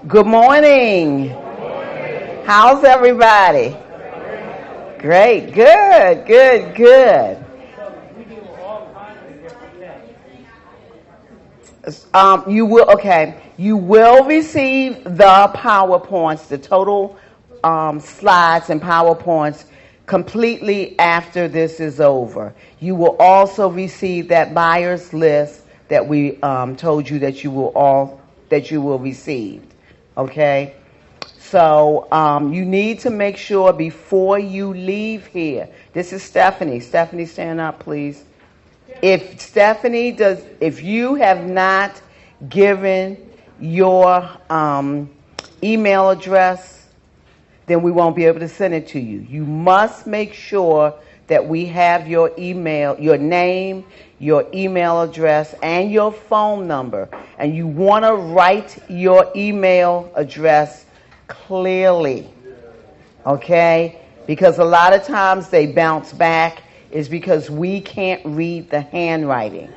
Good morning. How's everybody? Great. Good, good, good. You will receive the PowerPoints, the total slides and PowerPoints completely after this is over. You will also receive that buyer's list that we told you that you will receive. Okay? So you need to make sure before you leave here. This is Stephanie. Stephanie, stand up, please. If you have not given your email address, then we won't be able to send it to you. You must make sure that we have your email, your name, your email address, and your phone number. And you want to write your email address clearly, okay? Because a lot of times they bounce back is because we can't read the handwriting.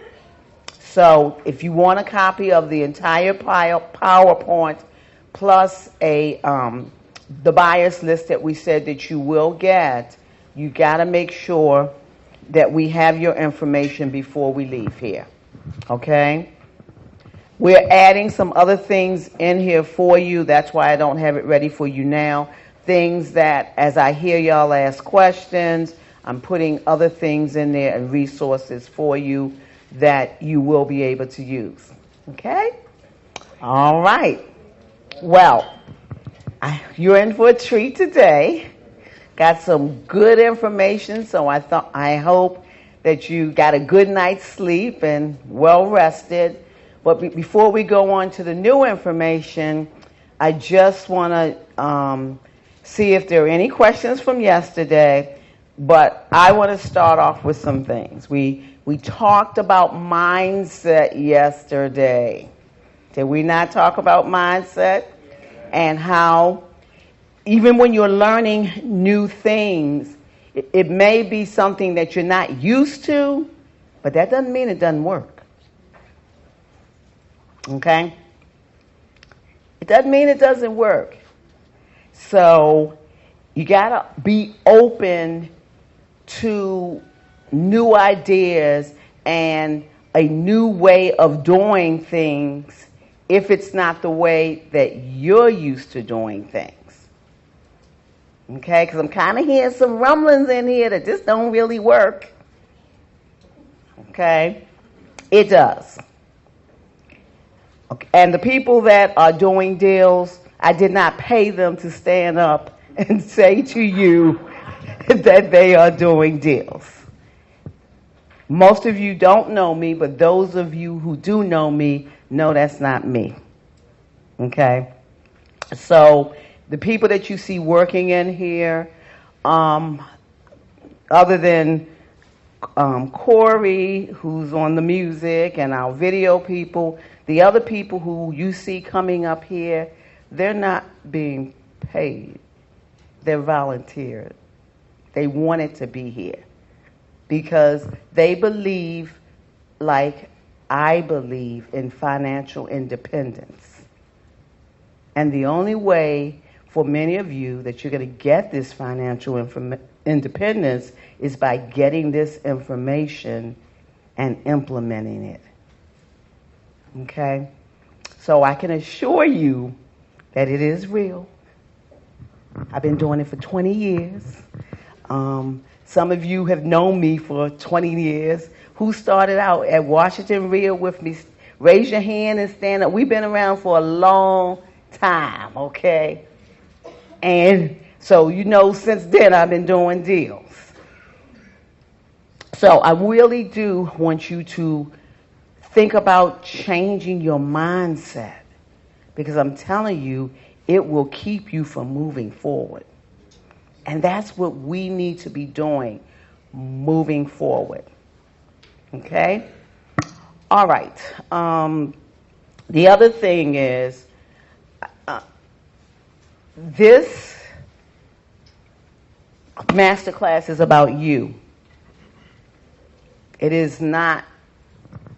So if you want a copy of the entire PowerPoint plus the buyer's list that we said that you will get, you got to make sure that we have your information before we leave here. Okay? We're adding some other things in here for you. That's why I don't have it ready for you now. Things that, as I hear y'all ask questions, I'm putting other things in there and resources for you that you will be able to use. Okay? All right. Well, you're in for a treat today. Got some good information, so I hope that you got a good night's sleep and well rested. But before we go on to the new information, I just want to see if there are any questions from yesterday. But I want to start off with some things. We talked about mindset yesterday. Did we not talk about mindset? And how even when you're learning new things, it may be something that you're not used to, but that doesn't mean it doesn't work. Okay? It doesn't mean it doesn't work. So you got to be open to new ideas and a new way of doing things if it's not the way that you're used to doing things. Okay? Because I'm kind of hearing some rumblings in here that this don't really work. Okay? It does. Okay. And the people that are doing deals, I did not pay them to stand up and say to you that they are doing deals. Most of you don't know me, but those of you who do know me know that's not me. Okay? So the people that you see working in here, other than Corey, who's on the music, and our video people, the other people who you see coming up here, they're not being paid. They're volunteered. They wanted to be here because they believe, like I believe, in financial independence. And the only way for many of you that you're going to get this financial independence is by getting this information and implementing it. Okay? So I can assure you that it is real. I've been doing it for 20 years. Some of you have known me for 20 years. Who started out at Washington Reo with me? Raise your hand and stand up. We've been around for a long time, okay? And so, since then I've been doing deals. So I really do want you to think about changing your mindset, because I'm telling you, it will keep you from moving forward. And that's what we need to be doing, moving forward. Okay? All right. The other thing is, this masterclass is about you. It is not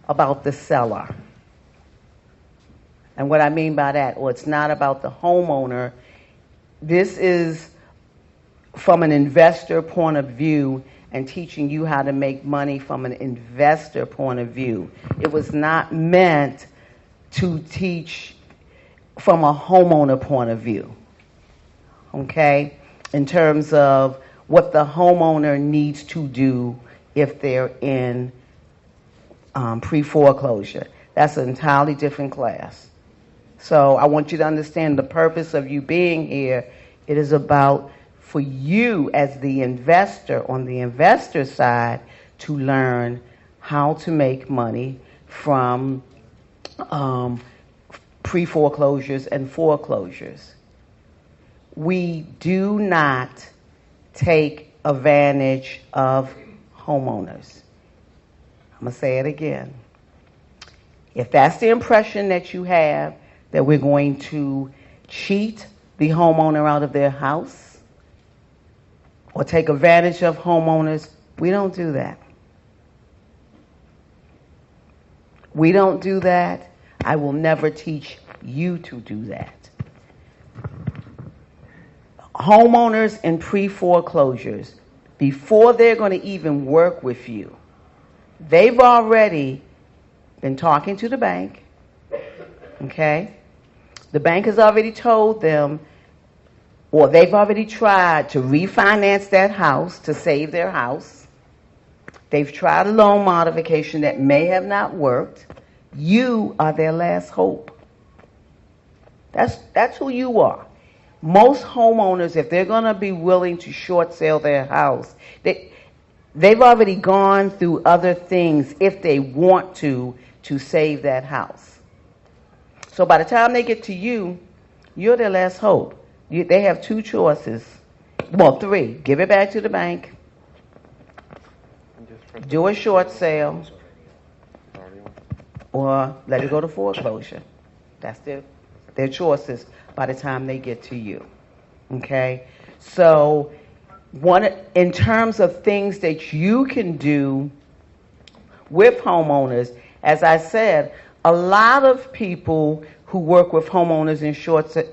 about the seller. And what I mean by that, or it's not about the homeowner, this is from an investor point of view and teaching you how to make money from an investor point of view. It was not meant to teach from a homeowner point of view, okay, in terms of what the homeowner needs to do if they're in pre-foreclosure. That's an entirely different class. So I want you to understand the purpose of you being here. It is about for you as the investor on the investor side to learn how to make money from pre-foreclosures and foreclosures. We do not take advantage of homeowners. I'm going to say it again. If that's the impression that you have, that we're going to cheat the homeowner out of their house or take advantage of homeowners, we don't do that. We don't do that. I will never teach you to do that. Homeowners in pre-foreclosures, before they're going to even work with you, they've already been talking to the bank, okay? The bank has already told them, or they've already tried to refinance that house to save their house. They've tried a loan modification that may have not worked. You are their last hope. That's who you are. Most homeowners, if they're going to be willing to short sale their house, they've already gone through other things if they want to save that house. So by the time they get to you, you're their last hope. They have two choices. Well, three. Give it back to the bank. Do a short sale. Or let it go to foreclosure. That's their choices by the time they get to you. Okay? So in terms of things that you can do with homeowners, as I said, a lot of people who work with homeowners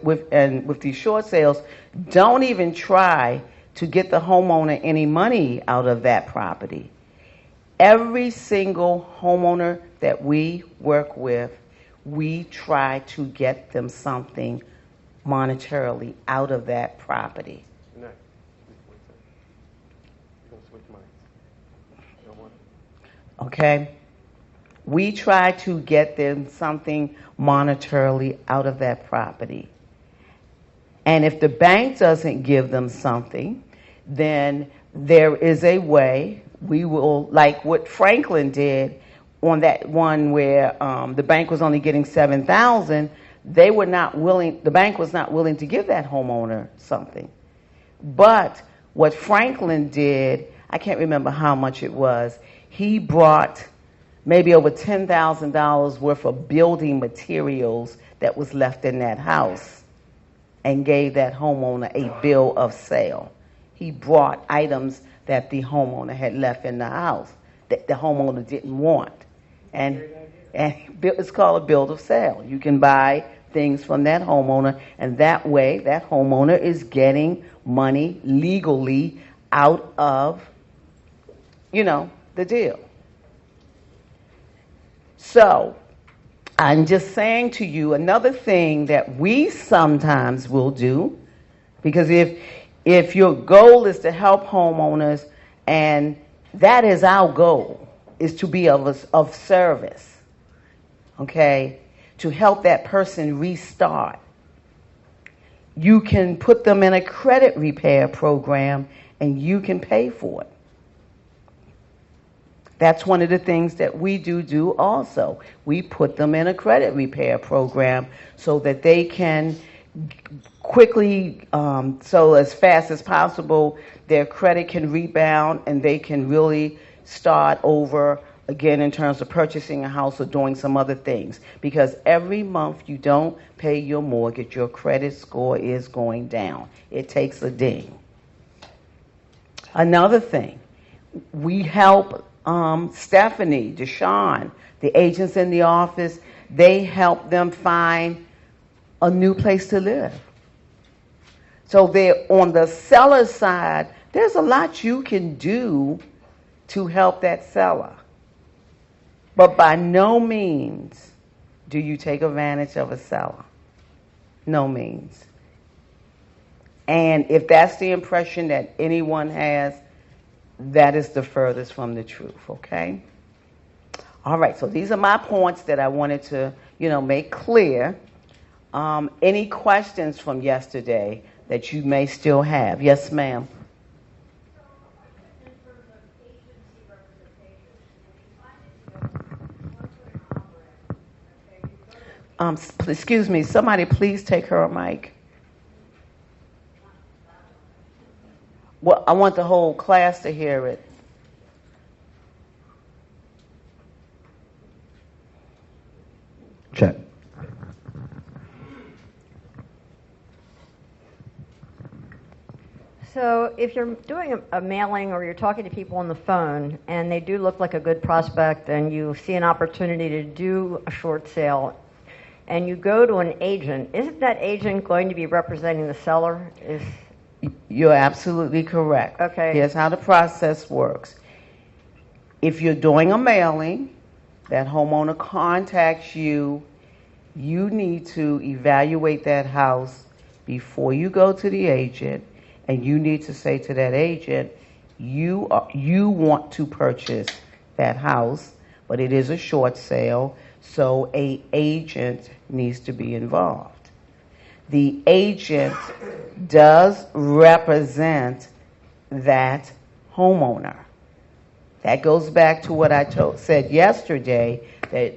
with these short sales don't even try to get the homeowner any money out of that property. Every single homeowner that we work with, we try to get them something monetarily out of that property. Okay? We try to get them something monetarily out of that property. And if the bank doesn't give them something, then there is a way we will, like what Franklin did on that one where the bank was only getting $7,000, the bank was not willing to give that homeowner something. But what Franklin did, I can't remember how much it was, he brought maybe over $10,000 worth of building materials that was left in that house and gave that homeowner a bill of sale. He brought items that the homeowner had left in the house that the homeowner didn't want. And it's called a bill of sale. You can buy things from that homeowner, and that way that homeowner is getting money legally out of, the deal. So I'm just saying to you another thing that we sometimes will do, because if your goal is to help homeowners, and that is our goal, is to be of service, okay, to help that person restart, you can put them in a credit repair program and you can pay for it. That's one of the things that we do also. We put them in a credit repair program so that they can quickly, so as fast as possible, their credit can rebound and they can really start over again in terms of purchasing a house or doing some other things. Because every month you don't pay your mortgage, your credit score is going down. It takes a ding. Another thing, we help Stephanie, Deshawn, the agents in the office, they help them find a new place to live. So there, on the seller side, there's a lot you can do to help that seller. But by no means do you take advantage of a seller. No means. And if that's the impression that anyone has, that is the furthest from the truth, okay? All right, so these are my points that I wanted to, make clear. Any questions from yesterday that you may still have? Yes, ma'am. Excuse me, somebody please take her mic. Well, I want the whole class to hear it. Check. So if you're doing a mailing or you're talking to people on the phone and they do look like a good prospect and you see an opportunity to do a short sale and you go to an agent, isn't that agent going to be representing the seller? You're absolutely correct. Okay. Here's how the process works. If you're doing a mailing, that homeowner contacts you, you need to evaluate that house before you go to the agent, and you need to say to that agent, you want to purchase that house, but it is a short sale, so an agent needs to be involved. The agent does represent that homeowner. That goes back to what I said yesterday, that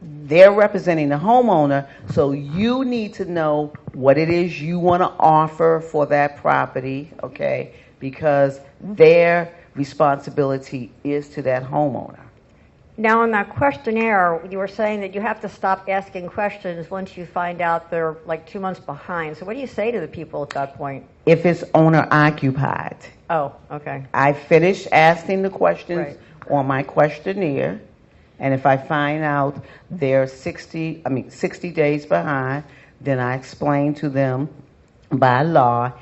they're representing the homeowner, so you need to know what it is you want to offer for that property, okay? Because their responsibility is to that homeowner. Now, on that questionnaire, you were saying that you have to stop asking questions once you find out they're like 2 months behind. So what do you say to the people at that point? If it's owner occupied. Oh, okay. I finish asking the questions on my questionnaire, and if I find out they're 60 days behind, then I explain to them by law,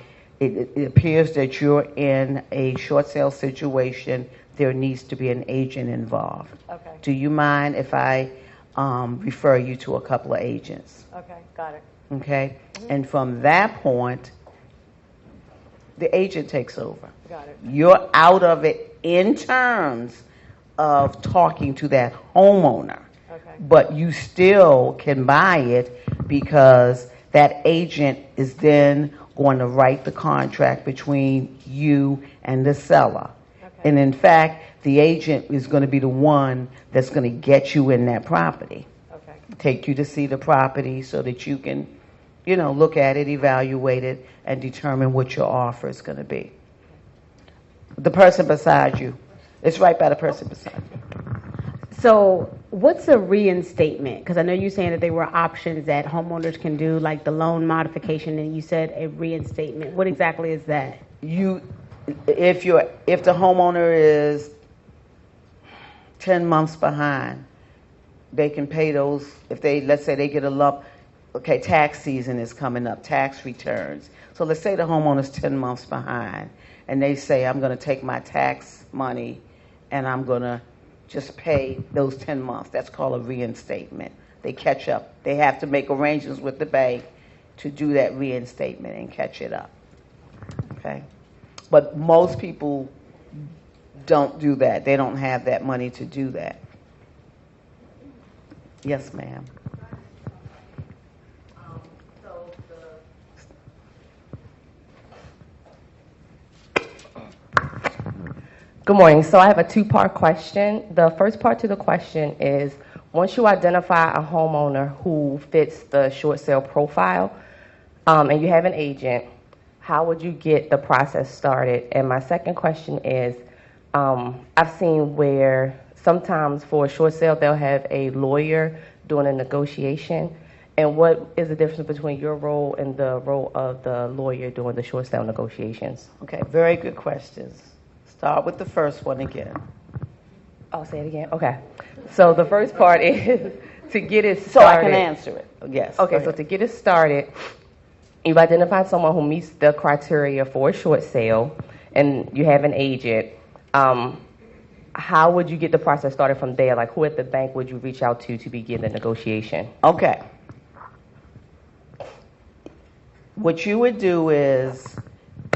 it appears that you're in a short sale situation. There needs to be an agent involved. Okay. Do you mind if I refer you to a couple of agents? Okay, got it. Okay? Mm-hmm. And from that point, the agent takes over. Got it. You're out of it in terms of talking to that homeowner. Okay. But you still can buy it because that agent is then going to write the contract between you and the seller. Okay. And in fact, the agent is going to be the one that's going to get you in that property. Okay. Take you to see the property so that you can, look at it, evaluate it, and determine what your offer is going to be. The person beside you. It's right by the person beside you. So what's a reinstatement? Because I know you're saying that there were options that homeowners can do, like the loan modification, and you said a reinstatement. What exactly is that? If the homeowner is 10 months behind, they can pay those. Let's say they get a lump. Okay, tax season is coming up, tax returns. So let's say the homeowner's 10 months behind, and they say, I'm going to take my tax money and I'm going to just pay those 10 months. That's called a reinstatement. They catch up. They have to make arrangements with the bank to do that reinstatement and catch it up. Okay? But most people don't do that. They don't have that money to do that. Yes, ma'am. Good morning. So I have a two-part question. The first part to the question is, once you identify a homeowner who fits the short sale profile, and you have an agent, how would you get the process started? And my second question is, I've seen where sometimes for a short sale, they'll have a lawyer doing a negotiation. And what is the difference between your role and the role of the lawyer doing the short sale negotiations? Okay, very good questions. Start with the first one again. Oh, say it again? Okay. So the first part is, to get it started. So I can answer it. Yes. Okay, go so ahead. to get it started, you've identified someone who meets the criteria for a short sale, and you have an agent. How would you get the process started from there? Like, who at the bank would you reach out to begin the negotiation? Okay. What you would do is,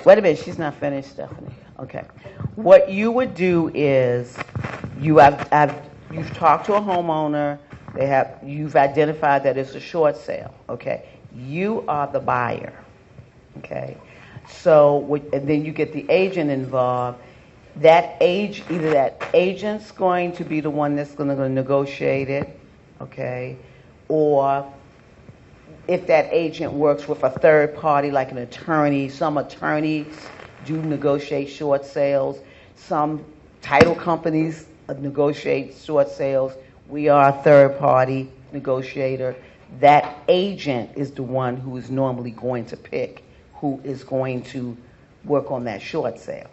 wait a minute, she's not finished, Stephanie. Okay. What you would do is, you've talked to a homeowner. You've identified that it's a short sale. Okay. You are the buyer. Okay. So, and then you get the agent involved. Either that agent's going to be the one that's going to negotiate it, okay, or if that agent works with a third party like an attorney. Some attorneys do negotiate short sales. Some title companies negotiate short sales. We are a third party negotiator. That agent is the one who is normally going to pick who is going to work on that short sale.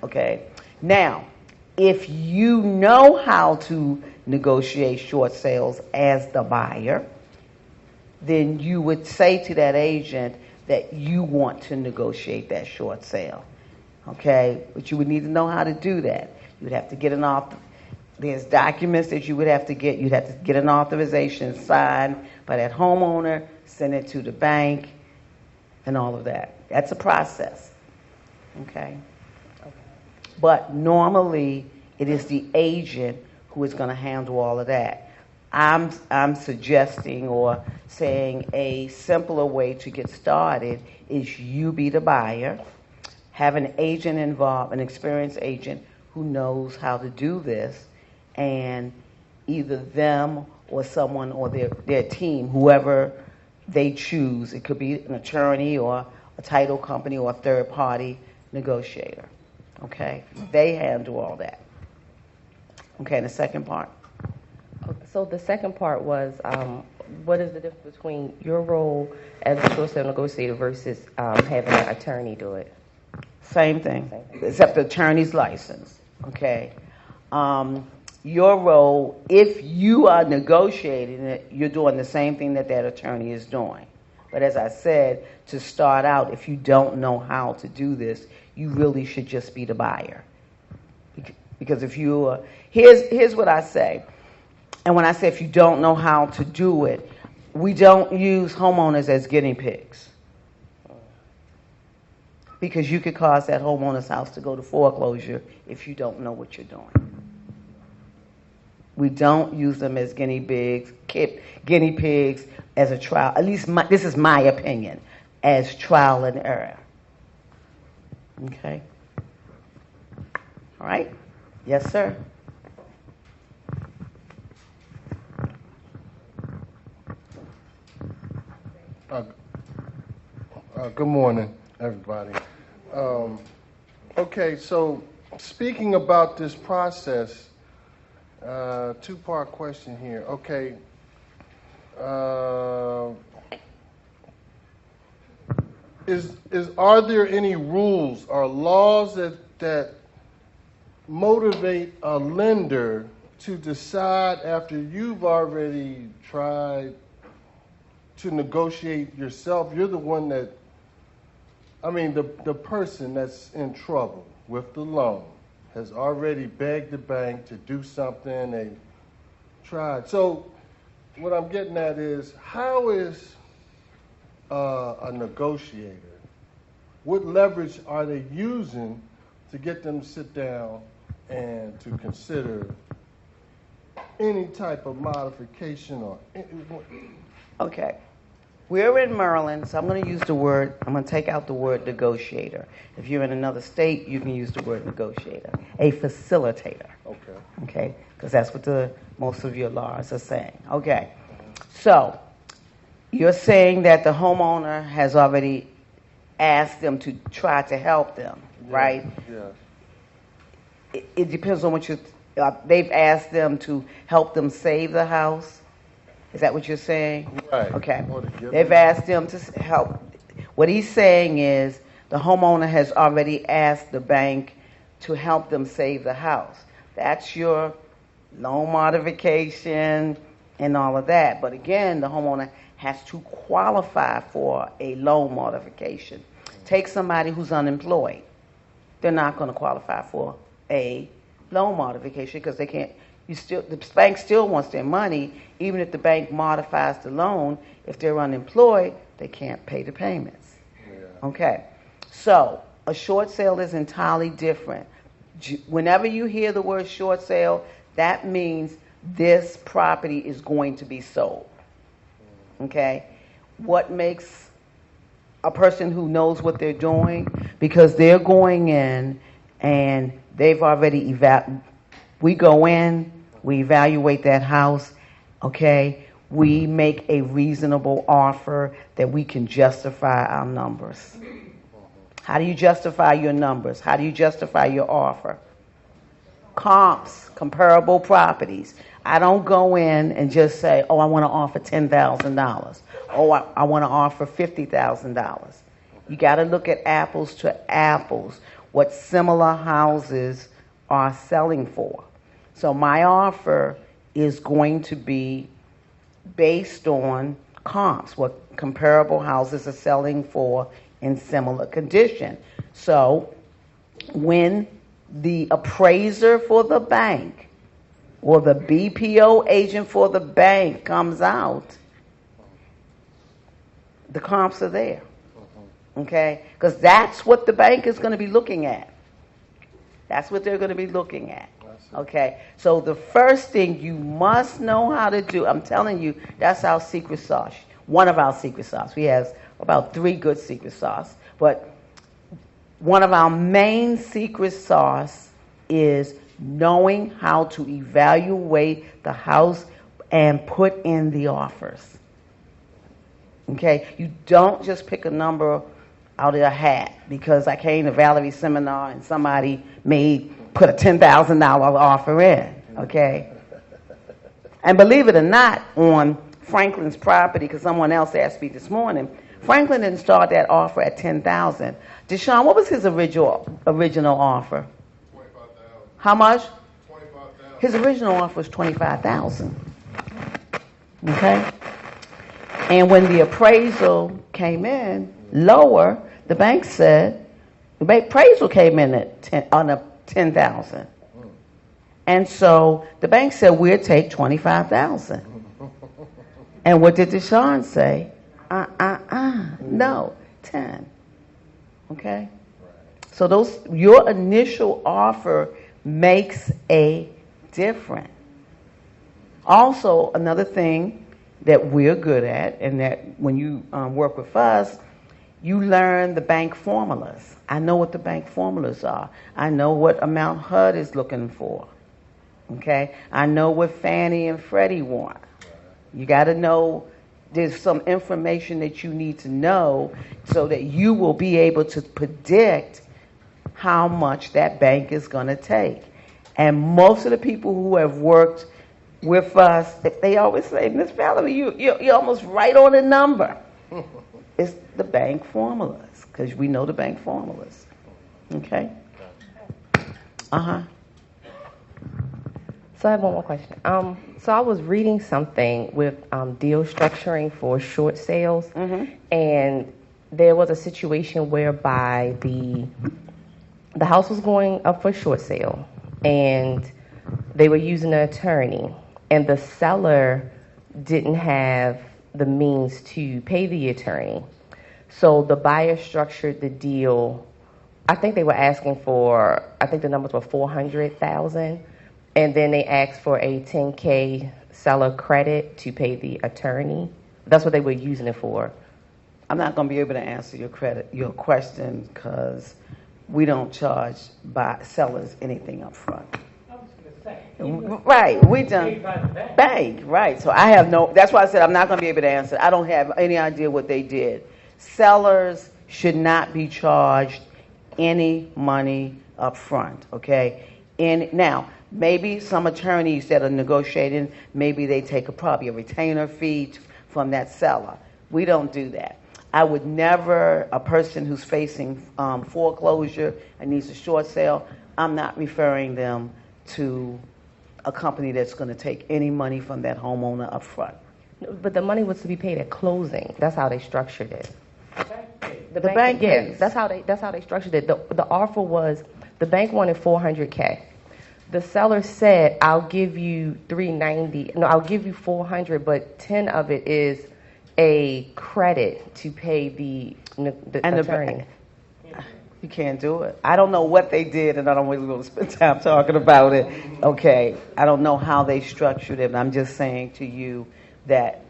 Okay. Now, if you know how to negotiate short sales as the buyer, then you would say to that agent that you want to negotiate that short sale. Okay? But you would need to know how to do that. You would have to get there's documents that you would have to get. You'd have to get an authorization signed by that homeowner, send it to the bank, and all of that. That's a process. Okay? But normally, it is the agent who is going to handle all of that. I'm suggesting or saying a simpler way to get started is you be the buyer, have an agent involved, an experienced agent who knows how to do this, and either them or someone or their team, whoever they choose, it could be an attorney or a title company or a third party negotiator. Okay, they handle all that. Okay, and the second part. So the second part was, what is the difference between your role as a short sale negotiator versus having an attorney do it? Same thing, except the attorney's license. Okay, your role, if you are negotiating it, you're doing the same thing that attorney is doing. But as I said, to start out, if you don't know how to do this, you really should just be the buyer. Because if you, here's what I say. And when I say if you don't know how to do it, we don't use homeowners as guinea pigs. Because you could cause that homeowner's house to go to foreclosure if you don't know what you're doing. We don't use them as guinea pigs as a trial. At least this is my opinion, as trial and error. Okay? All right? Yes, sir. Good morning, everybody. Okay, so speaking about this process, two-part question here. Okay, are there any rules or laws that motivate a lender to decide after you've already tried to negotiate yourself? You're the one the person that's in trouble with the loan has already begged the bank to do something they tried. So what I'm getting at is, how is a negotiator, what leverage are they using to get them to sit down and to consider any type of modification or... Okay. We're in Maryland, so I'm going to take out the word negotiator. If you're in another state, you can use the word negotiator. A facilitator. Okay. Okay? Because that's what most of your laws are saying. Okay. So, you're saying that the homeowner has already asked them to try to help them, right? Yeah. It depends on what they've asked them to help them save the house. Is that what you're saying? Right. Okay. They've asked them to help. What he's saying is the homeowner has already asked the bank to help them save the house. That's your loan modification, and all of that. But again, the homeowner has to qualify for a loan modification. Take somebody who's unemployed. They're not going to qualify for a loan modification because they can't. The bank still wants their money, even if the bank modifies the loan. If they're unemployed, they can't pay the payments. Yeah. Okay, so a short sale is entirely different. Whenever you hear the word short sale, that means this property is going to be sold. Okay, what makes a person who knows what they're doing? Because they're going in and they've already we go in, we evaluate that house, okay? We make a reasonable offer that we can justify our numbers. How do you justify your numbers? How do you justify your offer? Comps, comparable properties. I don't go in and just say, oh, I want to offer $10,000. Oh, I want to offer $50,000. You got to look at apples to apples, what similar houses are selling for. So my offer is going to be based on comps, what comparable houses are selling for in similar condition. So when the appraiser for the bank or the BPO agent for the bank comes out, the comps are there. Okay? Because that's what the bank is going to be looking at. That's what they're going to be looking at. Okay? So the first thing you must know how to do, I'm telling you, that's our secret sauce. One of our secret sauce. We have about 3 good secret sauce. But one of our main secret sauce is knowing how to evaluate the house and put in the offers. Okay? You don't just pick a number out of a hat because I came to Valerie's seminar and somebody put a $10,000 offer in. Okay? And believe it or not, on Franklin's property, because someone else asked me this morning, Franklin didn't start that offer at $10,000. Deshaun, what was his original offer? $25,000. How much? $25,000. His original offer was $25,000. Okay? And when the appraisal came in lower, the bank said, the appraisal came in at $10,000. And so the bank said, we'll take $25,000. And what did Deshaun say? No, 10. Okay? So your initial offer makes a difference. Also, another thing that we're good at, and that when you work with us, you learn the bank formulas. I know what the bank formulas are. I know what amount HUD is looking for. Okay? I know what Fannie and Freddie want. You got to know there's some information that you need to know so that you will be able to predict how much that bank is going to take. And most of the people who have worked with us, they always say, Miss Valerie, you're almost right on the number. It's the bank formulas, because we know the bank formulas. Okay? Uh-huh. So I have one more question. So I was reading something with deal structuring for short sales, and there was a situation whereby the house was going up for short sale, and they were using an attorney, and the seller didn't have the means to pay the attorney. So the buyer structured the deal. I think they were asking for, I think the numbers were $400,000. And then they asked for a $10K seller credit to pay the attorney. That's what they were using it for. I'm not going to be able to answer your question because we don't charge sellers anything up front. I was going to say. Right, we done bank, right. So I have that's why I said I'm not going to be able to answer. I don't have any idea what they did. Sellers should not be charged any money up front, okay? And now, maybe some attorneys that are negotiating, maybe they take probably a retainer fee from that seller. We don't do that. I would never, a person who's facing foreclosure and needs a short sale, I'm not referring them to a company that's going to take any money from that homeowner up front. But the money was to be paid at closing. That's how they structured it. The bank yeah, pays. that's how they structured it. The offer was the bank wanted $400K. The seller said, "I'll give you $390. No, I'll give you $400, but 10 of it is a credit to pay the attorney." You can't do it. I don't know what they did, and I don't really want to spend time talking about it. Okay, I don't know how they structured it. I'm just saying to you that,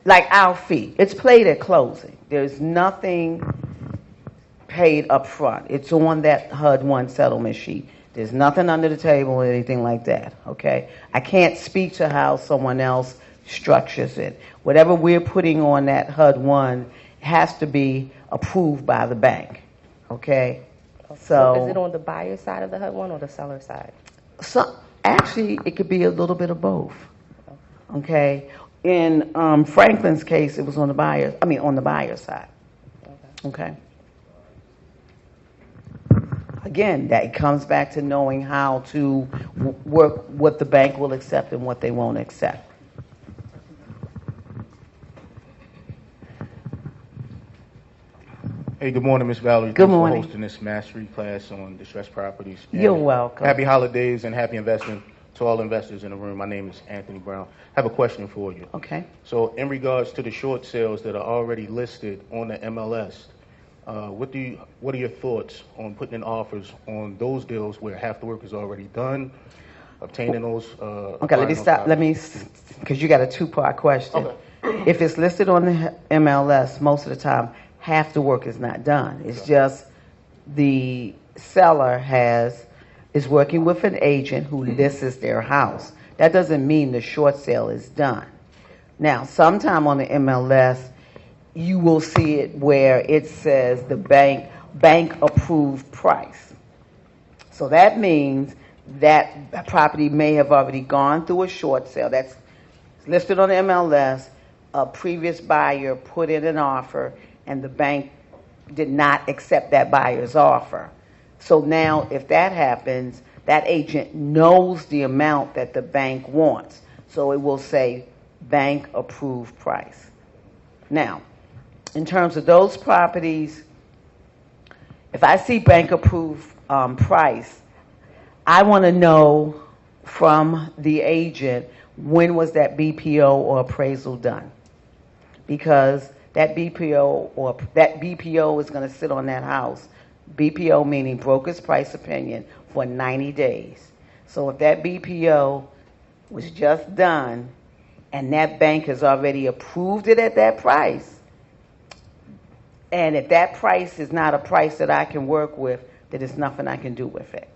like our fee, it's paid at closing. There's nothing paid up front. It's on that HUD-1 settlement sheet. There's nothing under the table or anything like that. Okay, I can't speak to how someone else structures it. Whatever we're putting on that HUD-1 has to be approved by the bank. Okay, So is it on the buyer side of the HUD-1 or the seller side? so actually, it could be a little bit of both. Okay, in Franklin's case, it was on the buyer. On the buyer side. Okay. Again, that comes back to knowing how to work what the bank will accept and what they won't accept. Hey, good morning, Ms. Valerie. Good Thanks morning. for hosting this mastery class on distressed properties. You're And welcome. Happy holidays and happy investing to all investors in the room. My name is Anthony Brown. I have a question for you. Okay. So in regards to the short sales that are already listed on the MLS, what are your thoughts on putting in offers on those deals where half the work is already done, obtaining those? Okay, let me stop. Because you got a two-part question. Okay. If it's listed on the MLS, most of the time, half the work is not done. It's just the seller is working with an agent who lists their house. That doesn't mean the short sale is done. Now, sometime on the MLS, you will see it where it says the bank approved price. So that means that property may have already gone through a short sale. That's listed on the MLS. A previous buyer put in an offer, and the bank did not accept that buyer's offer. So now, if that happens, that agent knows the amount that the bank wants. So it will say bank approved price. Now, in terms of those properties, if I see bank approved price, I want to know from the agent when was that BPO or appraisal done, because that BPO is going to sit on that house. BPO meaning broker's price opinion for 90 days. So if that BPO was just done and that bank has already approved it at that price, and if that price is not a price that I can work with, then there's nothing I can do with it.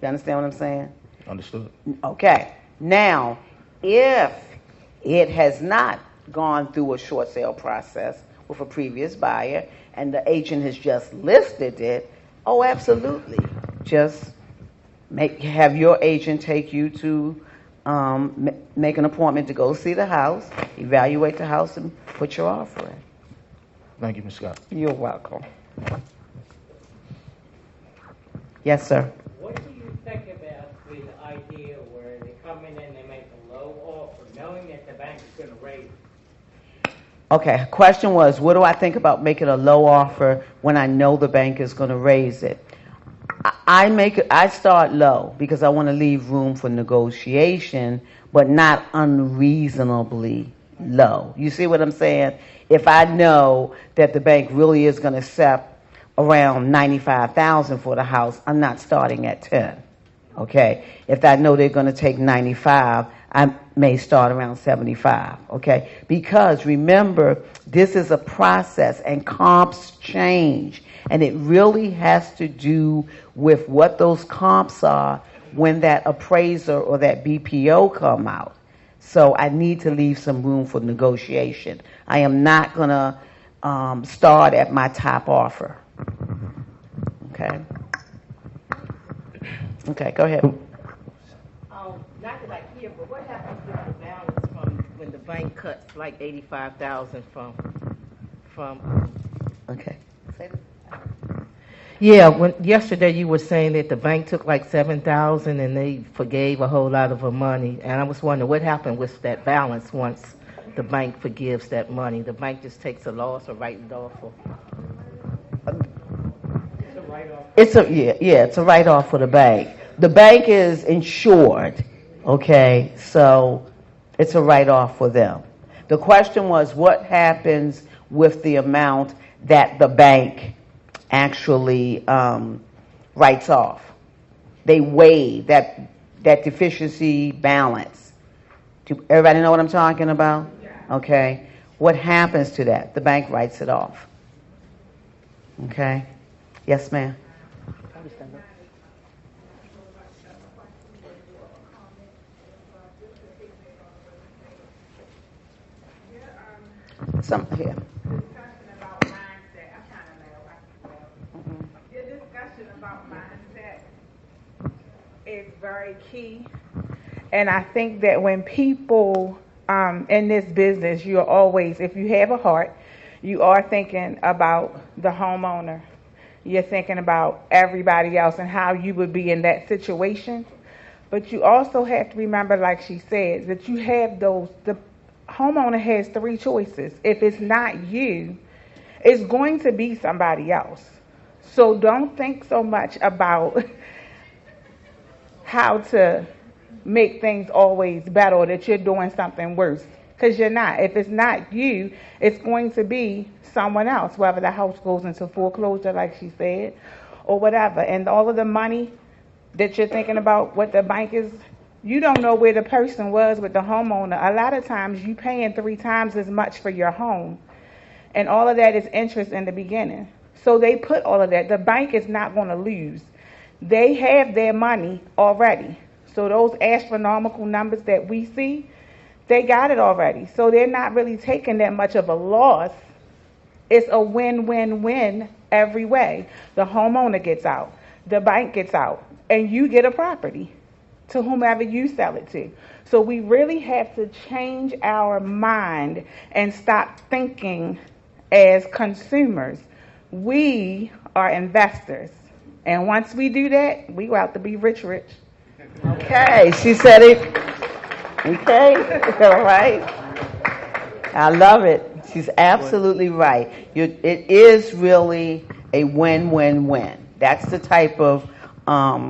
You understand what I'm saying? Understood. Okay. Now, if it has not gone through a short sale process with a previous buyer and the agent has just listed it, oh, absolutely. Just have your agent take you to make an appointment to go see the house, evaluate the house, and put your offer in. Thank you, Ms. Scott. You're welcome. Yes, sir. What do you think about the idea where they come in and they make a low offer, knowing that the bank is going to raise it? Okay, question was, what do I think about making a low offer when I know the bank is going to raise it? I start low because I want to leave room for negotiation, but not unreasonably low. You see what I'm saying? If I know that the bank really is going to accept around $95,000 for the house, I'm not starting at 10. Okay? If I know they're going to take 95, I may start around 75. Okay? Because remember, this is a process and comps change, and it really has to do with what those comps are when that appraiser or that BPO come out. So I need to leave some room for negotiation. I am not going to start at my top offer. Okay? Okay, go ahead. Not that I care, but what happens with the balance from when the bank cuts like $85,000 from? Okay. Yeah, yesterday you were saying that the bank took like 7,000 and they forgave a whole lot of the money, and I was wondering what happened with that balance once the bank forgives that money. The bank just takes a loss or write it off. It's a write-off for the bank. The bank is insured, okay, so it's a write-off for them. The question was, what happens with the amount that the bank actually writes off? They waive that deficiency balance. Do everybody know what I'm talking about? Okay. What happens to that? The bank writes it off. Okay. Yes, ma'am. Some here. Discussion about mindset. I'm kind of low. Your discussion about mindset is very key, and I think that when people in this business, you're always, if you have a heart, you are thinking about the homeowner. You're thinking about everybody else and how you would be in that situation. But you also have to remember, like she said, that you have the homeowner has three choices. If it's not you, it's going to be somebody else. So don't think so much about how to make things always better or that you're doing something worse, because you're not. If it's not you, it's going to be someone else, whether the house goes into foreclosure, like she said, or whatever. And all of the money that you're thinking about, what the bank is, you don't know where the person was with the homeowner. A lot of times you paying 3 times as much for your home, and all of that is interest in the beginning. So they put all of that. The bank is not going to lose. They have their money already. So those astronomical numbers that we see, they got it already. So they're not really taking that much of a loss. It's a win-win-win every way. The homeowner gets out, the bank gets out, and you get a property to whomever you sell it to. So we really have to change our mind and stop thinking as consumers. We are investors. And once we do that, we go out to be rich. Okay, she said it. Okay, all right. I love it. She's absolutely right. It is really a win-win-win. That's the type of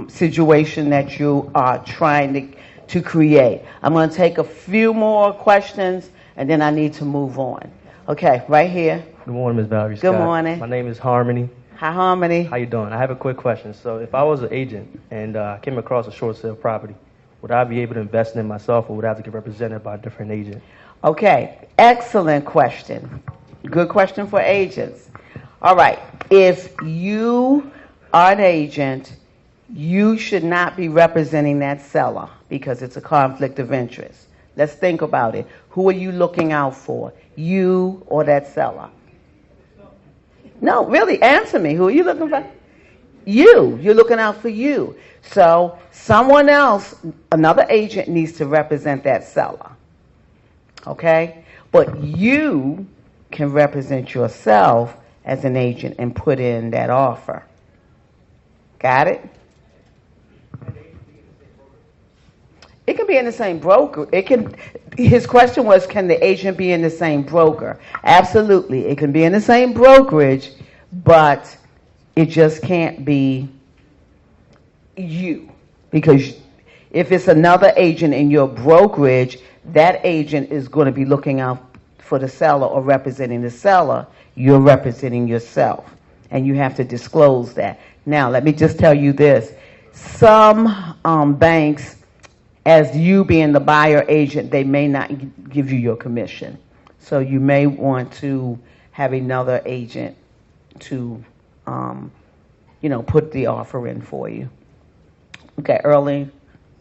situation that you are trying to create. I'm going to take a few more questions, and then I need to move on. Okay, right here. Good morning, Ms. Valerie Scott. Good morning. My name is Harmony. Hi, Harmony. How you doing? I have a quick question. So if I was an agent and came across a short sale property, would I be able to invest in it myself, or would I have to get represented by a different agent? Okay, excellent question. Good question for agents. All right, if you are an agent, you should not be representing that seller because it's a conflict of interest. Let's think about it. Who are you looking out for? You or that seller? No, really, answer me. Who are you looking for? You. You're looking out for you. So someone else, another agent, needs to represent that seller. Okay? But you can represent yourself as an agent and put in that offer. Got it? It can be in the same broker. His question was, can the agent be in the same broker? Absolutely. It can be in the same brokerage, but it just can't be you. Because if it's another agent in your brokerage, that agent is going to be looking out for the seller or representing the seller. You're representing yourself, and you have to disclose that. Now, let me just tell you this. Some banks, as you being the buyer agent, they may not give you your commission. So you may want to have another agent to, put the offer in for you. Okay, Early.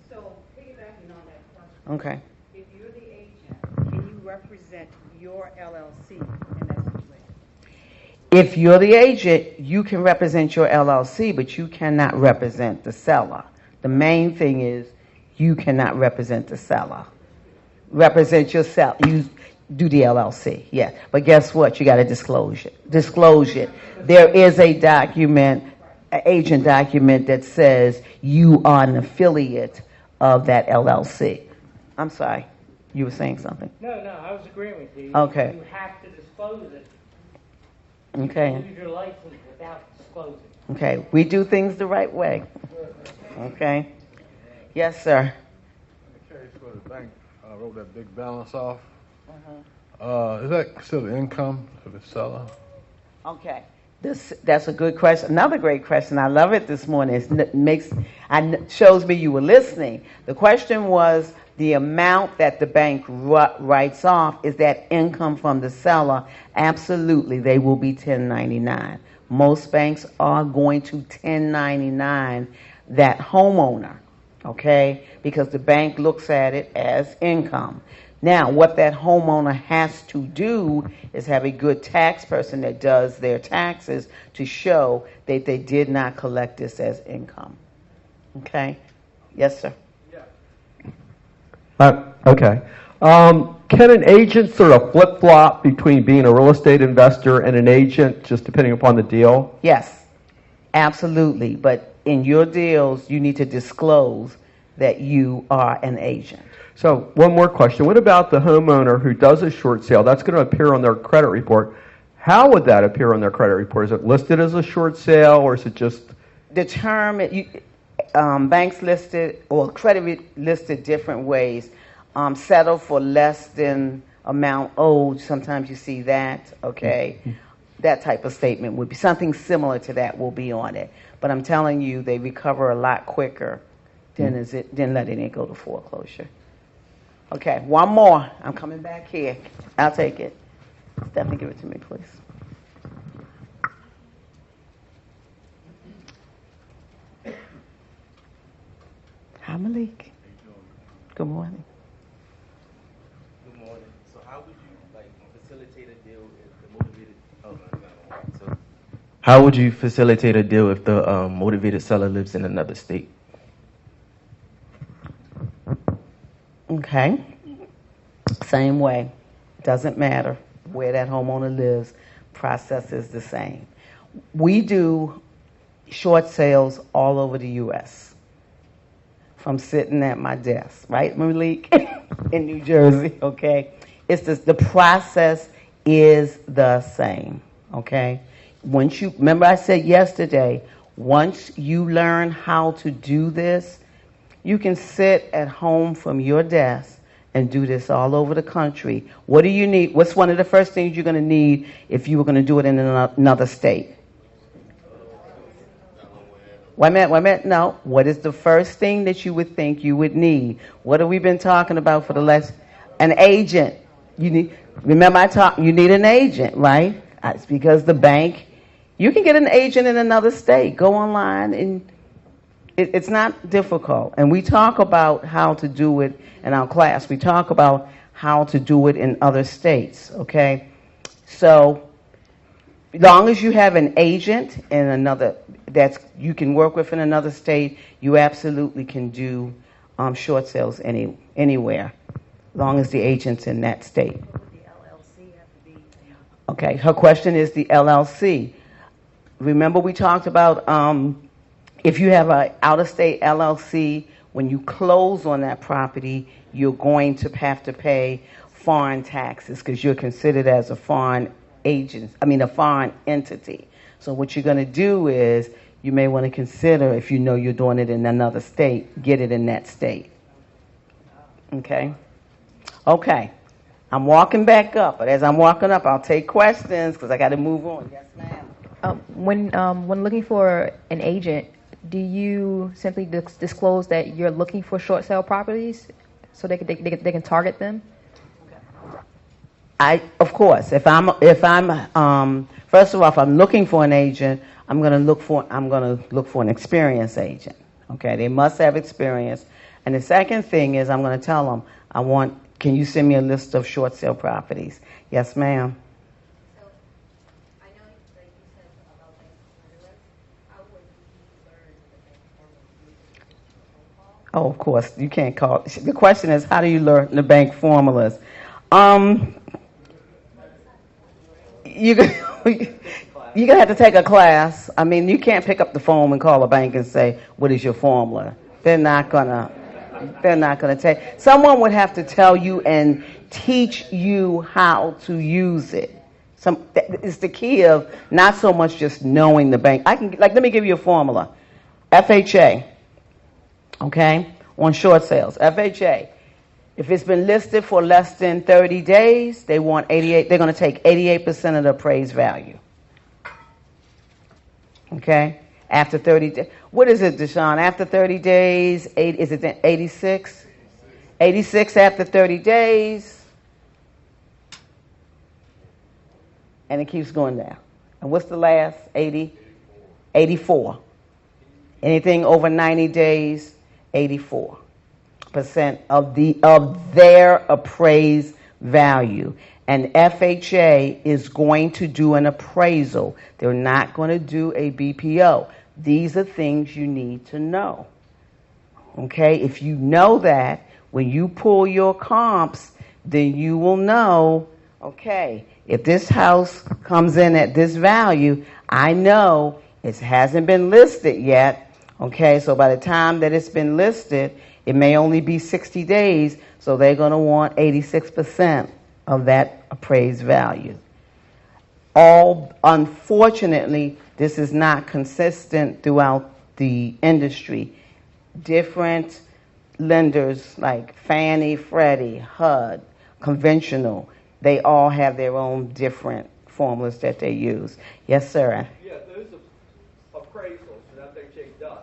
So, piggybacking on that question. Okay. If you're the agent, can you represent your LLC in that situation? If you're the agent, you can represent your LLC, but you cannot represent the seller. The main thing is you cannot represent the seller. Represent yourself. You do the LLC, yeah. But guess what? You got to disclose it. There is a document an agent document that says you are an affiliate of that LLC. I'm sorry, you were saying something. No, I was agreeing with you. Okay. You have to disclose it. Okay. You lose your license without disclosing. Okay, we do things the right way. Okay. Yes, sir. In the case where the bank wrote that big balance off, is that still income for the seller? Okay. That's a good question. Another great question. I love it this morning. Shows me you were listening. The question was the amount that the bank writes off. Is that income from the seller? Absolutely. They will be 1099. Most banks are going to 1099 that homeowner, okay, because the bank looks at it as income. Now, what that homeowner has to do is have a good tax person that does their taxes to show that they did not collect this as income. Okay? Yes, sir. Okay. Can an agent sort of flip-flop between being a real estate investor and an agent, just depending upon the deal? Yes, absolutely. But in your deals, you need to disclose that you are an agent. So one more question. What about the homeowner who does a short sale? That's going to appear on their credit report. How would that appear on their credit report? Is it listed as a short sale, or is it just... The term, banks listed, or credit listed different ways. Settle for less than amount owed. Sometimes you see that, okay? That type of statement would be something similar to that will be on it. But I'm telling you, they recover a lot quicker than letting it go to foreclosure. Okay, one more. I'm coming back here. I'll take it. Stephanie, give it to me, please. Hi, Malik. Good morning. Good morning. So how would you facilitate a deal if the motivated? How would you facilitate a deal if the motivated seller lives in another state? Okay. Same way. Doesn't matter where that homeowner lives. Process is the same. We do short sales all over the U.S. from sitting at my desk, right, Malik, in New Jersey, okay? It's the process is the same, okay? Remember I said yesterday, once you learn how to do this, you can sit at home from your desk and do this all over the country. What do you need? What's one of the first things you're going to need if you were going to do it in another state? Wait a minute. No. What is the first thing that you would think you would need? What have we been talking about for the last? An agent. You need. Remember you need an agent, right? It's because the bank, you can get an agent in another state. Go online and it's not difficult. And we talk about how to do it in our class. We talk about how to do it in other states, okay? So as long as you have an agent in another you can work with in another state, you absolutely can do short sales anywhere, as long as the agent's in that state. What would the LLC have to be? Okay, her question is the LLC. Remember we talked about if you have an out-of-state LLC, when you close on that property, you're going to have to pay foreign taxes because you're considered as a foreign a foreign entity. So what you're going to do is you may want to consider, if you know you're doing it in another state, get it in that state. Okay? Okay. I'm walking back up, but as I'm walking up, I'll take questions because I got to move on. Yes, ma'am. When looking for an agent, do you simply disclose that you're looking for short sale properties so they can target them? Of course, if I'm first of all, if I'm looking for an agent, I'm going to look for an experienced agent. Okay, they must have experience. And the second thing is, I'm going to tell them, can you send me a list of short sale properties? Yes, ma'am. So I know that you said about bank formulas. How would you learn the bank formulas? Oh, of course, you can't call. The question is, how do you learn the bank formulas? You're going to have to take a class. I mean, you can't pick up the phone and call a bank and say, what is your formula? They're not going to take. Someone would have to tell you and teach you how to use it. It's the key of not so much just knowing the bank. Let me give you a formula. FHA, okay, on short sales. FHA, if it's been listed for less than 30 days, they're going to take 88% of the appraised value. Okay? After 30 days. What is it, Deshaun? After 30 days, is it 86? 86 after 30 days. And it keeps going down. And what's the last? 80? 84. Anything over 90 days, 84% of their appraised value. And FHA is going to do an appraisal. They're not going to do a BPO. These are things you need to know. Okay? If you know that, when you pull your comps, then you will know, okay, if this house comes in at this value, I know it hasn't been listed yet. Okay, so by the time that it's been listed, it may only be 60 days, so they're going to want 86% of that appraised value. Unfortunately, this is not consistent throughout the industry. Different lenders like Fannie, Freddie, HUD, conventional, they all have their own different formulas that they use. Yes, sir. Yeah, those appraisals that FHA does,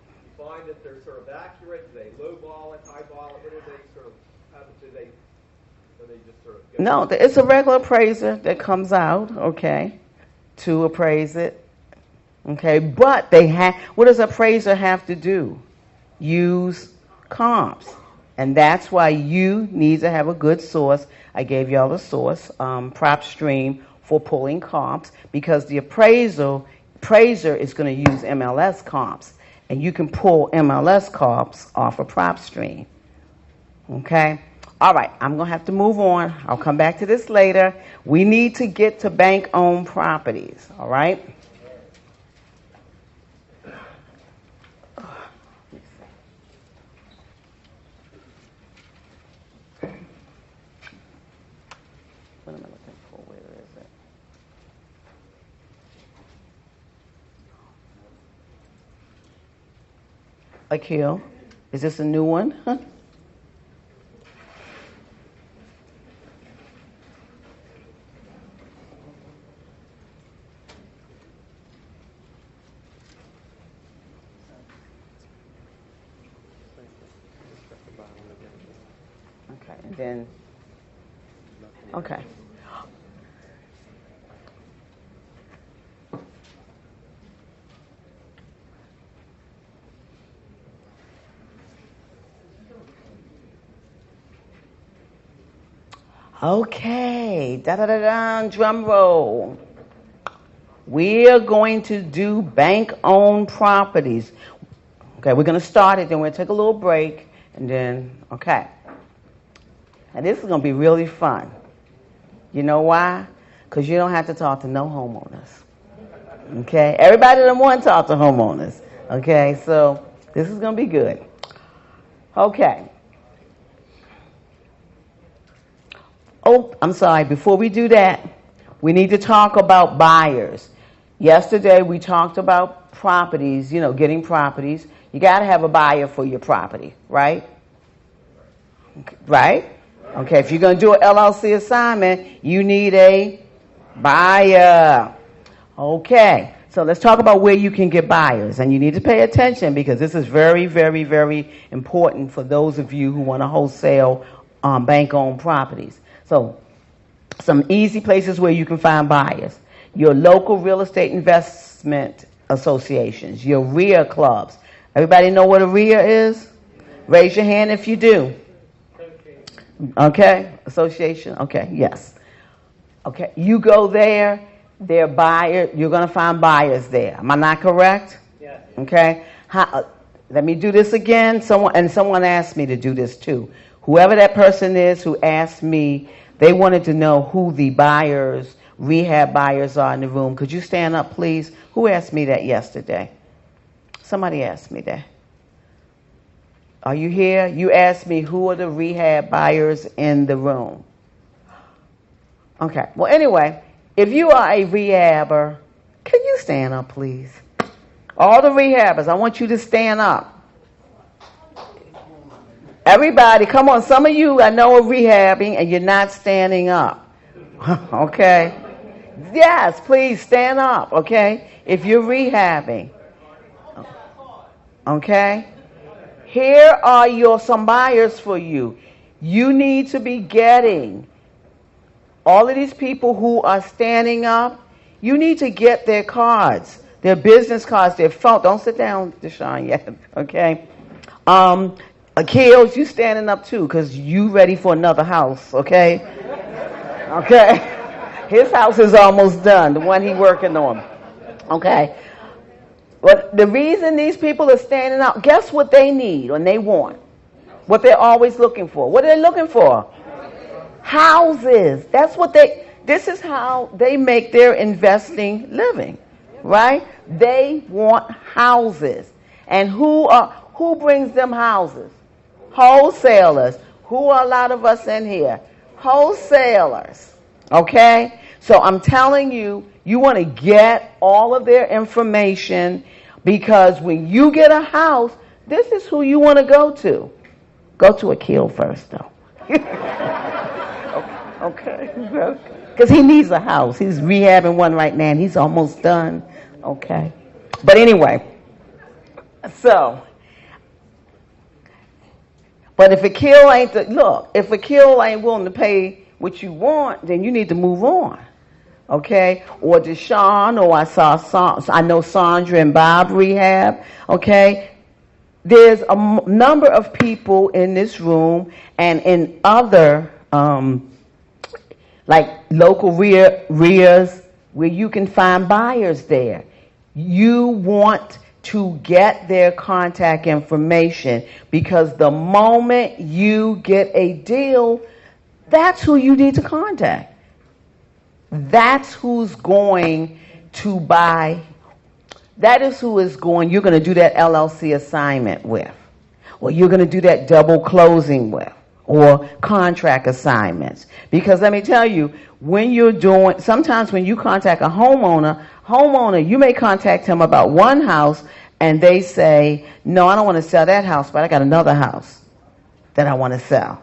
you find that they're sort of accurate. Do they lowball it, highball it? What do they sort of have? Do they just sort of go? No, it's a regular appraiser that comes out, okay, to appraise it. Okay, but what does an appraiser have to do? Use comps. And that's why you need to have a good source. I gave y'all the source, PropStream, for pulling comps, because the appraiser is going to use MLS comps, and you can pull MLS comps off of PropStream. Okay? All right, I'm going to have to move on. I'll come back to this later. We need to get to bank-owned properties, all right? What am I looking for? Where is it? Akil, is this a new one? Okay, and then, okay. Okay, da-da-da-da, drum roll. We are going to do bank-owned properties. Okay, we're going to start it, then we're going to take a little break, and then, okay. And this is going to be really fun. You know why? Because you don't have to talk to no homeowners. Okay? Everybody doesn't want to talk to homeowners. Okay? So this is going to be good. Okay. Oh, I'm sorry. Before we do that, we need to talk about buyers. Yesterday, we talked about properties, getting properties. You got to have a buyer for your property, right? Right? Okay, if you're going to do an LLC assignment, you need a buyer. Okay, so let's talk about where you can get buyers. And you need to pay attention because this is very, very, very important for those of you who want to wholesale bank-owned properties. So some easy places where you can find buyers. Your local real estate investment associations, your REA clubs. Everybody know what a REA is? Raise your hand if you do. Okay, association. Okay, yes. Okay, you go there. They're buyer. You're going to find buyers there. Am I not correct? Yeah. Okay. Let me do this again. Someone asked me to do this too. Whoever that person is who asked me, they wanted to know who the buyers rehab buyers are in the room. Could you stand up, please? Who asked me that yesterday? Somebody asked me that. Are you here? You asked me who are the rehab buyers in the room. Okay. Well, anyway, if you are a rehabber, can you stand up, please? All the rehabbers, I want you to stand up. Everybody, come on. Some of you I know are rehabbing and you're not standing up. Okay? Yes, please stand up, okay? If you're rehabbing. Okay? Here are some buyers for you. You need to be getting all of these people who are standing up. You need to get their cards, their business cards, their phone. Don't sit down, Deshaun, yet, okay? Akils, you standing up too, because you ready for another house, okay? Okay? His house is almost done, the one he working on, okay? But the reason these people are standing up, guess what they need and they want? What they're always looking for. What are they looking for? Houses. This is how they make their investing living, right? They want houses. And who brings them houses? Wholesalers. Who are a lot of us in here? Wholesalers. Okay? So I'm telling you, you want to get all of their information, because when you get a house, this is who you want to go to. Go to Akil first, though. Okay. Because he needs a house. He's rehabbing one right now, and he's almost done. Okay. But anyway, but if Akil if Akil ain't willing to pay what you want, then you need to move on. Okay? Or Deshaun, or I know Sandra and Bob rehab. Okay? There's a number of people in this room and in other, like local REAs, where you can find buyers there. You want to get their contact information, because the moment you get a deal, that's who you need to contact. That's who's going to buy. That is who is you're going to do that LLC assignment with, or you're going to do that double closing with, or contract assignments. Because let me tell you, sometimes when you contact a homeowner, you may contact him about one house and they say, no, I don't want to sell that house, but I got another house that I want to sell.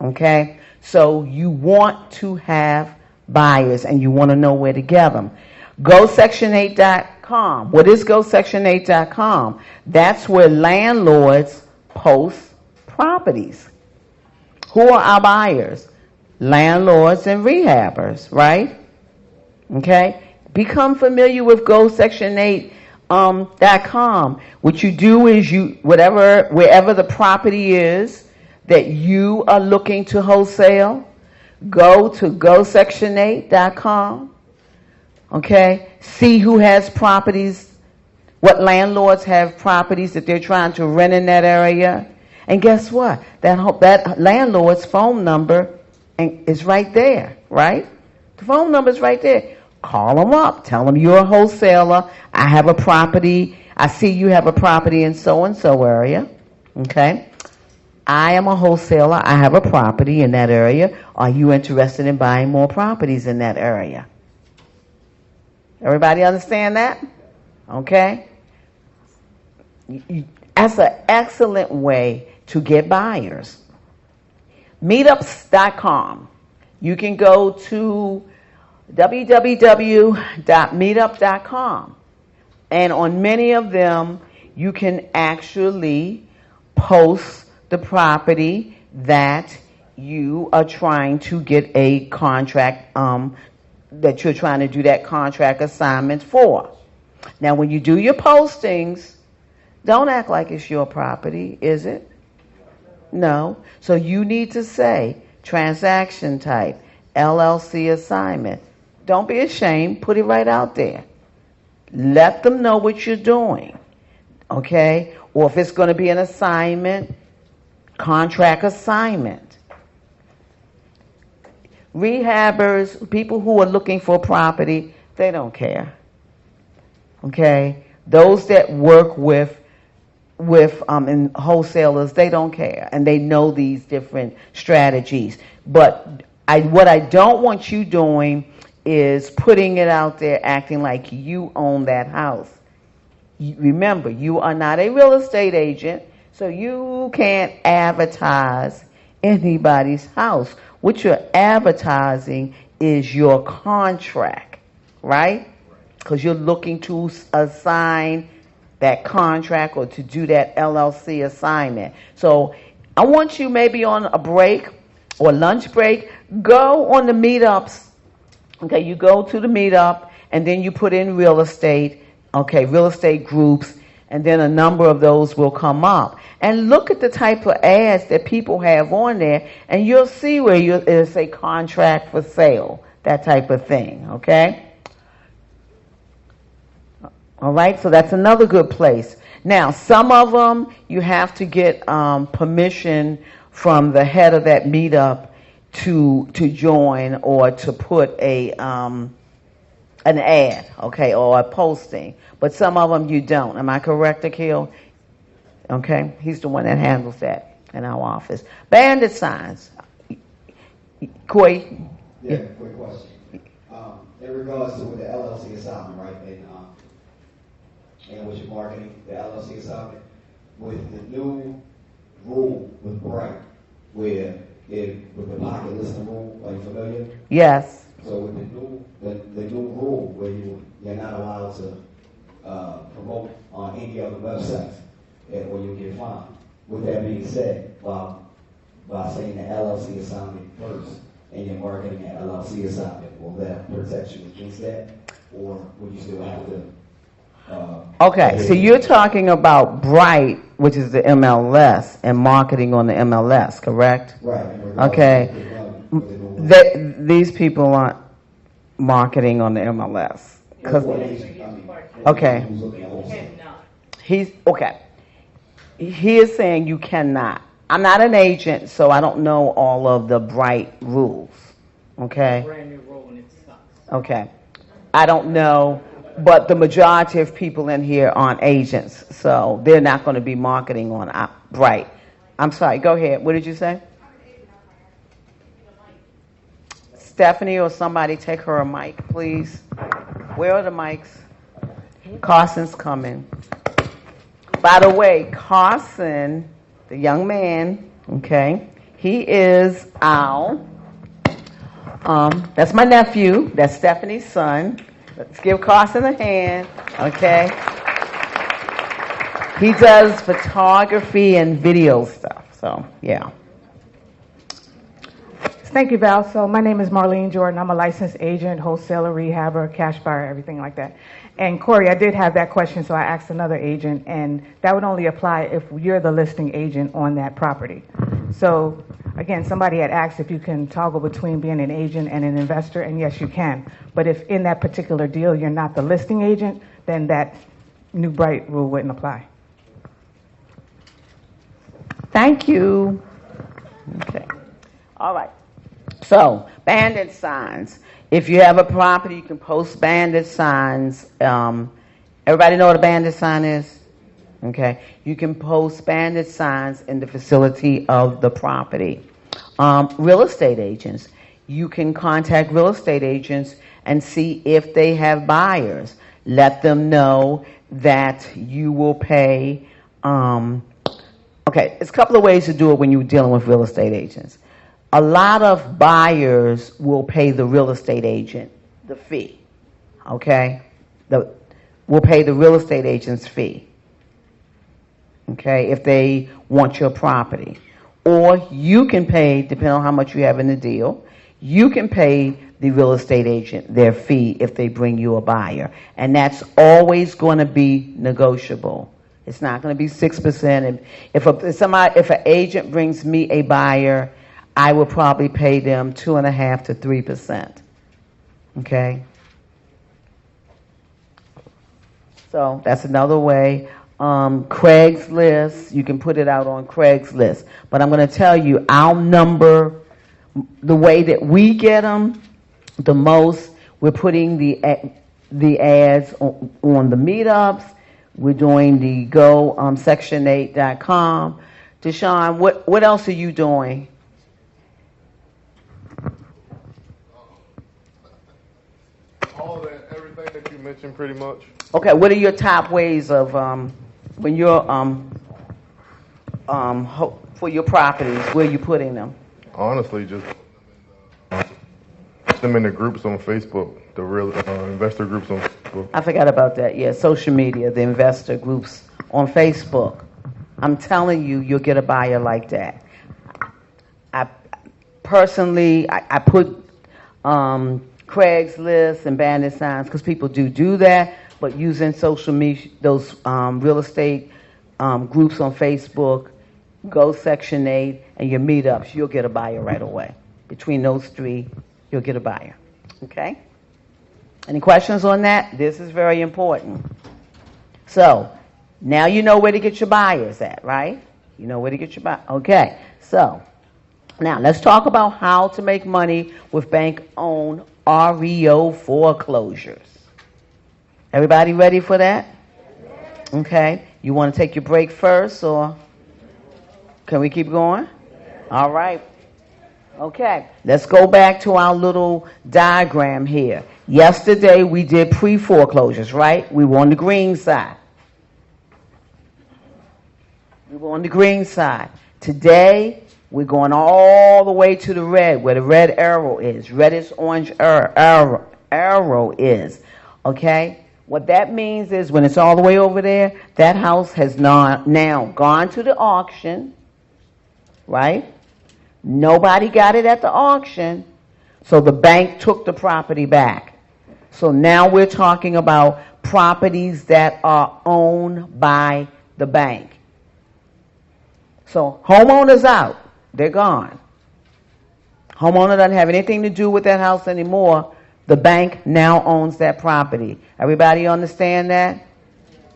Okay? So you want to have buyers and you want to know where to get them. GoSection8.com. What is GoSection8.com? That's where landlords post properties. Who are our buyers? Landlords and rehabbers, right? Okay? Become familiar with GoSection8.com. What you do is wherever the property is that you are looking to wholesale, go to GoSection8.com. Okay? See who has properties, what landlords have properties that they're trying to rent in that area. And guess what? That landlord's phone number is right there, right? The phone number is right there. Call them up. Tell them you're a wholesaler. I have a property. I see you have a property in so-and-so area. Okay? I am a wholesaler. I have a property in that area. Are you interested in buying more properties in that area? Everybody understand that? Okay? That's an excellent way to get buyers. Meetups.com. You can go to www.meetup.com. And on many of them, you can actually post the property that you are trying to get a contract, that you're trying to do that contract assignment for. Now, when you do your postings, don't act like it's your property, is it? No. So you need to say transaction type, LLC assignment. Don't be ashamed. Put it right out there. Let them know what you're doing. Okay? Or if it's going to be an assignment, contract assignment. Rehabbers, people who are looking for property, they don't care. Okay? Those that work with and wholesalers, they don't care, and they know these different strategies. But what I don't want you doing is putting it out there acting like you own that house. Remember, you are not a real estate agent, so you can't advertise anybody's house. What you're advertising is your contract, right? Because you're looking to assign that contract or to do that LLC assignment. So I want you maybe on a break or lunch break, go on the meetups. Okay, you go to the meetup and then you put in real estate, okay, real estate groups, and then a number of those will come up. And look at the type of ads that people have on there, and you'll see where it'll say contract for sale, that type of thing, okay? All right, so that's another good place. Now, some of them you have to get permission from the head of that meetup to join or to put an ad, okay, or a posting. But some of them you don't. Am I correct, Akil? Okay, he's the one that handles that in our office. Bandit Signs. Koi? Yeah, quick question. In regards to the LLC assignment, right, and with your marketing, the LLC assignment, with the new rule with Bright, with the pocket listing rule, are you familiar? Yes. So with the new rule where you're not allowed to promote on any other websites or you get fined. With that being said, by saying the LLC assignment first and you're marketing an LLC assignment, will that protect you against that, or would you still have to? Okay, so you're talking about Bright, which is the MLS, and marketing on the MLS, correct? Right. Okay. These people aren't marketing on the MLS. Okay. He is saying you cannot. I'm not an agent, so I don't know all of the Bright rules. Okay? Brand new rule and it sucks. Okay. I don't know, but the majority of people in here aren't agents, so they're not going to be marketing on Bright. I'm sorry, go ahead. What did you say? Stephanie or somebody take her a mic, please. Where are the mics? Carson's coming. By the way, Carson, the young man, okay, he is our, that's my nephew, that's Stephanie's son. Let's give Carson a hand, okay? He does photography and video stuff, so yeah. Thank you, Val. So my name is Marlene Jordan. I'm a licensed agent, wholesaler, rehabber, cash buyer, everything like that. And Corey, I did have that question, so I asked another agent, and that would only apply if you're the listing agent on that property. So again, somebody had asked if you can toggle between being an agent and an investor, and yes, you can. But if in that particular deal you're not the listing agent, then that new Bright rule wouldn't apply. Thank you. Okay. All right. So, Bandit Signs. If you have a property, you can post Bandit Signs. Everybody know what a Bandit Sign is? Okay. You can post Bandit Signs in the facility of the property. Real estate agents. You can contact real estate agents and see if they have buyers. Let them know that you will pay. Okay, it's a couple of ways to do it when you're dealing with real estate agents. A lot of buyers will pay the real estate agent the fee, okay? Will pay the real estate agent's fee, okay, if they want your property. Or you can pay, depending on how much you have in the deal, you can pay the real estate agent their fee if they bring you a buyer. And that's always going to be negotiable. It's not going to be 6%. And if an agent brings me a buyer, I will probably pay them 2.5% to 3%. Okay? So that's another way. Craigslist, you can put it out on Craigslist. But I'm going to tell you, our number the way that we get them the most, we're putting the ads on the meetups. We're doing the go section8.com. Deshaun, what else are you doing? All that, everything that you mentioned, pretty much. Okay, what are your top ways of when you're for your properties? Where are you putting them? Honestly, just put them in the groups on Facebook, the real investor groups on Facebook. I forgot about that. Yeah, social media, the investor groups on Facebook. I'm telling you, you'll get a buyer like that. I personally put Craigslist and Bandit Signs because people do that, but using social media, those real estate groups on Facebook, go Section 8, and your meetups, you'll get a buyer right away. Between those three, you'll get a buyer. Okay? Any questions on that? This is very important. So, now you know where to get your buyers at, right? You know where to get your buyers. Okay, so now let's talk about how to make money with bank-owned REO foreclosures. Everybody ready for that? Okay. You want to take your break first, or can we keep going? All right. Okay. Let's go back to our little diagram here. Yesterday we did pre-foreclosures, right? We were on the green side. We were on the green side. Today we're going all the way to the red, where the red arrow is. Reddish orange arrow is. Okay? What that means is when it's all the way over there, that house has now gone to the auction, right? Nobody got it at the auction, so the bank took the property back. So now we're talking about properties that are owned by the bank. So homeowner's out. They're gone. Homeowner doesn't have anything to do with that house anymore. The bank now owns that property. Everybody understand that?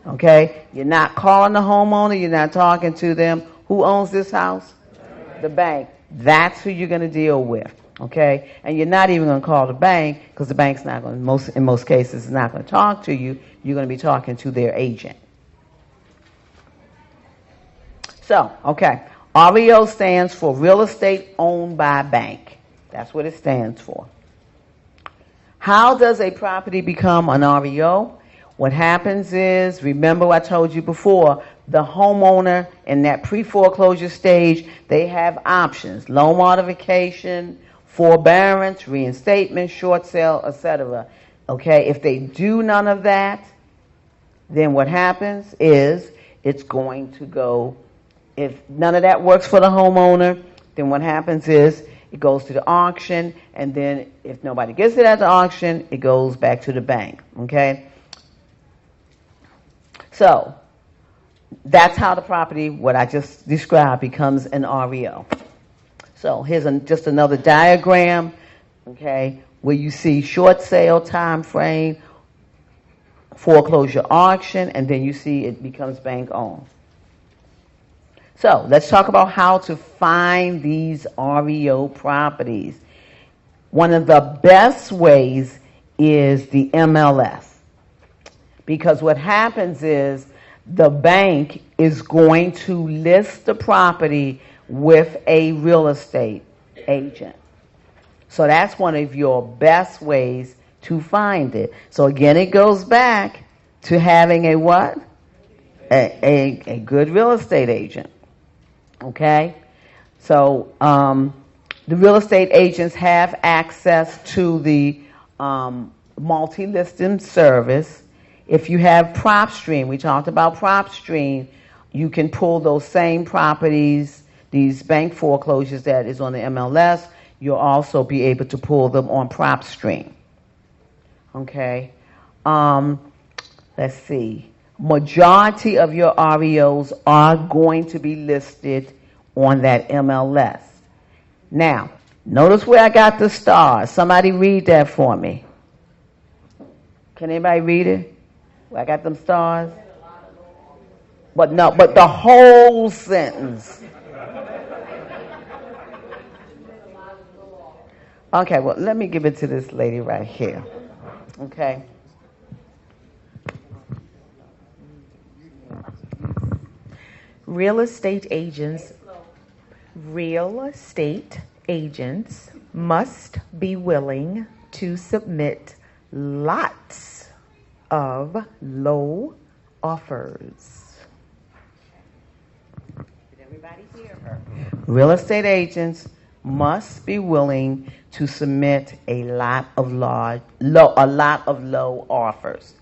Okay? You're not calling the homeowner. You're not talking to them. Who owns this house? The bank. That's who you're going to deal with. Okay? And you're not even going to call the bank because the bank's not going to, in most cases, is not going to talk to you. You're going to be talking to their agent. So, okay. REO stands for Real Estate Owned by Bank. That's what it stands for. How does a property become an REO? What happens is, remember I told you before, the homeowner in that pre-foreclosure stage, they have options: loan modification, forbearance, reinstatement, short sale, etc. Okay, if they do none of that, then what happens is it's going to go. If none of that works for the homeowner, then what happens is it goes to the auction, and then if nobody gets it at the auction, it goes back to the bank, okay? So that's how the property, what I just described, becomes an REO. So here's just another diagram, okay, where you see short sale time frame, foreclosure auction, and then you see it becomes bank owned. So let's talk about how to find these REO properties. One of the best ways is the MLS. Because what happens is the bank is going to list the property with a real estate agent. So that's one of your best ways to find it. So again, it goes back to having a what? A good real estate agent. Okay? So the real estate agents have access to the multi-listing service. If you have PropStream, we talked about PropStream, you can pull those same properties, these bank foreclosures that is on the MLS, you'll also be able to pull them on PropStream. Okay? Let's see. Majority of your REOs are going to be listed on that MLS. Now, notice where I got the stars. Somebody read that for me. Can anybody read it? Where I got them stars? But no, but the whole sentence. Okay, well, let me give it to this lady right here. Okay. Real estate agents must be willing to submit lots of low offers. Did everybody hear her? Real estate agents must be willing to submit a lot of low offers.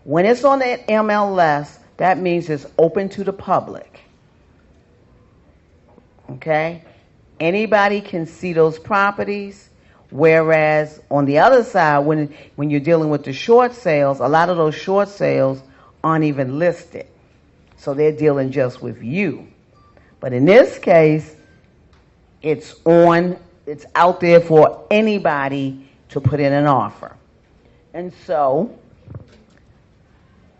When it's on the MLS, that means it's open to the public. Okay? Anybody can see those properties, whereas on the other side, when you're dealing with the short sales, a lot of those short sales aren't even listed. So they're dealing just with you. But in this case, it's out there for anybody to put in an offer. And so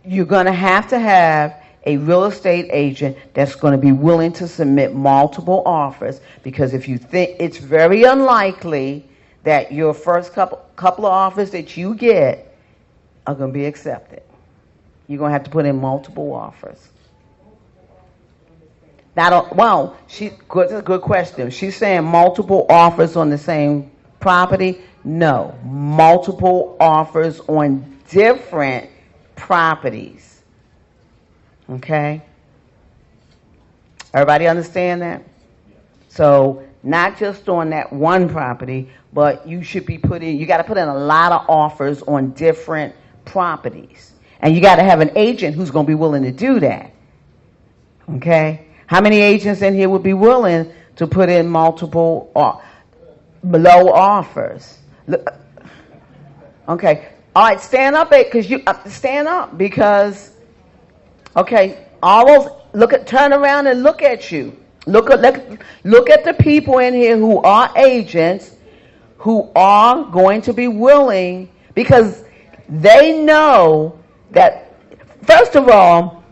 you're going to have a real estate agent that's going to be willing to submit multiple offers, because if you think, it's very unlikely that your first couple of offers that you get are going to be accepted. You're going to have to put in multiple offers. That's a good question. She's saying multiple offers on the same property. No, multiple offers on different properties. Okay? Everybody understand that? So not just on that one property, but you got to put in a lot of offers on different properties. And you got to have an agent who's going to be willing to do that. Okay? How many agents in here would be willing to put in multiple low offers? Okay. All right, stand up, because okay, turn around and look at you. Look at the people in here who are agents, who are going to be willing, because they know that, first of all,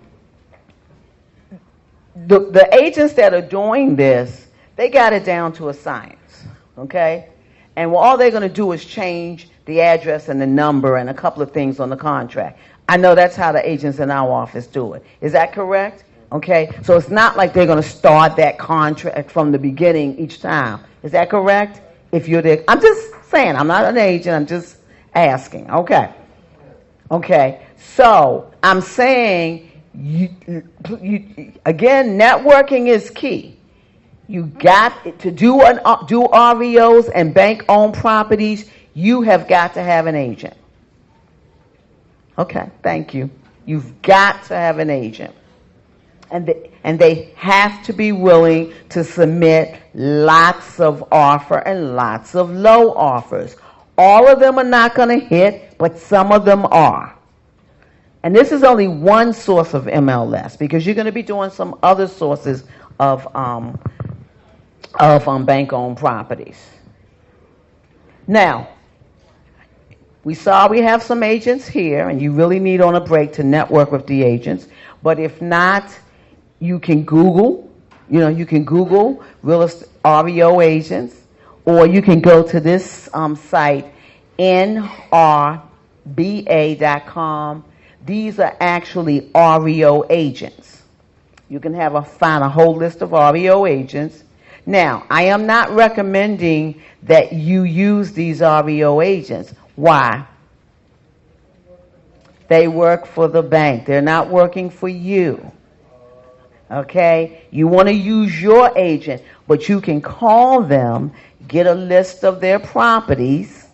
the agents that are doing this, they got it down to a science, okay? And all they're going to do is change the address and the number and a couple of things on the contract. I know that's how the agents in our office do it. Is that correct? Okay, so it's not like they're going to start that contract from the beginning each time. Is that correct? If you're there, I'm just saying, I'm not an agent, I'm just asking. Okay. Okay, so I'm saying, again, networking is key. You got to do REOs and bank-owned properties. You have got to have an agent. Okay, thank you. You've got to have an agent. And they have to be willing to submit lots of offer and lots of low offers. All of them are not going to hit, but some of them are. And this is only one source of MLS, because you're going to be doing some other sources of bank-owned properties. Now, we have some agents here, and you really need on a break to network with the agents. But if not, you can Google real estate REO agents, or you can go to this site, nrba.com. These are actually REO agents. You can find a whole list of REO agents. Now, I am not recommending that you use these REO agents. Why? They work for the bank. They're not working for you. Okay? You want to use your agent, but you can call them, get a list of their properties,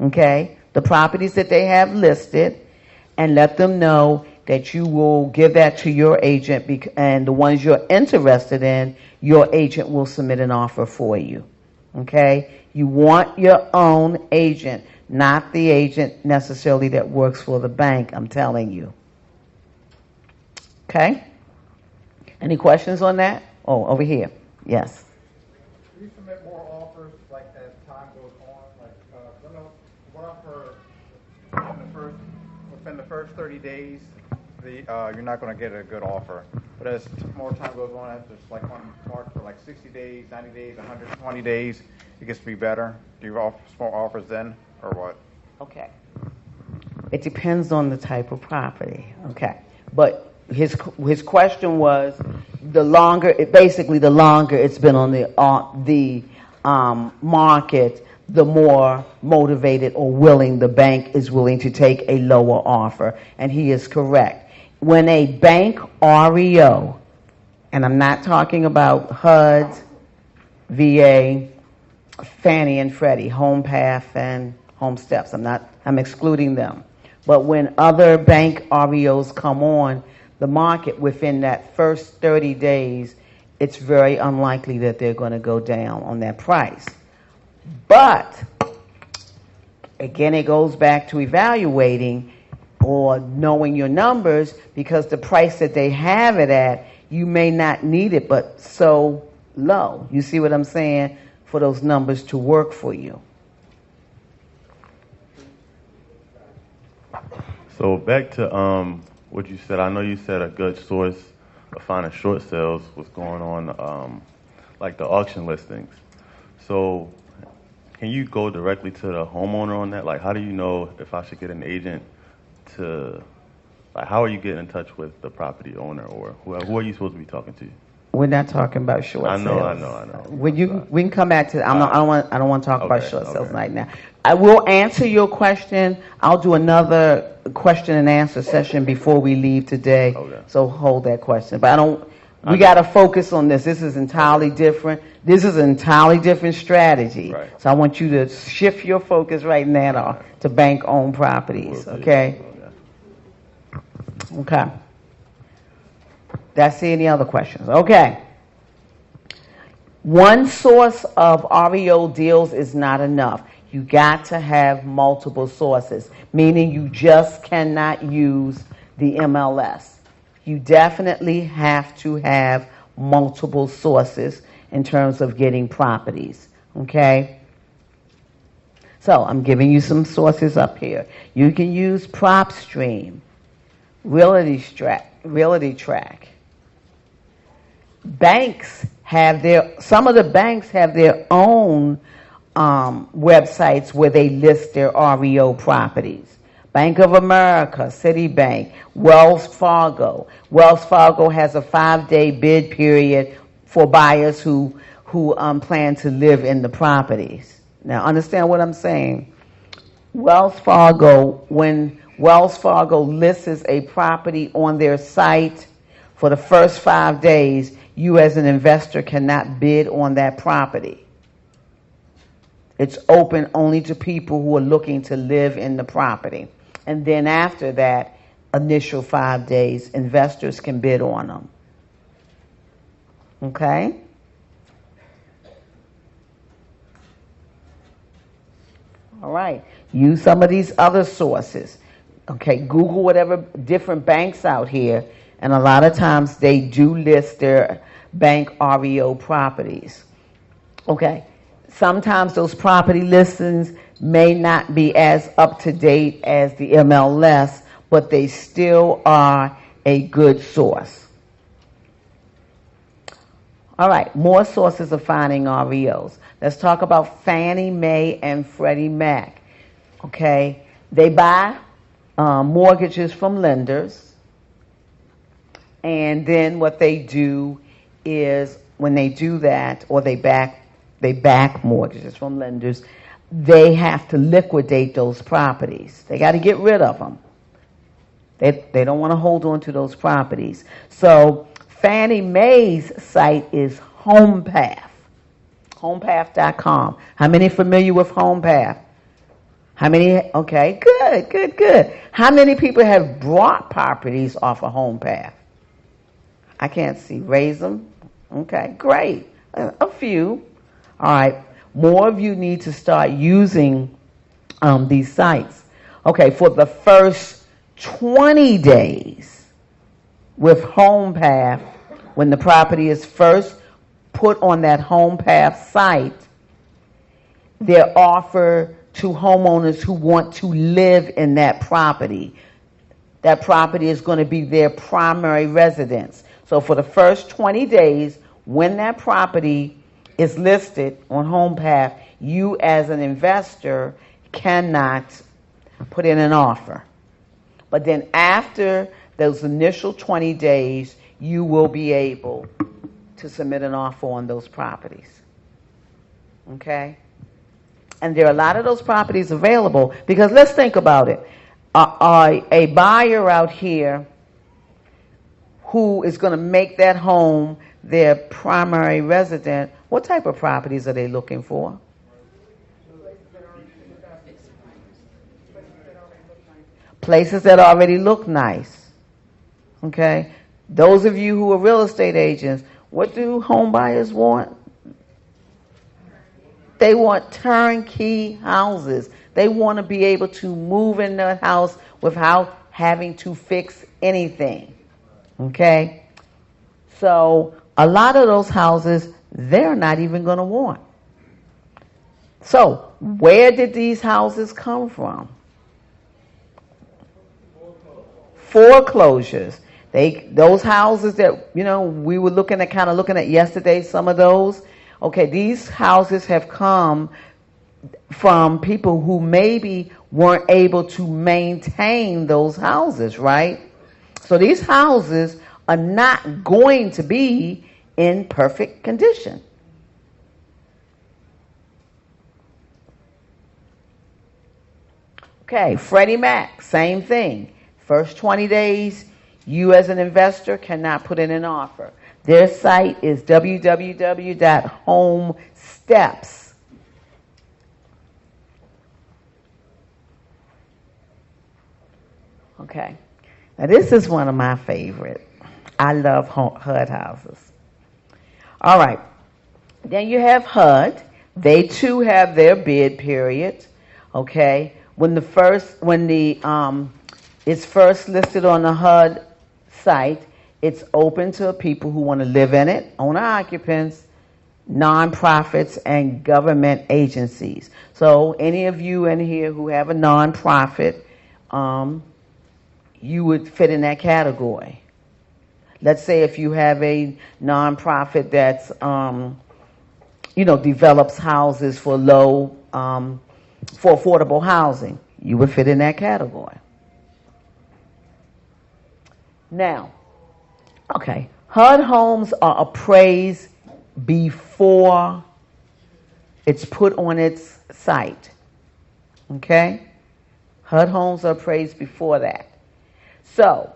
okay, the properties that they have listed, and let them know that you will give that to your agent, and the ones you're interested in, your agent will submit an offer for you. Okay? You want your own agent, not the agent necessarily that works for the bank, I'm telling you. Okay? Any questions on that? Oh, over here. Yes. Do you submit more offers like as time goes on? Like, what I've heard, within the first 30 days, you're not going to get a good offer. but as more time goes on, after it's like on mark for like 60 days, 90 days, 120 days, it gets to be better. Do you offer small offers then, or what? Okay. It depends on the type of property. Okay. But his question was, the longer it's been on the market, the more motivated or willing the bank is willing to take a lower offer. And he is correct. When a bank REO, and I'm not talking about HUD, VA, Fannie and Freddie, HomePath and Home Steps. I'm excluding them. But when other bank REOs come on the market within that first 30 days, it's very unlikely that they're going to go down on that price. But again, it goes back to evaluating or knowing your numbers, because the price that they have it at, you may not need it, but so low. You see what I'm saying? For those numbers to work for you. So back to what you said. I know you said a good source of finding short sales was going on, like the auction listings. So can you go directly to the homeowner on that? Like, how do you know if I should get an agent to, like, how are you getting in touch with the property owner, or who are you supposed to be talking to? We're not talking about short sales. I know. We can come back to. I don't want to talk about short sales right now. I will answer your question. I'll do another question and answer session before we leave today. So hold that question. But we got to focus on this. This is entirely different. This is an entirely different strategy. Right. So I want you to shift your focus right now to bank-owned properties. Okay. Okay. That's any other questions? Okay. One source of REO deals is not enough. You got to have multiple sources, meaning you just cannot use the MLS. You definitely have to have multiple sources in terms of getting properties. Okay? So I'm giving you some sources up here. You can use PropStream, Realty Track. Some of the banks have their own websites where they list their REO properties. Bank of America, Citibank, Wells Fargo. Wells Fargo has a 5-day bid period for buyers who plan to live in the properties. Now, understand what I'm saying. Wells Fargo, when Wells Fargo lists a property on their site, for the first 5 days, you as an investor cannot bid on that property. It's open only to people who are looking to live in the property. And then after that initial 5 days, investors can bid on them. Okay? All right. Use some of these other sources. Okay, Google whatever different banks out here, and a lot of times they do list their bank REO properties. Okay, sometimes those property listings may not be as up to date as the MLS, but they still are a good source. All right, more sources of finding REOs. Let's talk about Fannie Mae and Freddie Mac. Okay, they buy mortgages from lenders, and then what they do is when they do that, or they back mortgages from lenders, they have to liquidate those properties. They got to get rid of them. They don't want to hold on to those properties. So Fannie Mae's site is HomePath, homepath.com. How many familiar with HomePath? How many? Okay, good. How many people have bought properties off of HomePath? I can't see. Raise them. Okay, great. A few. All right. More of you need to start using these sites. Okay, for the first 20 days with HomePath, when the property is first put on that HomePath site, their offer to homeowners who want to live in that property. That property is going to be their primary residence. So for the first 20 days, when that property is listed on HomePath, you as an investor cannot put in an offer. But then after those initial 20 days, you will be able to submit an offer on those properties. Okay? And there are a lot of those properties available because let's think about it. A buyer out here who is going to make that home their primary resident, what type of properties are they looking for? Places that already look nice. Okay? Those of you who are real estate agents, what do home buyers want? They want turnkey houses. They want to be able to move in their house without having to fix anything. Okay? So a lot of those houses, they're not even going to want. So where did these houses come from? Foreclosures. Those houses that, we were looking at yesterday, some of those. Okay, these houses have come from people who maybe weren't able to maintain those houses, right? So these houses are not going to be in perfect condition. Okay, Freddie Mac, same thing. First 20 days, you as an investor cannot put in an offer. Their site is www.homesteps. Okay. Now this is one of my favorite. I love HUD houses. All right. Then you have HUD. They too have their bid period. Okay. When it's first listed on the HUD site, it's open to people who want to live in it, owner-occupants, nonprofits, and government agencies. So any of you in here who have a nonprofit, you would fit in that category. Let's say if you have a nonprofit that's, develops houses for for affordable housing, you would fit in that category. Now, okay, HUD homes are appraised before it's put on its site. Okay? HUD homes are appraised before that. So,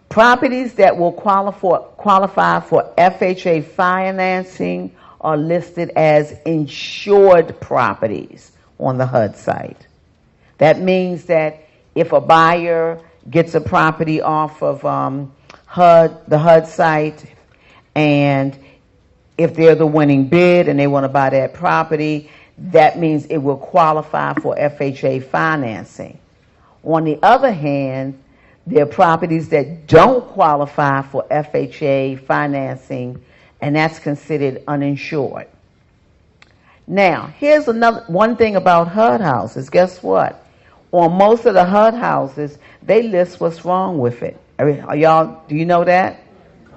properties that will qualify for FHA financing are listed as insured properties on the HUD site. That means that if a buyer gets a property off of the HUD site, and if they're the winning bid and they want to buy that property, that means it will qualify for FHA financing. On the other hand, there are properties that don't qualify for FHA financing, and that's considered uninsured. Now, here's one thing about HUD houses. Guess what? On most of the HUD houses, they list what's wrong with it. Do you know that?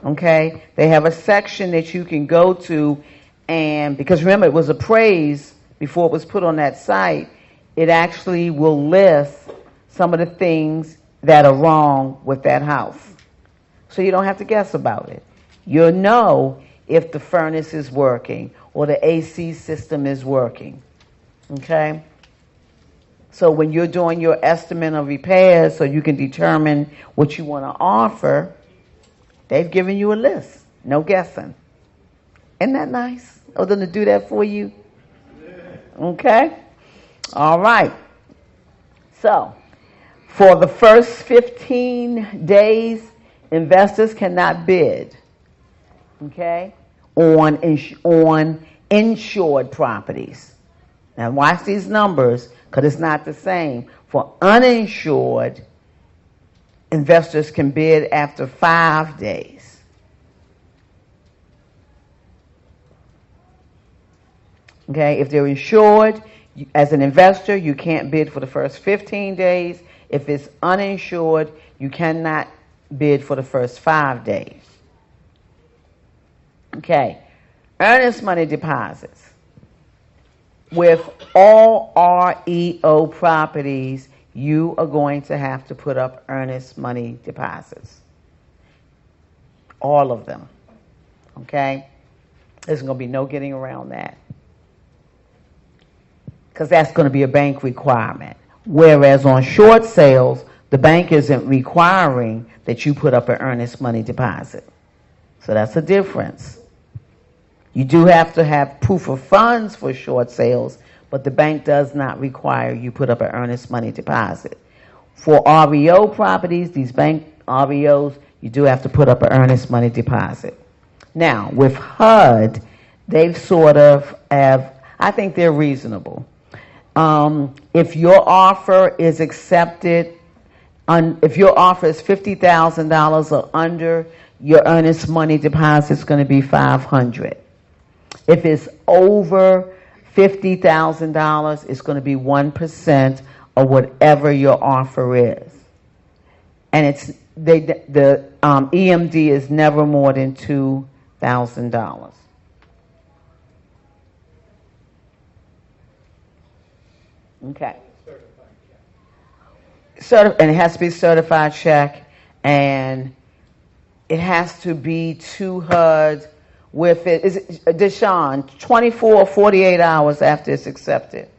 Okay. They have a section that you can go to, and because remember, it was appraised before it was put on that site, it actually will list some of the things that are wrong with that house. So you don't have to guess about it. You'll know if the furnace is working or the AC system is working. Okay? So when you're doing your estimate of repairs so you can determine what you want to offer, they've given you a list. No guessing. Isn't that nice of them to do that for you? Okay? All right. So, for the first 15 days, investors cannot bid, okay, on insured properties. Now watch these numbers because it's not the same. For uninsured, investors can bid after 5 days. Okay, if they're insured, as an investor, you can't bid for the first 15 days. If it's uninsured, you cannot bid for the first 5 days. Okay. Earnest money deposits. With all REO properties, you are going to have to put up earnest money deposits. All of them. Okay? There's going to be no getting around that. Because that's going to be a bank requirement. Whereas on short sales, the bank isn't requiring that you put up an earnest money deposit. So that's a difference. You do have to have proof of funds for short sales, but the bank does not require you put up an earnest money deposit. For REO properties, these bank REOs, you do have to put up an earnest money deposit. Now, with HUD, they've sort of have, I think they're reasonable. If your offer is accepted, if your offer is $50,000 or under, your earnest money deposit is going to be $500. If it's over $50,000, it's going to be 1% of whatever your offer is. And it's the EMD is never more than $2,000. Okay. And it has to be a certified check, and it has to be to HUD with it. Is it, Deshaun, 24 or 48 hours after it's accepted?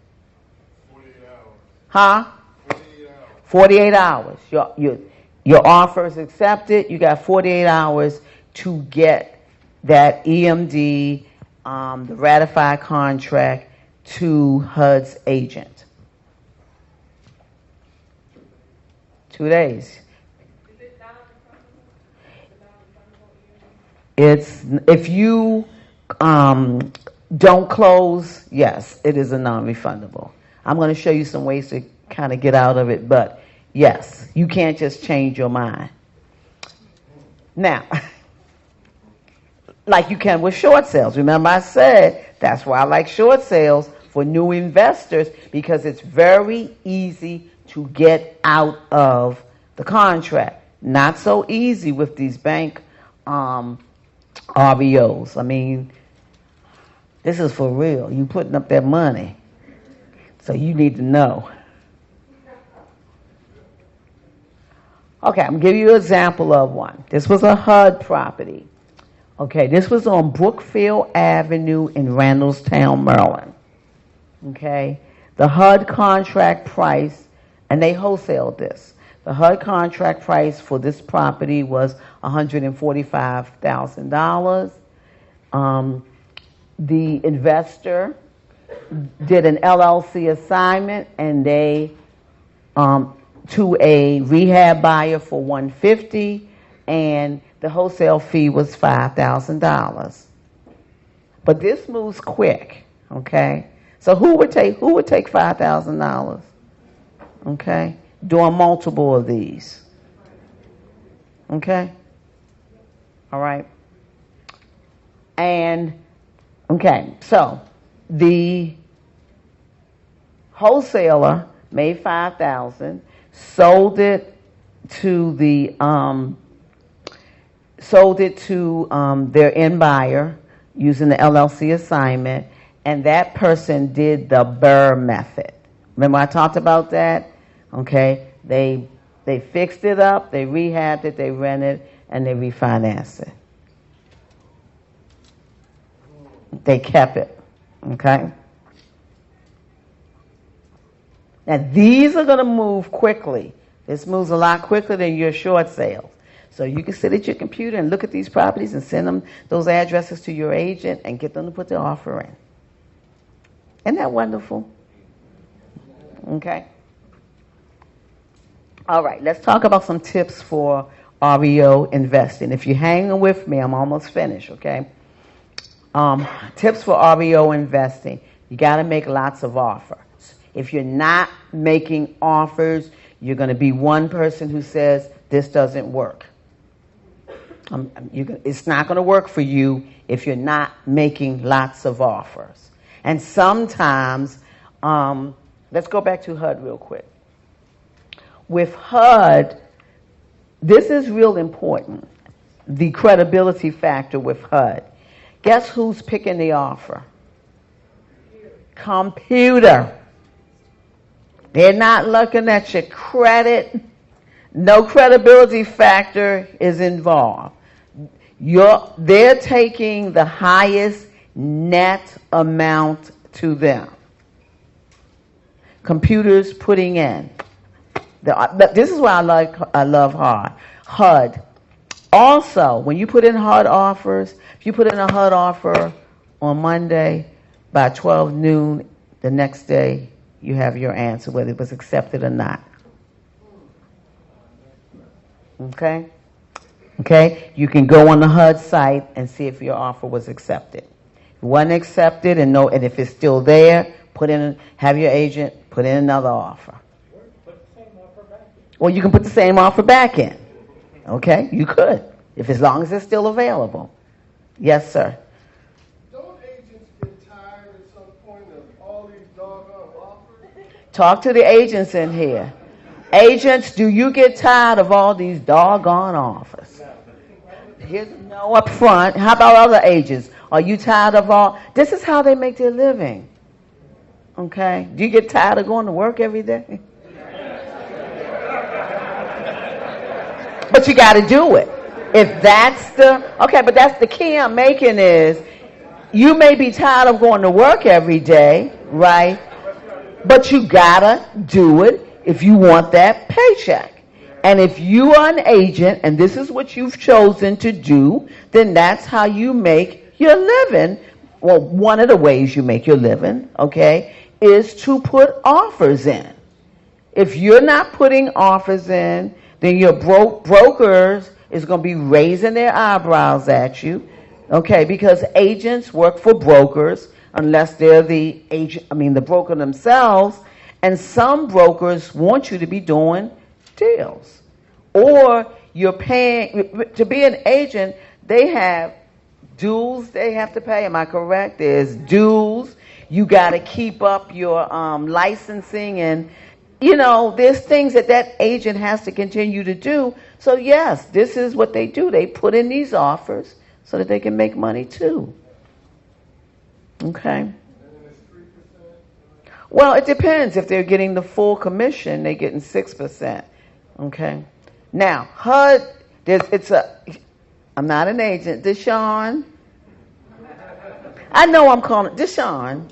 48 hours. Huh? 48 hours. 48 hours. Your offer is accepted. You got 48 hours to get that EMD, the ratified contract, to HUD's agent. 2 days. It's if you don't close, yes, it is a non-refundable. I'm going to show you some ways to kind of get out of it, but yes, you can't just change your mind. Now, like you can with short sales. Remember I said that's why I like short sales for new investors, because it's very easy to get out of the contract. Not so easy with these bank REOs. I mean, this is for real. You putting up that money. So you need to know. Okay, I'm going to give you an example of one. This was a HUD property. Okay, this was on Brookfield Avenue in Randallstown, Maryland. Okay, the HUD contract price, and they wholesaled this. The HUD contract price for this property was $145,000. The investor did an LLC assignment, and they to a rehab buyer for $150,000, and the wholesale fee was $5,000. But this moves quick, okay? So who would take $5,000? Okay, doing multiple of these. Okay, all right. And okay, so the wholesaler made $5,000, sold it to their end buyer using the LLC assignment, and that person did the BRRRR method. Remember I talked about that? Okay, they fixed it up, they rehabbed it, they rented, and they refinanced it. They kept it. Okay. Now these are going to move quickly. This moves a lot quicker than your short sales. So you can sit at your computer and look at these properties and send them those addresses to your agent and get them to put their offer in. Isn't that wonderful? Okay. All right, let's talk about some tips for REO investing. If you're hanging with me, I'm almost finished, okay? Tips for REO investing. You got to make lots of offers. If you're not making offers, you're going to be one person who says, this doesn't work. It's not going to work for you if you're not making lots of offers. And sometimes, let's go back to HUD real quick. With HUD, this is real important, the credibility factor with HUD. Guess who's picking the offer? Computer. They're not looking at your credit. No credibility factor is involved. They're taking the highest net amount to them. Computers putting in. This is why I love HUD. Also, when you put in HUD offers, if you put in a HUD offer on Monday by 12 noon, the next day you have your answer whether it was accepted or not. Okay? Okay? You can go on the HUD site and see if your offer was accepted. If it wasn't accepted and if it's still there, have your agent put in another offer. Or you can put the same offer back in. Okay? You could, as long as it's still available. Yes, sir. Don't agents get tired at some point of all these doggone offers? Talk to the agents in here. Agents, do you get tired of all these doggone offers? Here's no up front. How about other agents? Are you tired of all? This is how they make their living. Okay? Do you get tired of going to work every day? But you got to do it. If that's but that's the key I'm making is, you may be tired of going to work every day, right? But you got to do it if you want that paycheck. And if you are an agent and this is what you've chosen to do, then that's how you make your living. Well, one of the ways you make your living, okay, is to put offers in. If you're not putting offers in, then your brokers is going to be raising their eyebrows at you, okay, because agents work for brokers unless they're the broker themselves, and some brokers want you to be doing deals. Or you're paying, to be an agent, they have dues they have to pay, am I correct? There's dues, you got to keep up your licensing, and there's things that agent has to continue to do. So yes, this is what they do. They put in these offers so that they can make money too. Okay. Well, it depends. If they're getting the full commission, they're getting 6%. Okay. Now, HUD, I'm not an agent. Deshaun. I know I'm calling Deshaun.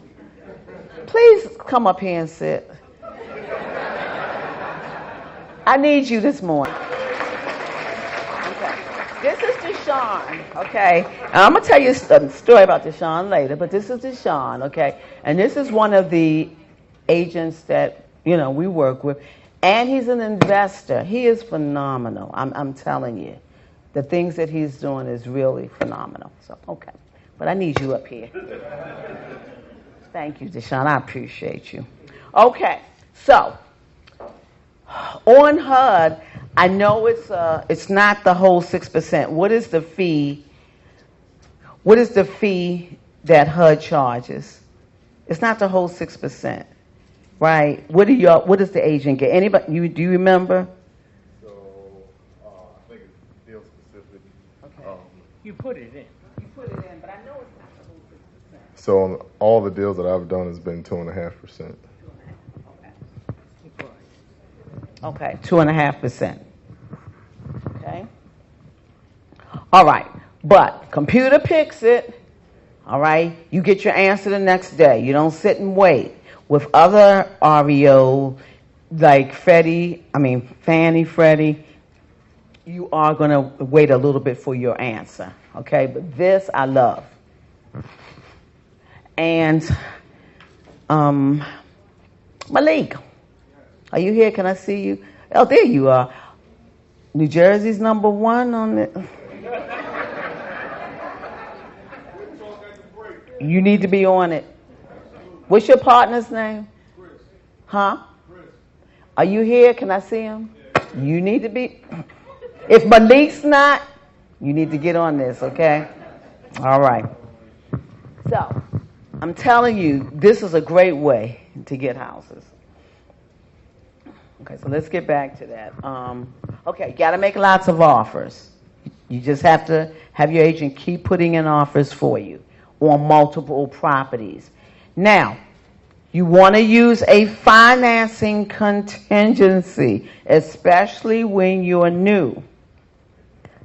Please come up here and sit. I need you this morning. Okay. This is Deshaun, okay? I'm going to tell you a story about Deshaun later, but this is Deshaun, okay? And this is one of the agents that, we work with. And he's an investor. He is phenomenal. I'm telling you. The things that he's doing is really phenomenal. So, okay. But I need you up here. Thank you, Deshaun. I appreciate you. Okay. So, on HUD, I know it's not the whole 6%. What is the fee? What is the fee that HUD charges? It's not the whole 6%, right? What does the agent get? Anybody? Do you remember? So I think it's deal specific. Okay. You put it in. You put it in, but I know it's not the whole 6%. So on all the deals that I've done has been 2.5%. Okay, 2.5%. Okay. All right, but computer picks it. All right, you get your answer the next day. You don't sit and wait. With other REO, like Fannie, Freddie, you are going to wait a little bit for your answer. Okay, but this I love. And Malik. Are you here? Can I see you? Oh, there you are. New Jersey's number one on it. You need to be on it. What's your partner's name? Huh? Are you here? Can I see him? You need to be. If Malik's not, you need to get on this, okay? All right. So, I'm telling you, this is a great way to get houses. Okay, so let's get back to that. Okay, got to make lots of offers. You just have to have your agent keep putting in offers for you on multiple properties. Now, you want to use a financing contingency, especially when you're new,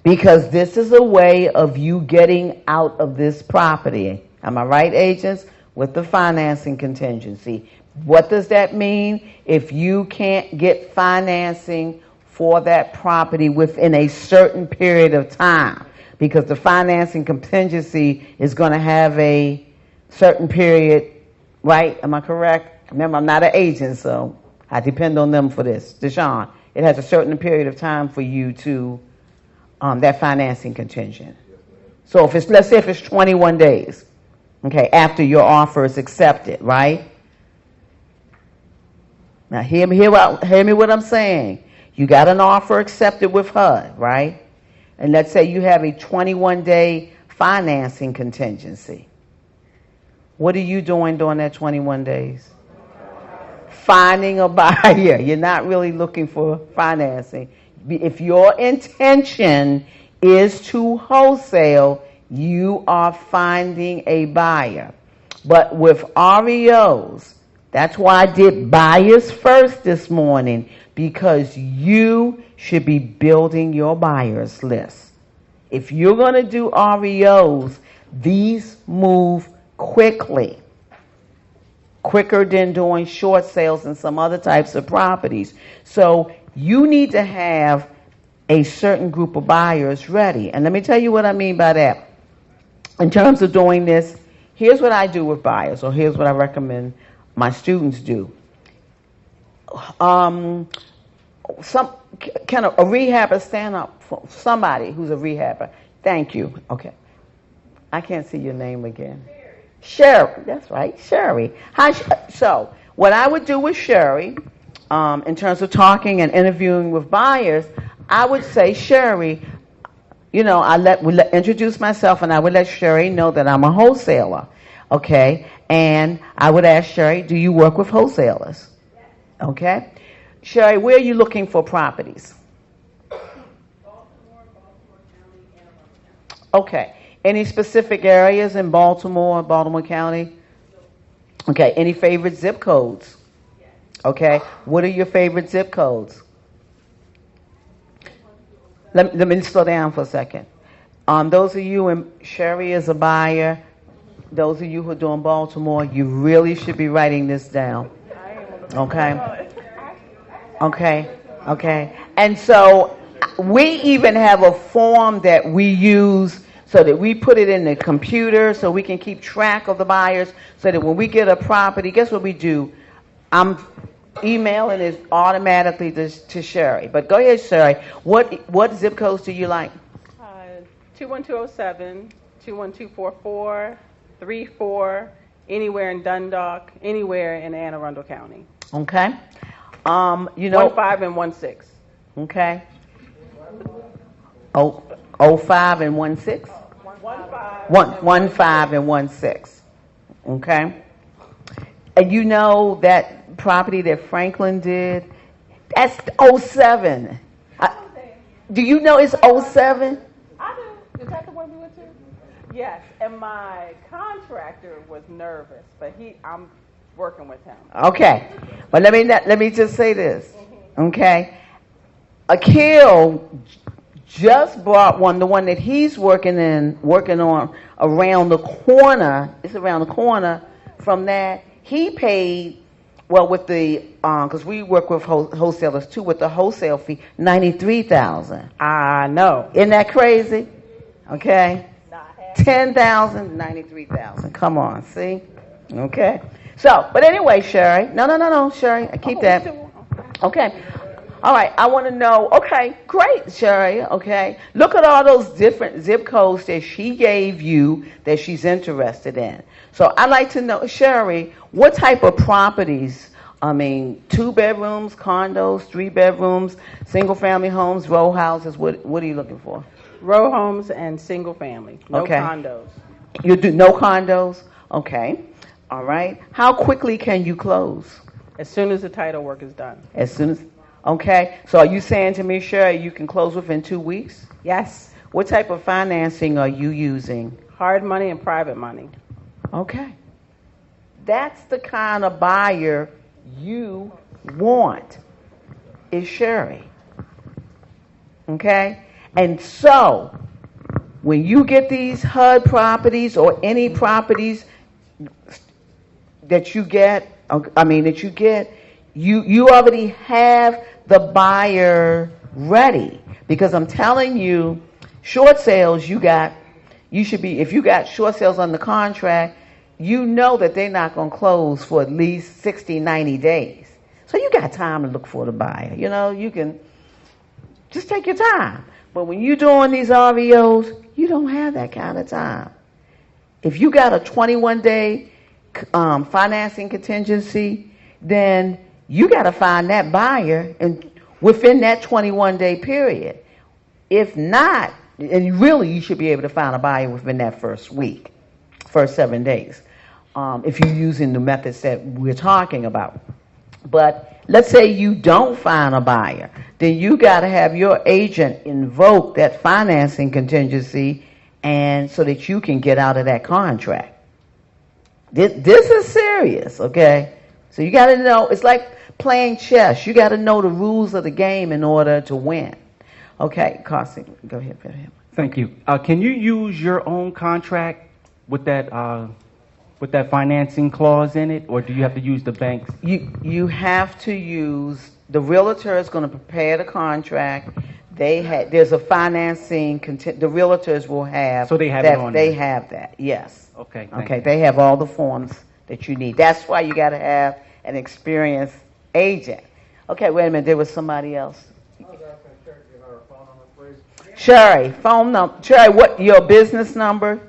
because this is a way of you getting out of this property. Am I right, agents? With the financing contingency. What does that mean? If you can't get financing for that property within a certain period of time, because the financing contingency is going to have a certain period, right? Am I correct? Remember, I'm not an agent, so I depend on them for this. Deshaun, it has a certain period of time for you to, that financing contingent. So if it's, let's say if it's 21 days, okay, after your offer is accepted, right? Now hear me what I'm saying. You got an offer accepted with HUD, right? And let's say you have a 21-day financing contingency. What are you doing during that 21 days? Finding a buyer. You're not really looking for financing. If your intention is to wholesale, you are finding a buyer. But with REOs, that's why I did buyers first this morning, because you should be building your buyers list. If you're going to do REOs, these move quickly, quicker than doing short sales and some other types of properties. So you need to have a certain group of buyers ready. And let me tell you what I mean by that. In terms of doing this, here's what I do with buyers, or here's what I recommend my students do. Some can a rehabber stand up for somebody who's a rehabber? Thank you. Okay. I can't see your name again. Sherry. That's right, Sherry. Hi. So what I would do with Sherry, in terms of talking and interviewing with buyers, I would say, Sherry, you know, introduce myself, and I would let Sherry know that I'm a wholesaler. Okay. And I would ask Sherry, do you work with wholesalers? Okay. Sherry, where are you looking for properties? Okay. Any specific areas in Baltimore County? Okay. Any favorite zip codes? Okay. What are your favorite zip codes? Let me slow down for a second. Those of you, and Sherry is a buyer, those of you who are doing Baltimore, you really should be writing this down. Okay? Okay? Okay? And so we even have a form that we use so that we put it in the computer so we can keep track of the buyers, so that when we get a property, guess what we do? I'm emailing it automatically to Sherry. But go ahead, Sherry. What zip codes do you like? 21207, 21244, 34, anywhere in Dundalk, anywhere in Anne Arundel County. Okay. You know, 15 and 16. Okay. 05 and 16? 15 and 16. Okay. And you know that property that Franklin did, that's 07. Do you know it's 07? I do. Is that the one we went to? Yes. And my contractor was nervous, but I'm working with him. Okay. But let me just say this. Okay. Akil just bought one, the one that he's working on around the corner. It's around the corner from that. He paid, well, with the, because we work with wholesalers too, with the wholesale fee, $93,000. I know. Isn't that crazy? Okay. 10,000, 93,000. Come on, see? Okay. So, but anyway, Sherry. No, Sherry. I keep that. Okay. All right. I want to know. Okay, great, Sherry. Okay. Look at all those different zip codes that she gave you that she's interested in. So I'd like to know, Sherry, what type of properties? I mean, 2 bedrooms, condos, 3 bedrooms, single family homes, row houses. What are you looking for? Row homes and single family. No Okay. condos. You do no condos? Okay. All right. How quickly can you close? As soon as the title work is done. As soon as, okay. So are you saying to me, Sherry, you can close within 2 weeks? Yes. What type of financing are you using? Hard money and private money. Okay. That's the kind of buyer you want, is Sherry. Okay? And so, when you get these HUD properties or any properties that you get, you already have the buyer ready. Because I'm telling you, short sales, if you got short sales on the contract, you know that they're not going to close for at least 60, 90 days. So you got time to look for the buyer. You can just take your time. But when you're doing these REOs, you don't have that kind of time. If you got a 21-day financing contingency, then you got to find that buyer within that 21-day period. If not, and really you should be able to find a buyer within that first 7 days, if you're using the methods that we're talking about. But let's say you don't find a buyer, then you got to have your agent invoke that financing contingency, and so that you can get out of that contract. This is serious, okay? So you got to know, it's like playing chess. You got to know the rules of the game in order to win. Okay, Carson, go ahead. Thank you. Can you use your own contract with that financing clause in it, or do you have to use the bank's? You have to use, the realtor is going to prepare the contract. There's a financing, the realtors will have. So they have that, it on They there. have that, yes. Okay. Okay, they have all the forms that you need. That's why you got to have an experienced agent. Okay, wait a minute, there was somebody else. Sherry, phone number. Sherry, what your business number?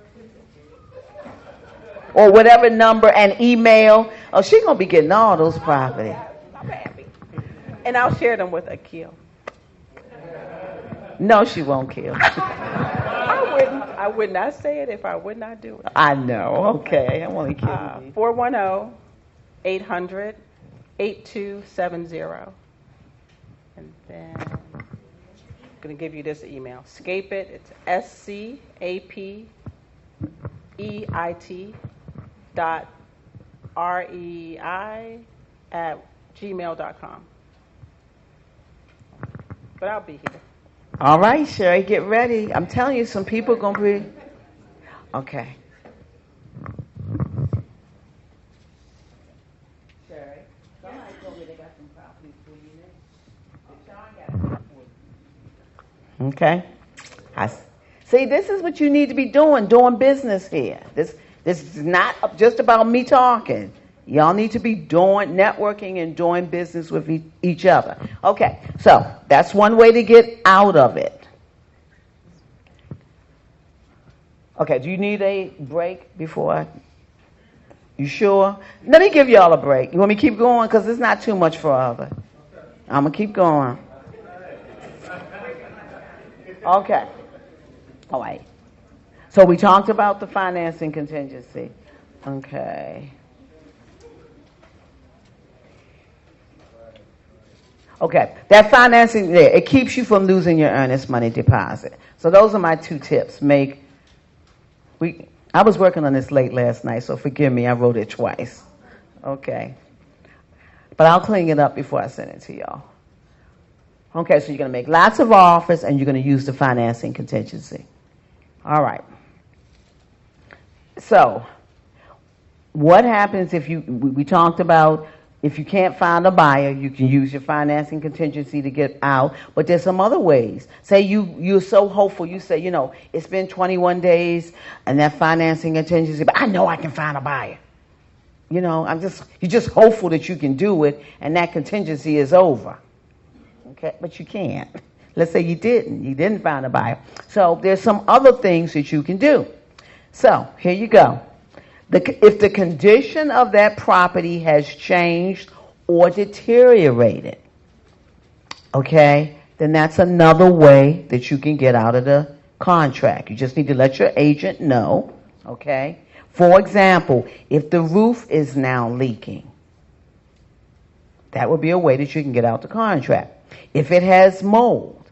Or whatever number, and email. Oh, she's going to be getting all those property. I'm happy. And I'll share them with Akil. No, she won't kill. I would not say it if I would not do it. I know. Okay, I'm only kidding. 410-800-8270. And then I'm going to give you this email. Scape it. It's SCAPEIT.REI@gmail.com. But I'll be here. All right, Sherry, get ready. I'm telling you, some people are going to be... Okay. Sherry, somebody told me they got some properties for you. Okay. See, this is what you need to be doing business here. This is not just about me talking. Y'all need to be networking and doing business with each other. Okay, so that's one way to get out of it. Okay, do you need a break before you sure? Let me give y'all a break. You want me to keep going? Because it's not too much further. I'm going to keep going. Okay. All right. So we talked about the financing contingency. Okay. Okay, that financing there, it keeps you from losing your earnest money deposit. So those are my 2 tips. I was working on this late last night, so forgive me, I wrote it twice. Okay. But I'll clean it up before I send it to y'all. Okay, so you're going to make lots of offers, and you're going to use the financing contingency. All right. So what happens if we talked about, if you can't find a buyer, you can use your financing contingency to get out. But there's some other ways. Say you're so hopeful. You say, it's been 21 days and that financing contingency, but I know I can find a buyer. You're just hopeful that you can do it and that contingency is over. Okay, but you can't. Let's say you didn't find a buyer. So there's some other things that you can do. So here you go. If the condition of that property has changed or deteriorated, okay, then that's another way that you can get out of the contract. You just need to let your agent know, okay? For example, if the roof is now leaking, that would be a way that you can get out the contract. If it has mold,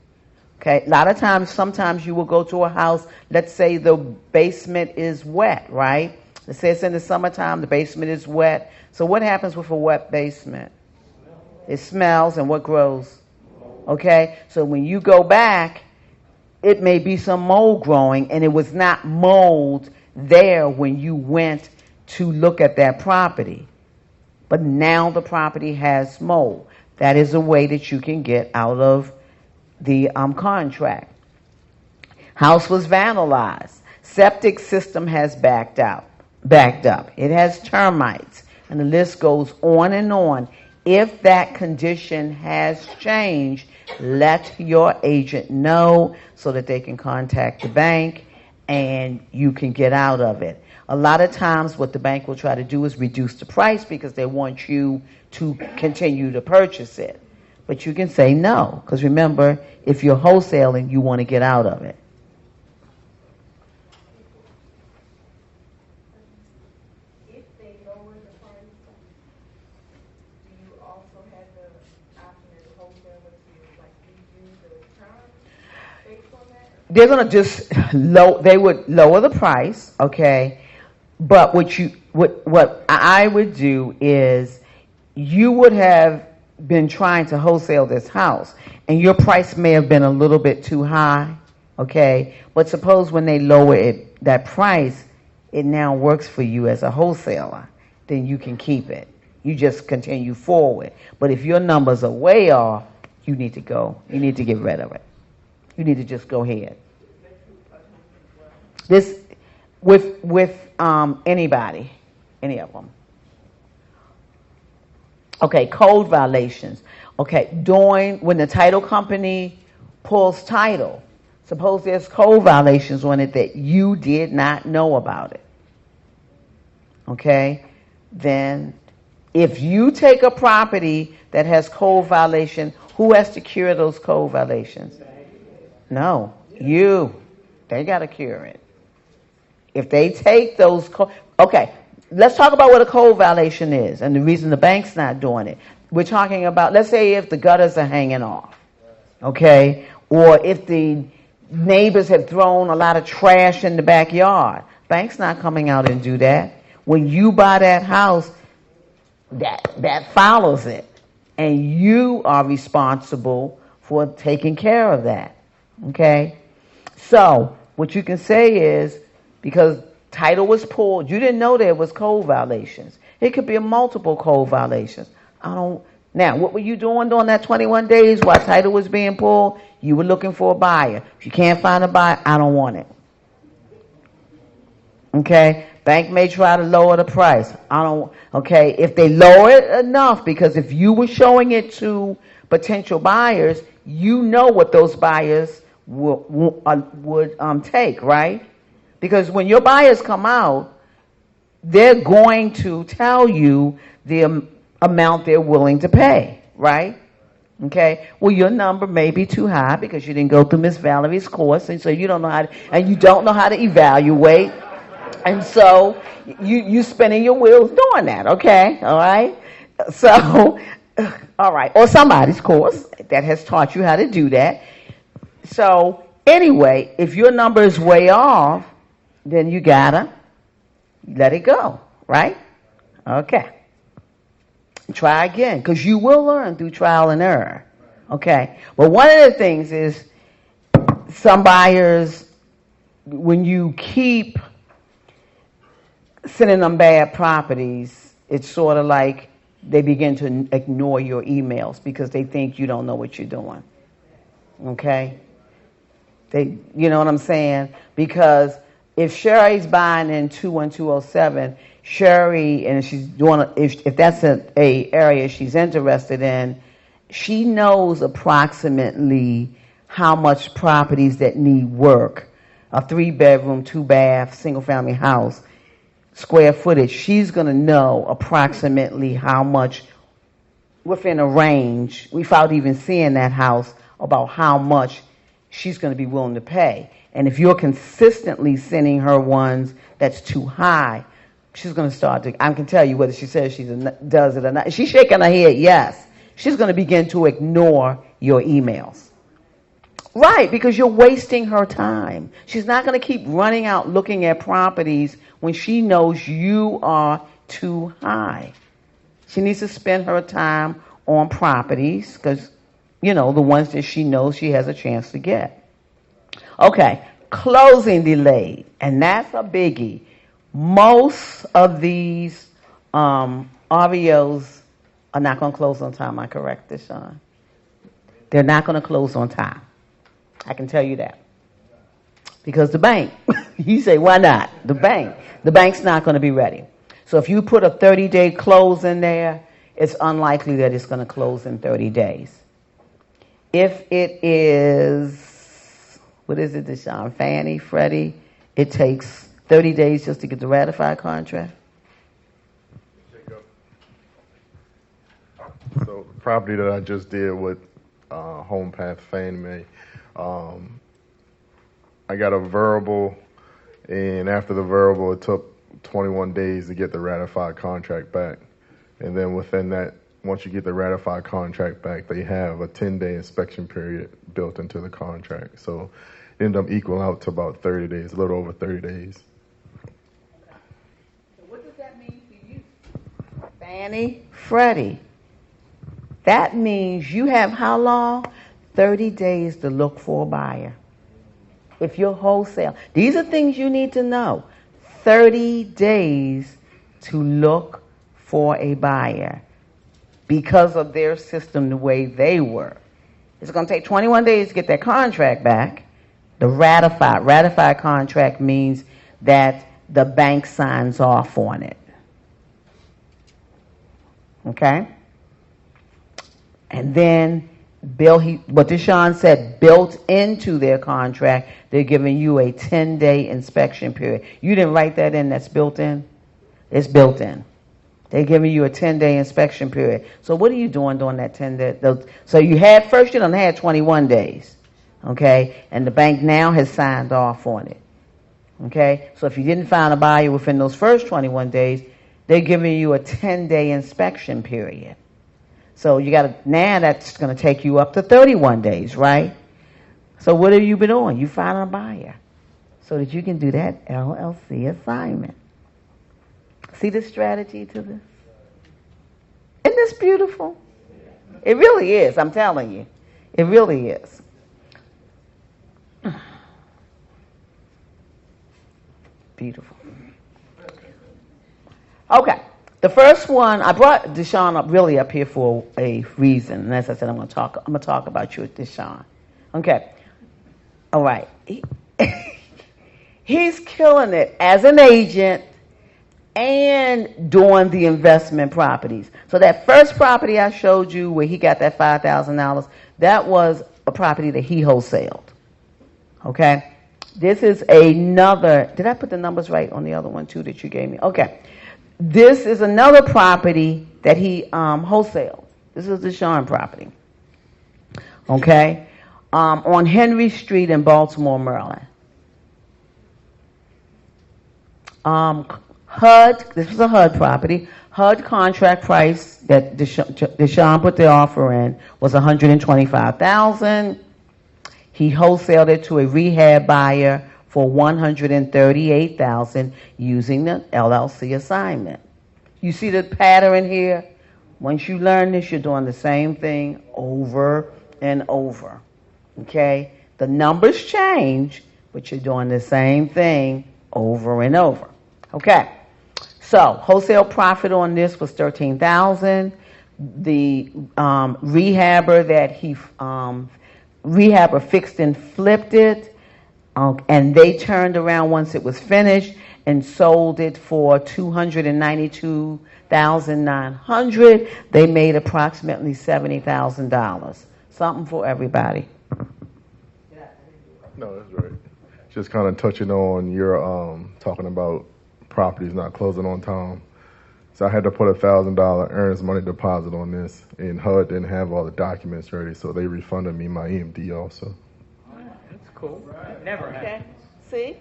Okay, a lot of times, sometimes you will go to a house, let's say the basement is wet, right? Let's say it's in the summertime, the basement is wet. So what happens with a wet basement? It smells, and what grows? Okay, so when you go back, it may be some mold growing, and it was not mold there when you went to look at that property. But now the property has mold. That is a way that you can get out of the contract. House was vandalized. Septic system has backed up. It has termites, and the list goes on and on. If that condition has changed, let your agent know so that they can contact the bank and you can get out of it. A lot of times what the bank will try to do is reduce the price because they want you to continue to purchase it. But you can say no, because remember, if you're wholesaling, you want to get out of it. If they lower the price, do you also have the option as a wholesaler to like review the terms based on that? They're going to just they would lower the price, okay? But what I would do is you would have been trying to wholesale this house, and your price may have been a little bit too high, okay? But suppose when they lower that price, it now works for you as a wholesaler, then you can keep it. You just continue forward. But if your numbers are way off, you need to go. You need to get rid of it. You need to just go ahead. This with anybody, any of them. Okay, code violations. Okay, when the title company pulls title, suppose there's code violations on it that you did not know about it. Okay, then if you take a property that has code violation, who has to cure those code violations? No, you. They got to cure it. If they take those okay, let's talk about what a code violation is and the reason the bank's not doing it. We're talking about, let's say if the gutters are hanging off, okay, or if the neighbors have thrown a lot of trash in the backyard. Bank's not coming out and do that. When you buy that house, that follows it, and you are responsible for taking care of that, okay? So what you can say is, because title was pulled, you didn't know there was code violations. It could be a multiple code violations. Now, what were you doing during that 21 days while title was being pulled? You were looking for a buyer. If you can't find a buyer, I don't want it. Okay? Bank may try to lower the price. Okay? If they lower it enough, because if you were showing it to potential buyers, you know what those buyers would take, right? Because when your buyers come out, they're going to tell you the amount they're willing to pay, right? Okay. Well, your number may be too high because you didn't go through Miss Valerie's course, and so you don't know how to evaluate, and so you spinning your wheels doing that. Okay. All right. So, all right, or somebody's course that has taught you how to do that. So anyway, if your number is way off, then you gotta let it go, right? Okay. Try again, because you will learn through trial and error. Okay. But one of the things is some buyers, when you keep sending them bad properties, it's sort of like they begin to ignore your emails because they think you don't know what you're doing. Okay? You know what I'm saying? Because if Sherry's buying in 21207, Sherry, and she's doing, if that's an area she's interested in, she knows approximately how much properties that need work. A 3-bedroom, 2-bath, single-family house, square footage. She's going to know approximately how much, within a range, without even seeing that house, about how much she's going to be willing to pay. And if you're consistently sending her ones that's too high, she's going to start to, I can tell you whether she says she does it or not. She's shaking her head, yes. She's going to begin to ignore your emails. Right, because you're wasting her time. She's not going to keep running out looking at properties when she knows you are too high. She needs to spend her time on properties because, the ones that she knows she has a chance to get. Okay, closing delay, and that's a biggie. Most of these REOs are not going to close on time. Am I correct, Deshaun? They're not going to close on time. I can tell you that. Because the bank, you say, why not? The bank's not going to be ready. So if you put a 30-day close in there, it's unlikely that it's going to close in 30 days. If it is, what is it, Deshaun? Fannie, Freddie, it takes 30 days just to get the ratified contract? So the property that I just did with Home Path Fannie Mae, I got a verbal, and after the verbal, it took 21 days to get the ratified contract back. And then within that, once you get the ratified contract back, they have a 10-day inspection period built into the contract. So it ended up equaling out to about 30 days, a little over 30 days. So what does that mean for you? Fannie, Freddie. That means you have how long? 30 days to look for a buyer. If you're wholesale, these are things you need to know. 30 days to look for a buyer because of their system, the way they work. It's going to take 21 days to get that contract back. The ratified contract means that the bank signs off on it. Okay? And then what Deshaun said, built into their contract, they're giving you a 10-day inspection period. You didn't write that in, that's built in? It's built in. They're giving you a 10-day inspection period. So what are you doing during that 10 days? So you had 21 days, okay? And the bank now has signed off on it, okay? So if you didn't find a buyer within those first 21 days, they're giving you a 10-day inspection period. So now that's going to take you up to 31 days, right? So what have you been doing? You find a buyer so that you can do that LLC assignment. See the strategy to this? Isn't this beautiful? It really is, I'm telling you. It really is. Beautiful. Okay. The first one, I brought Deshaun up here for a reason. And as I said, I'm going to talk about you with Deshaun. Okay. All right. He's killing it as an agent and doing the investment properties. So that first property I showed you where he got that $5,000, that was a property that he wholesaled. Okay. This is another, did I put the numbers right on the other one too that you gave me? Okay. This is another property that he wholesaled. This is the Deshaun property. Okay? On Henry Street in Baltimore, Maryland. HUD, this was a HUD property. HUD contract price that Deshaun put the offer in was $125,000. He wholesaled it to a rehab buyer for $138,000 using the LLC assignment. You see the pattern here? Once you learn this, you're doing the same thing over and over. Okay? The numbers change, but you're doing the same thing over and over. Okay. So wholesale profit on this was $13,000. The rehabber that rehabber fixed and flipped it. And they turned around once it was finished and sold it for $292,900. They made approximately $70,000. Something for everybody. No, that's right. Just kind of touching on your talking about properties not closing on time. So I had to put a $1,000 earnest money deposit on this, and HUD didn't have all the documents ready, so they refunded me my EMD also. That's cool. Never Okay. See?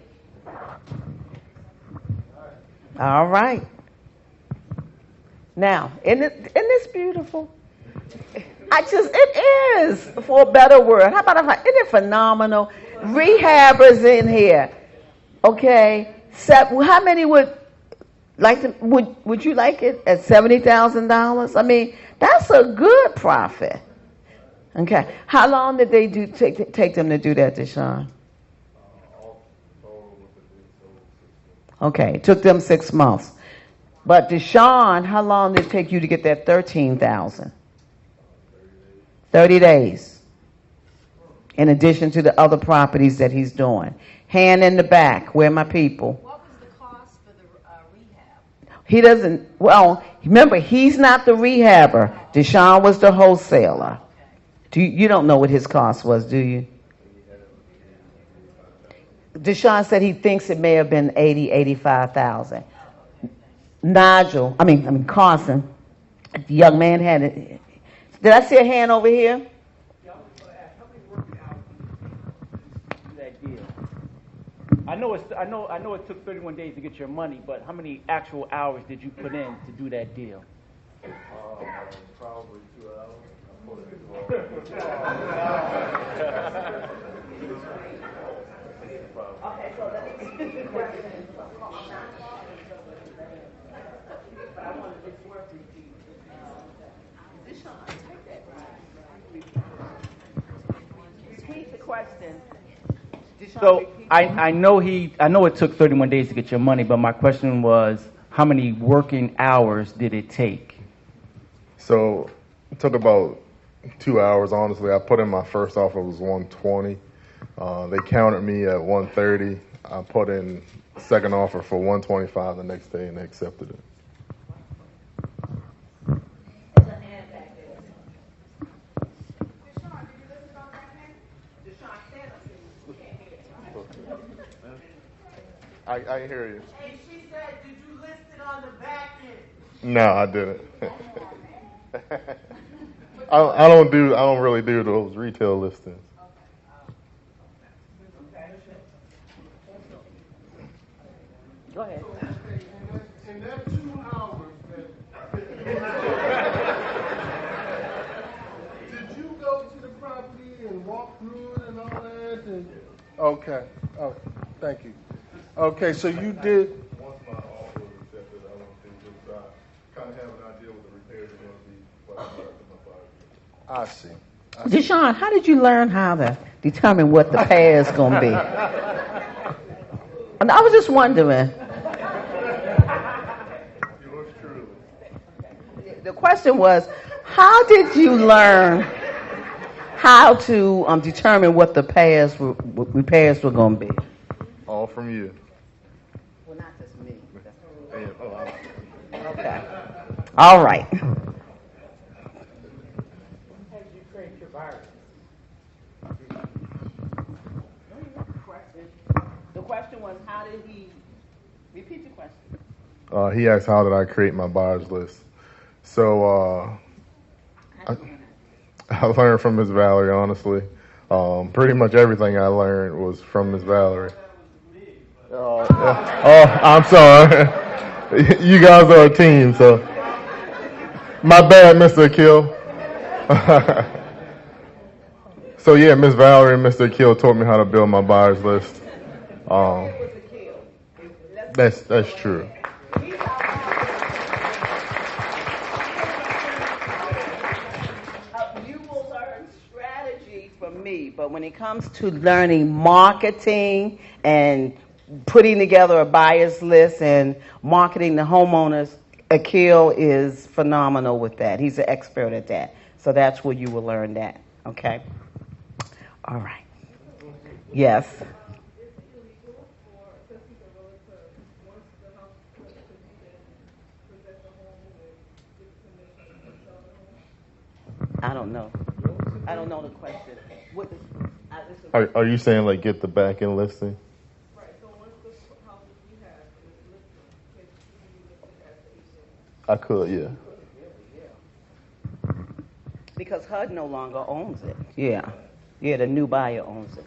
All right. Now, isn't this beautiful? It is for a better word. How about isn't it phenomenal? Rehabbers in here. Okay. How many would like to, would you like it at $70,000? I mean, that's a good profit. Okay. How long did they take them to do that, Deshaun? Okay, it took them 6 months. But Deshaun, how long did it take you to get that 13,000? 30 days. In addition to the other properties that he's doing. Hand in the back. Where are my people? What was the cost for the rehab? He doesn't, well, remember, he's not the rehabber. Deshaun was the wholesaler. You don't know what his cost was, do you? Deshaun said he thinks it may have been 85,000. Carson, the young man had it. Did I see a hand over here? That deal. I know it took 31 days to get your money, but how many actual hours did you put in to do that deal? Probably 2 hours. Okay, so let me repeat the question. But I want it's worth repeating. Deshaun, take that. Repeat the question. So I know it took 31 days to get your money, but my question was, how many working hours did it take? So it took about 2 hours, honestly. I put in my first offer was 120. They countered me at 130. I put in second offer for 125 the next day, and they accepted it. I hear you. And she said, did you list it on the back end? No, I didn't. I don't really do those retail listings. Go ahead. In that 2 hours, did you go to the property and walk through it and all that? Okay. Oh, thank you. Okay, so you did. Once my offer was accepted, I went through just kind of have an idea what the repairs are going to be. I see. Deshaun, how did you learn how to determine what the pay is going to be? And I was just wondering. The question was, how did you learn how to determine what the repairs were going to be? All from you. Well, not just me. Okay. All right. How did you create your virus? The question was, how did he repeat the question? He asked, how did I create my buyers list? So I learned from Miss Valerie, honestly. Pretty much everything I learned was from Miss Valerie. Oh, I'm sorry. You guys are a team, so my bad, Mr. Akil. So yeah, Miss Valerie and Mr. Akil taught me how to build my buyers list. That's true. You will learn strategy from me, but when it comes to learning marketing and putting together a buyer's list and marketing the homeowners, Akil is phenomenal with that. He's an expert at that. So that's where you will learn that. Okay? All right. Yes. I don't know. I don't know the question. Are you saying like get the back end listing? I could, yeah. Because HUD no longer owns it. Yeah. Yeah, the new buyer owns it.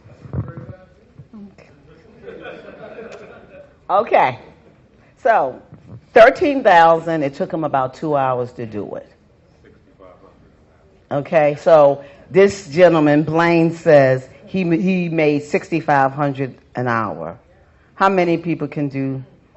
Okay. So, 13,000, it took him about 2 hours to do it. Okay, so this gentleman, Blaine, says he made $6,500 an hour. How many people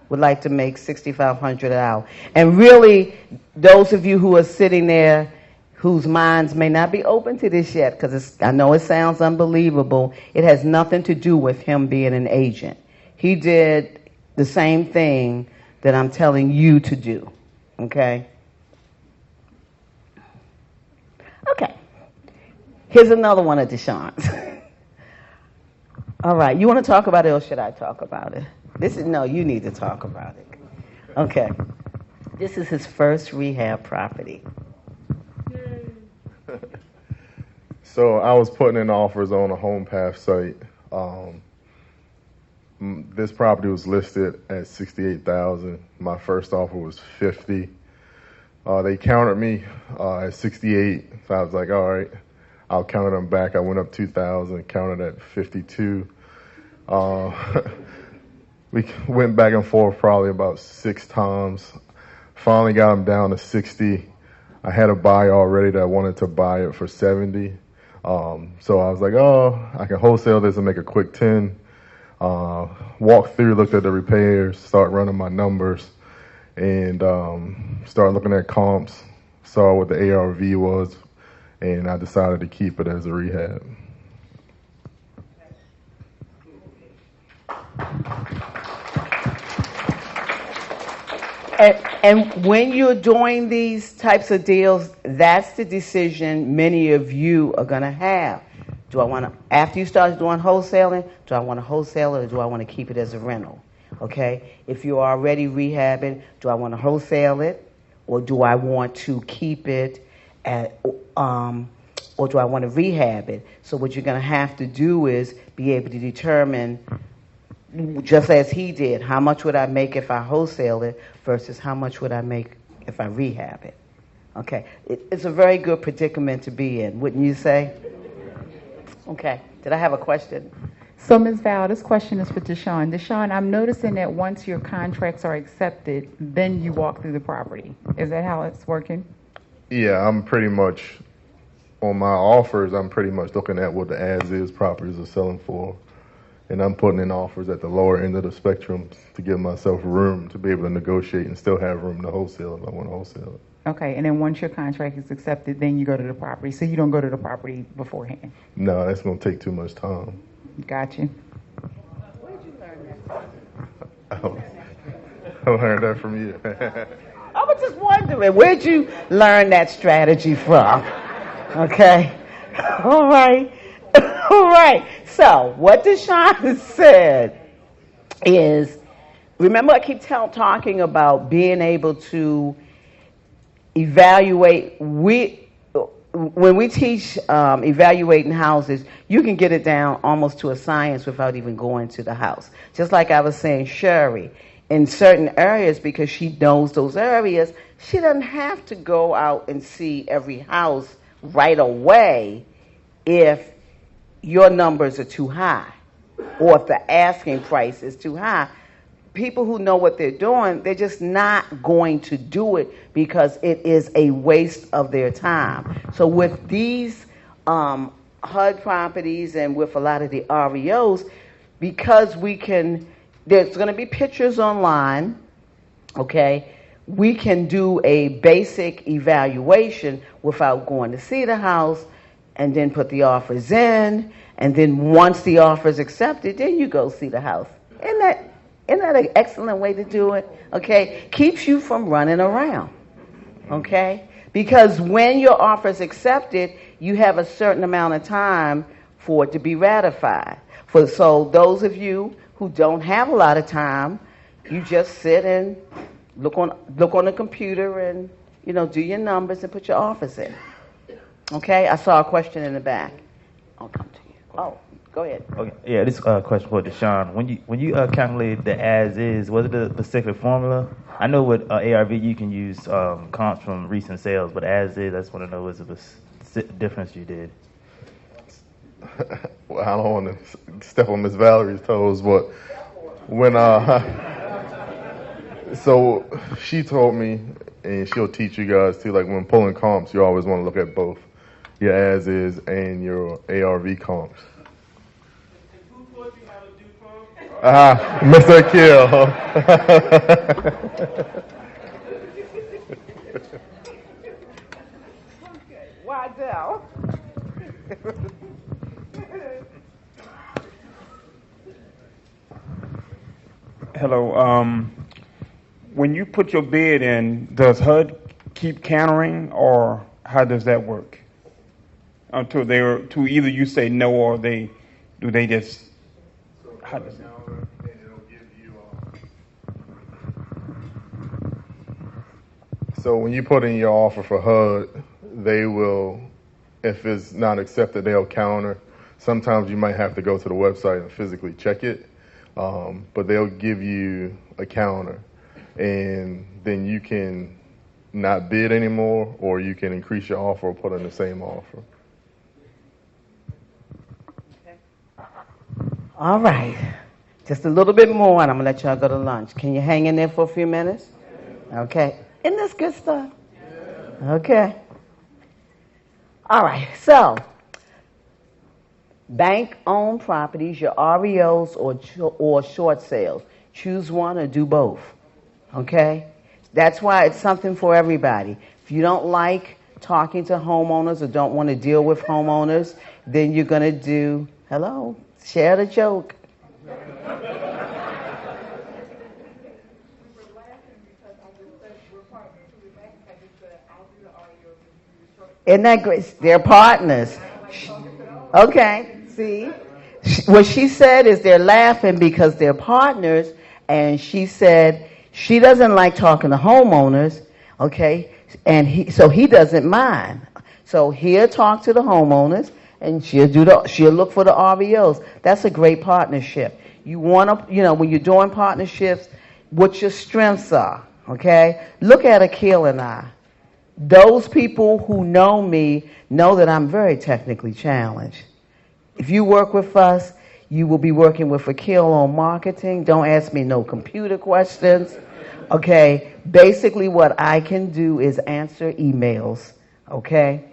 would like to make $6,500 an hour? And really, those of you who are sitting there whose minds may not be open to this yet, because I know it sounds unbelievable, it has nothing to do with him being an agent. He did the same thing that I'm telling you to do, okay? Okay. Here's another one of Deshaun's. All right, you want to talk about it or should I talk about it? No, you need to talk about it. Okay. This is his first rehab property. So I was putting in offers on a home path site. This property was listed at $68,000. My first offer was $50,000. They countered me at $68,000. So I was like, all right, I'll counter them back. I went up $2,000, countered at $52,000. We went back and forth probably about 6 times. Finally got them down to $60,000. I had a buyer already that wanted to buy it for $70,000. So I was like, oh, I can wholesale this and make a quick 10. Walked through, looked at the repairs, start running my numbers, and started looking at comps, saw what the ARV was, and I decided to keep it as a rehab. And when you're doing these types of deals, that's the decision many of you are going to have. Do I want to, after you start doing wholesaling, do I want to wholesale it or do I want to keep it as a rental? Okay? If you're already rehabbing, do I want to wholesale it or do I want to keep it or do I want to rehab it? So what you're going to have to do is be able to determine, just as he did, how much would I make if I wholesale it versus how much would I make if I rehab it? Okay, it's a very good predicament to be in, wouldn't you say? Okay, did I have a question? So, Ms. Val, this question is for Deshaun. Deshaun, I'm noticing that once your contracts are accepted, then you walk through the property. Is that how it's working? Yeah, I'm pretty much, on my offers, I'm pretty much looking at what the as-is properties are selling for. And I'm putting in offers at the lower end of the spectrum to give myself room to be able to negotiate and still have room to wholesale if I want to wholesale it. Okay, and then once your contract is accepted, then you go to the property. So you don't go to the property beforehand? No, that's going to take too much time. Got you. Where did you learn that? I learned that from you. I was just wondering, where'd you learn that strategy from? Okay, all right. All right, so what Deshaun said is, remember I keep talking about being able to evaluate. When we teach evaluating houses, you can get it down almost to a science without even going to the house. Just like I was saying, Sherry, in certain areas, because she knows those areas, she doesn't have to go out and see every house right away if your numbers are too high or if the asking price is too high. People who know what they're doing, they're just not going to do it because it is a waste of their time. So with these HUD properties and with a lot of the REOs, because there's going to be pictures online, okay, we can do a basic evaluation without going to see the house and then put the offers in, and then once the offer is accepted, then you go see the house. Isn't that an excellent way to do it? Okay, keeps you from running around. Okay, because when your offer is accepted, you have a certain amount of time for it to be ratified. So those of you who don't have a lot of time, you just sit and look on the computer and do your numbers and put your offers in. Okay, I saw a question in the back. I'll come to you. Oh, go ahead. Okay, yeah, this question for Deshaun. When you calculated the as is, was it a specific formula? I know with ARV you can use comps from recent sales, but as is, I just want to know was it a difference you did? Well, I don't want to step on Miss Valerie's toes, but when so she told me, and she'll teach you guys too, like when pulling comps, you always want to look at both. your as is and your ARV comps. Mr. Kill. Waddell. Hello. When you put your bid in, does HUD keep countering, or how does that work? Until to either you say no, or they just. How does that? So when you put in your offer for HUD, they will, if it's not accepted, they'll counter. Sometimes you might have to go to the website and physically check it, but they'll give you a counter, and then you can not bid anymore, or you can increase your offer or put in the same offer. All right. Just a little bit more, and I'm going to let y'all go to lunch. Can you hang in there for a few minutes? Okay. Isn't this good stuff? Okay. All right. So, bank-owned properties, your REOs or short sales. Choose one or do both. Okay? That's why it's something for everybody. If you don't like talking to homeowners or don't want to deal with homeowners, then you're going to do, hello, share the joke. Isn't that great? They're partners. Okay, see? What she said is they're laughing because they're partners, and she said she doesn't like talking to homeowners, okay? And he doesn't mind. So he'll talk to the homeowners, and she'll look for the REOs. That's a great partnership. You want to, when you're doing partnerships, what your strengths are, okay? Look at Akil and I. Those people who know me know that I'm very technically challenged. If you work with us, you will be working with Akil on marketing. Don't ask me no computer questions. Okay? Basically, what I can do is answer emails. Okay?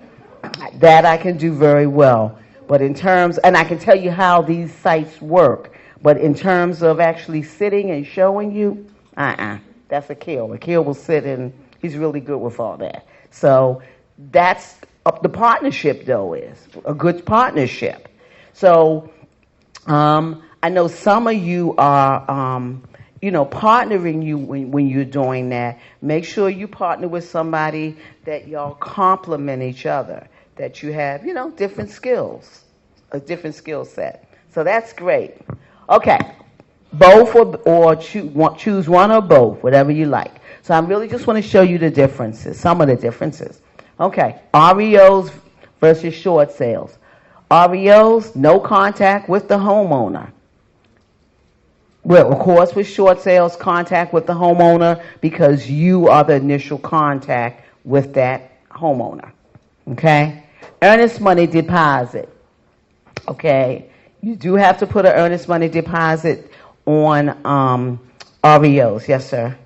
That I can do very well. But in terms, and I can tell you how these sites work. But in terms of actually sitting and showing you, that's Akil. Akil will sit and he's really good with all that. So that's the partnership, though, is a good partnership. So I know some of you are, partnering you when you're doing that. Make sure you partner with somebody that y'all complement each other, that you have, different skills, a different skill set. So that's great. Okay, both or choose one or both, whatever you like. So I really just want to show you the differences, some of the differences. Okay, REOs versus short sales. REOs, no contact with the homeowner. Well, of course, with short sales, contact with the homeowner because you are the initial contact with that homeowner. Okay? Earnest money deposit. Okay? You do have to put an earnest money deposit on REOs. Yes, sir.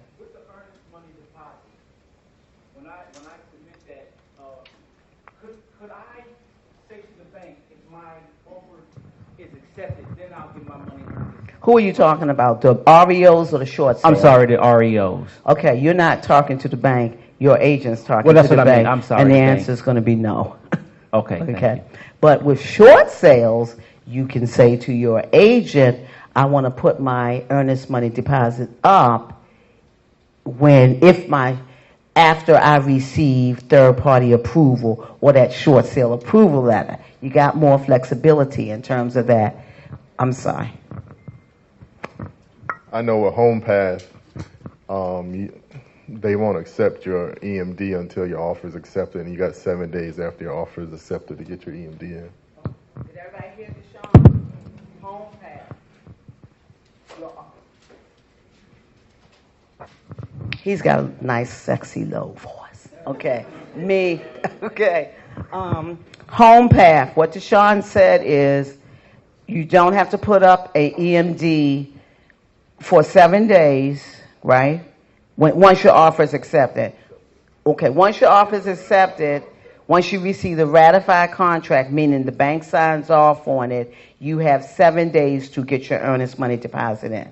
Then I'll give my money. Who are you talking about, the REOs or the short sales? I'm sorry, the REOs. Okay, you're not talking to the bank. Your agent's talking Well, that's to the what I bank. mean. I'm sorry, and the bank. answer is going to be no. Okay. Okay. But with short sales, you can say to your agent, I want to put my earnest money deposit up after I receive third-party approval or that short sale approval letter. You got more flexibility in terms of that. I'm sorry. I know with HomePath, they won't accept your EMD until your offer is accepted, and you got 7 days after your offer is accepted to get your EMD in. Did everybody hear Deshaun? HomePath. He's got a nice, sexy, low voice. Okay. Me. Okay. HomePath. What Deshaun said is you don't have to put up a EMD for 7 days, right? Once your offer is accepted. Okay, once your offer is accepted, Once you receive the ratified contract, meaning the bank signs off on it, you have 7 days to get your earnest money deposit in.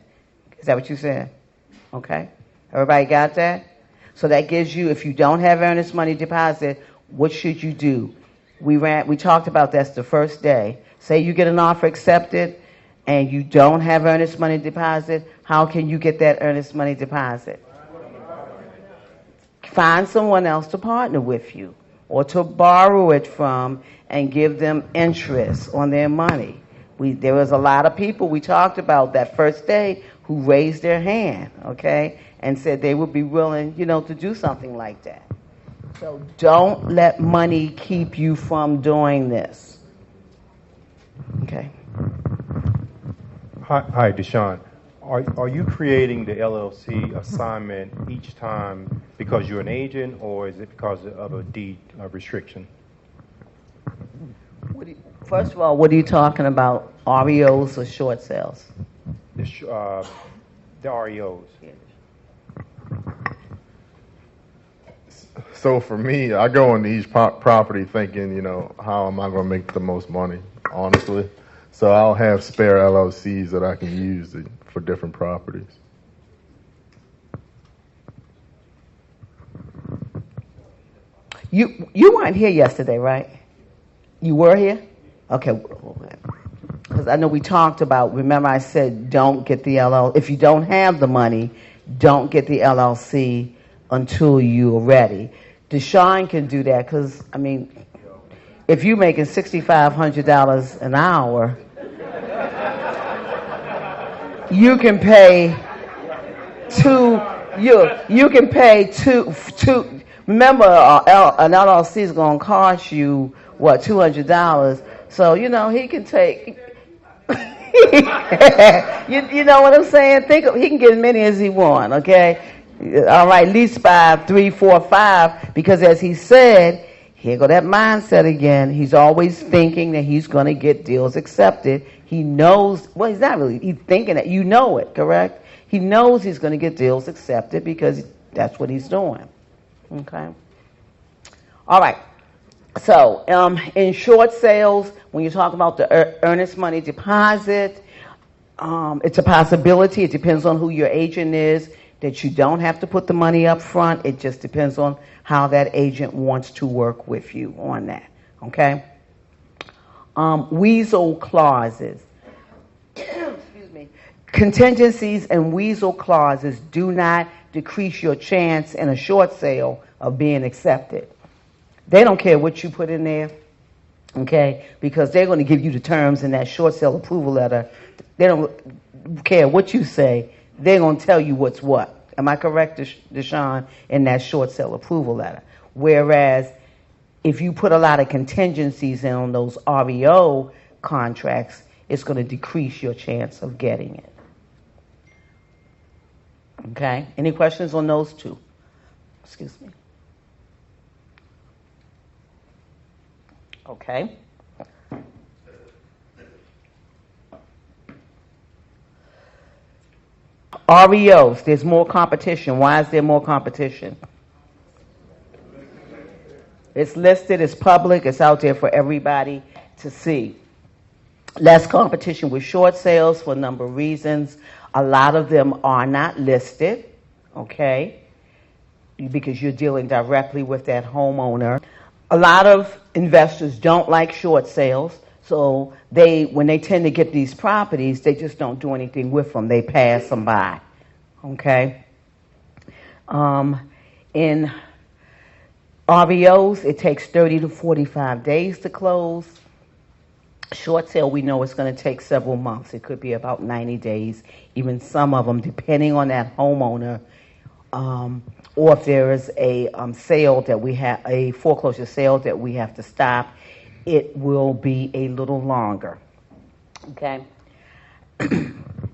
Is that what you said? Okay. Everybody got that? So that gives you, if you don't have earnest money deposit, what should you do? We talked about that's the first day. Say you get an offer accepted and you don't have earnest money deposit, how can you get that earnest money deposit? Find someone else to partner with you or to borrow it from and give them interest on their money. There was a lot of people we talked about that first day who raised their hand, okay, and said they would be willing, to do something like that. So don't let money keep you from doing this. Okay. Hi, Deshaun. Are you creating the LLC assignment each time because you're an agent, or is it because of a deed restriction? First of all, what are you talking about? REOs or short sales? The REOs. So for me, I go into each property thinking, how am I going to make the most money, honestly. So I'll have spare LLCs that I can use for different properties. You weren't here yesterday, right? You were here? Okay. Because I know we talked about, remember I said don't get the LLC. If you don't have the money, don't get the LLC until you're ready. Deshaun can do that because, if you're making $6,500 an hour, you can pay you can pay two. Remember, an LLC is going to cost you, $200. So, he can take, you know what I'm saying? He can get as many as he wants, okay? All right, lease 5, 3, 4, 5, because as he said, here go that mindset again. He's always thinking that he's going to get deals accepted. He knows, he's not really, he's thinking that, it, correct? He knows he's going to get deals accepted because that's what he's doing, okay? All right, so in short sales, when you talk about the earnest money deposit, it's a possibility. It depends on who your agent is, that you don't have to put the money up front. It just depends on how that agent wants to work with you on that, okay? Weasel clauses. Excuse me. Contingencies and weasel clauses do not decrease your chance in a short sale of being accepted. They don't care what you put in there, okay, because they're going to give you the terms in that short sale approval letter. They don't care what you say. They're going to tell you what's what. Am I correct, Deshaun, in that short sale approval letter? Whereas if you put a lot of contingencies in on those REO contracts, it's going to decrease your chance of getting it. Okay? Any questions on those two? Excuse me. Okay. REOs, there's more competition. Why is there more competition? It's listed, it's public, it's out there for everybody to see. Less competition with short sales for a number of reasons. A lot of them are not listed, okay, because you're dealing directly with that homeowner. A lot of investors don't like short sales, so when they tend to get these properties, they just don't do anything with them. They pass them by, okay? In REOs, it takes 30 to 45 days to close. Short sale, we know it's going to take several months. It could be about 90 days, even some of them, depending on that homeowner, or if there is a sale that we have, a foreclosure sale that we have to stop, it will be a little longer. Okay?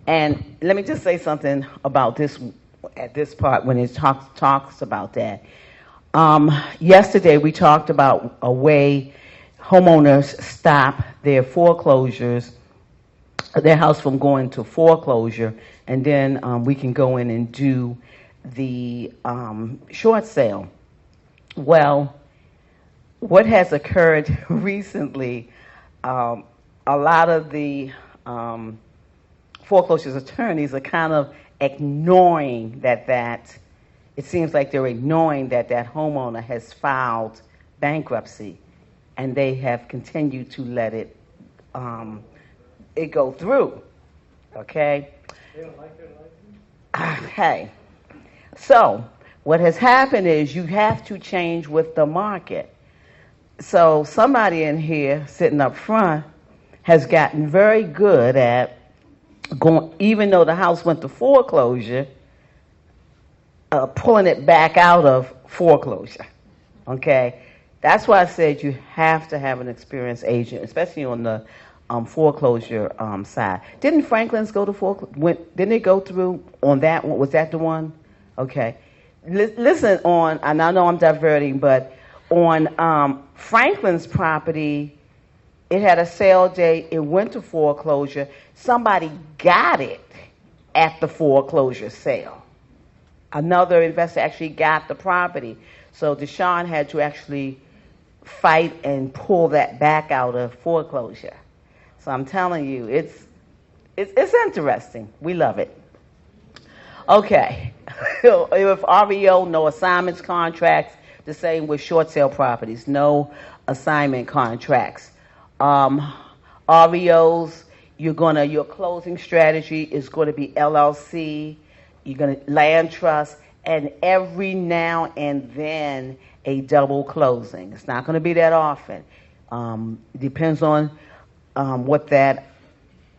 And let me just say something about this at this part when it talks about that. Yesterday we talked about a way homeowners stop their foreclosures, their house from going to foreclosure, and then we can go in and do the short sale. Well, what has occurred recently, a lot of the foreclosures attorneys are kind of ignoring that it seems like they're ignoring that homeowner has filed bankruptcy, and they have continued to let it go through. Okay? They don't like their license? Okay. So what has happened is you have to change with the market. So somebody in here sitting up front has gotten very good at going, even though the house went to foreclosure, pulling it back out of foreclosure. Okay? That's why I said you have to have an experienced agent, especially on the foreclosure side. Didn't Franklin's go to foreclosure? Didn't they go through on that one? Was that the one? Okay. Listen, and I know I'm diverting, but on Franklin's property, it had a sale date. It went to foreclosure. Somebody got it at the foreclosure sale. Another investor actually got the property. So Deshaun had to actually fight and pull that back out of foreclosure. So I'm telling you, it's interesting. We love it. Okay. With REO, no assignments contracts. The same with short sale properties, no assignment contracts. REOs, your closing strategy is going to be LLC. You're going to land trust, and every now and then a double closing. It's not going to be that often. It depends on what that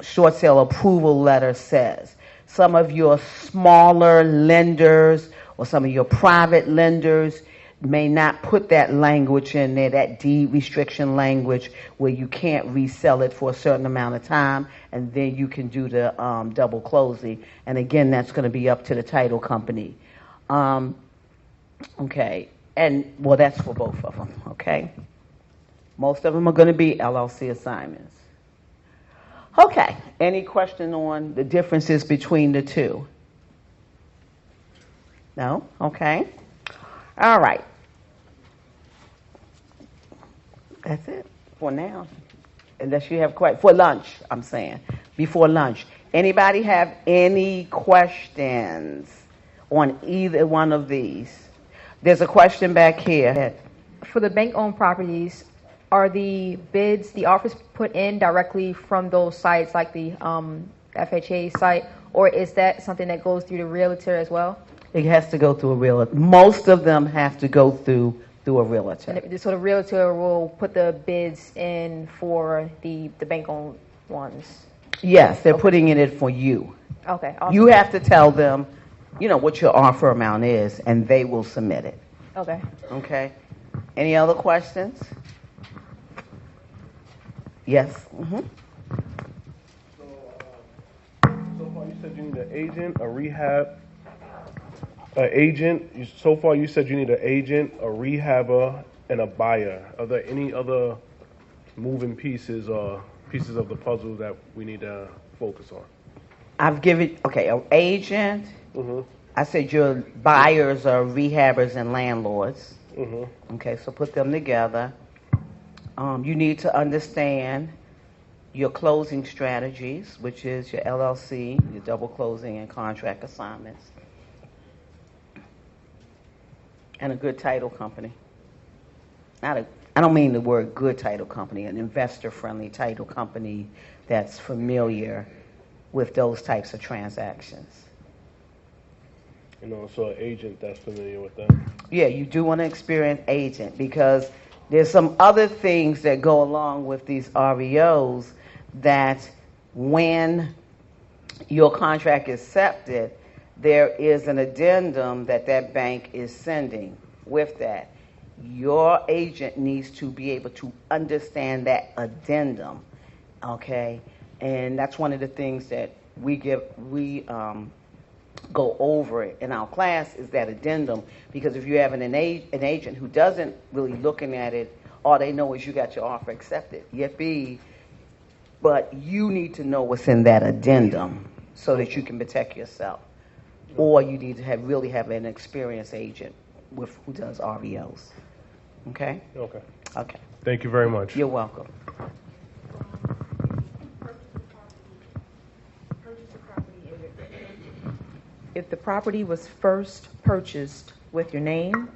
short sale approval letter says. Some of your smaller lenders or some of your private lenders may not put that language in there, that deed restriction language, where you can't resell it for a certain amount of time, and then you can do the double closing. And again, that's going to be up to the title company. Okay, and well, that's for both of them. Okay, most of them are going to be LLC assignments. Okay, any question on the differences between the two? No? Okay. All right. That's it for now. Unless you have for lunch, I'm saying. Before lunch. Anybody have any questions on either one of these? There's a question back here. For the bank-owned properties, are the bids, the offers put in directly from those sites like the FHA site, or is that something that goes through the realtor as well? It has to go through a realtor. Most of them have to go through a realtor. And so the realtor will put the bids in for the bank-owned ones? Yes, they're putting in it for you. Okay. Awesome. You have to tell them, what your offer amount is, and they will submit it. Okay. Okay. Any other questions? Yes. Mm-hmm. So far you said you need an agent, a rehab, an agent. So far you said you need an agent, a rehabber, and a buyer. Are there any other moving pieces or pieces of the puzzle that we need to focus on? I've given, an agent. Mm-hmm. I said your buyers are rehabbers and landlords. Mm-hmm. Okay, so put them together. You need to understand your closing strategies, which is your LLC, your double closing and contract assignments, and a good title company. I don't mean the word good title company, an investor-friendly title company that's familiar with those types of transactions. So an agent that's familiar with that. Yeah, you do want an experienced agent, because there's some other things that go along with these REOs that when your contract is accepted, there is an addendum that bank is sending with that. Your agent needs to be able to understand that addendum, okay? And that's one of the things that we go over it in our class, is that addendum, because if you have an agent who doesn't really looking at it, all they know is you got your offer accepted, but you need to know what's in that addendum so that you can protect yourself. Or you need to really have an experienced agent who does REOs. Okay? Okay. Okay. Thank you very much. You're welcome. If the property was first purchased with your name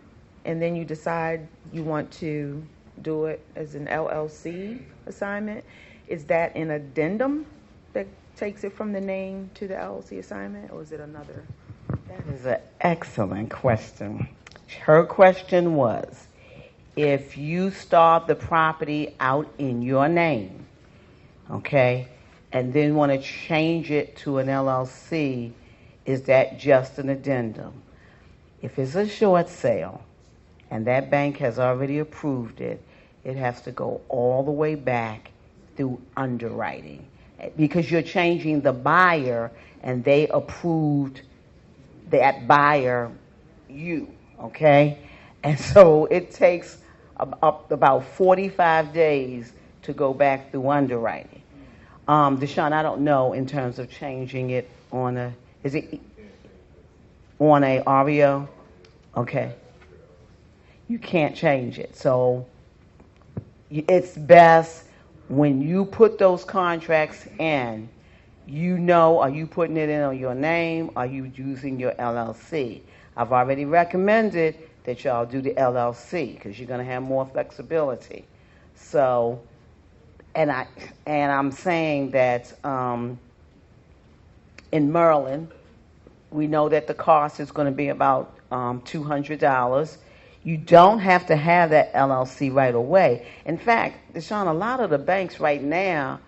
and then you decide you want to do it as an LLC assignment, is that an addendum that takes it from the name to the LLC assignment, or is it another? That is an excellent question. Her question was, if you start the property out in your name, okay, and then want to change it to an LLC, is that just an addendum? If it's a short sale and that bank has already approved it, it has to go all the way back through underwriting because you're changing the buyer and they approved that buyer you, okay? And so it takes up about 45 days to go back through underwriting. Deshaun, I don't know in terms of changing it on a, is it on a REO? Okay. You can't change it. So it's best when you put those contracts in, you know, are you putting it in on your name? Are you using your LLC? I've already recommended that y'all do the LLC because you're going to have more flexibility. So, and I'm saying that in Maryland, we know that the cost is going to be about $200. You don't have to have that LLC right away. In fact, Deshaun, a lot of the banks right now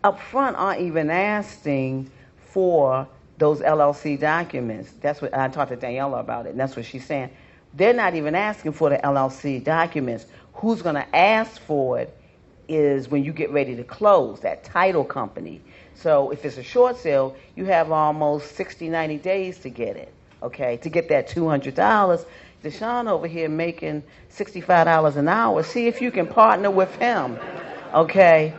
up front aren't even asking for those LLC documents. That's what I talked to Daniela about it, and that's what she's saying. They're not even asking for the LLC documents. Who's going to ask for it is when you get ready to close, that title company. So if it's a short sale, you have almost 60, 90 days to get it, okay, to get that $200. Deshaun over here making $65 an hour. See if you can partner with him, okay?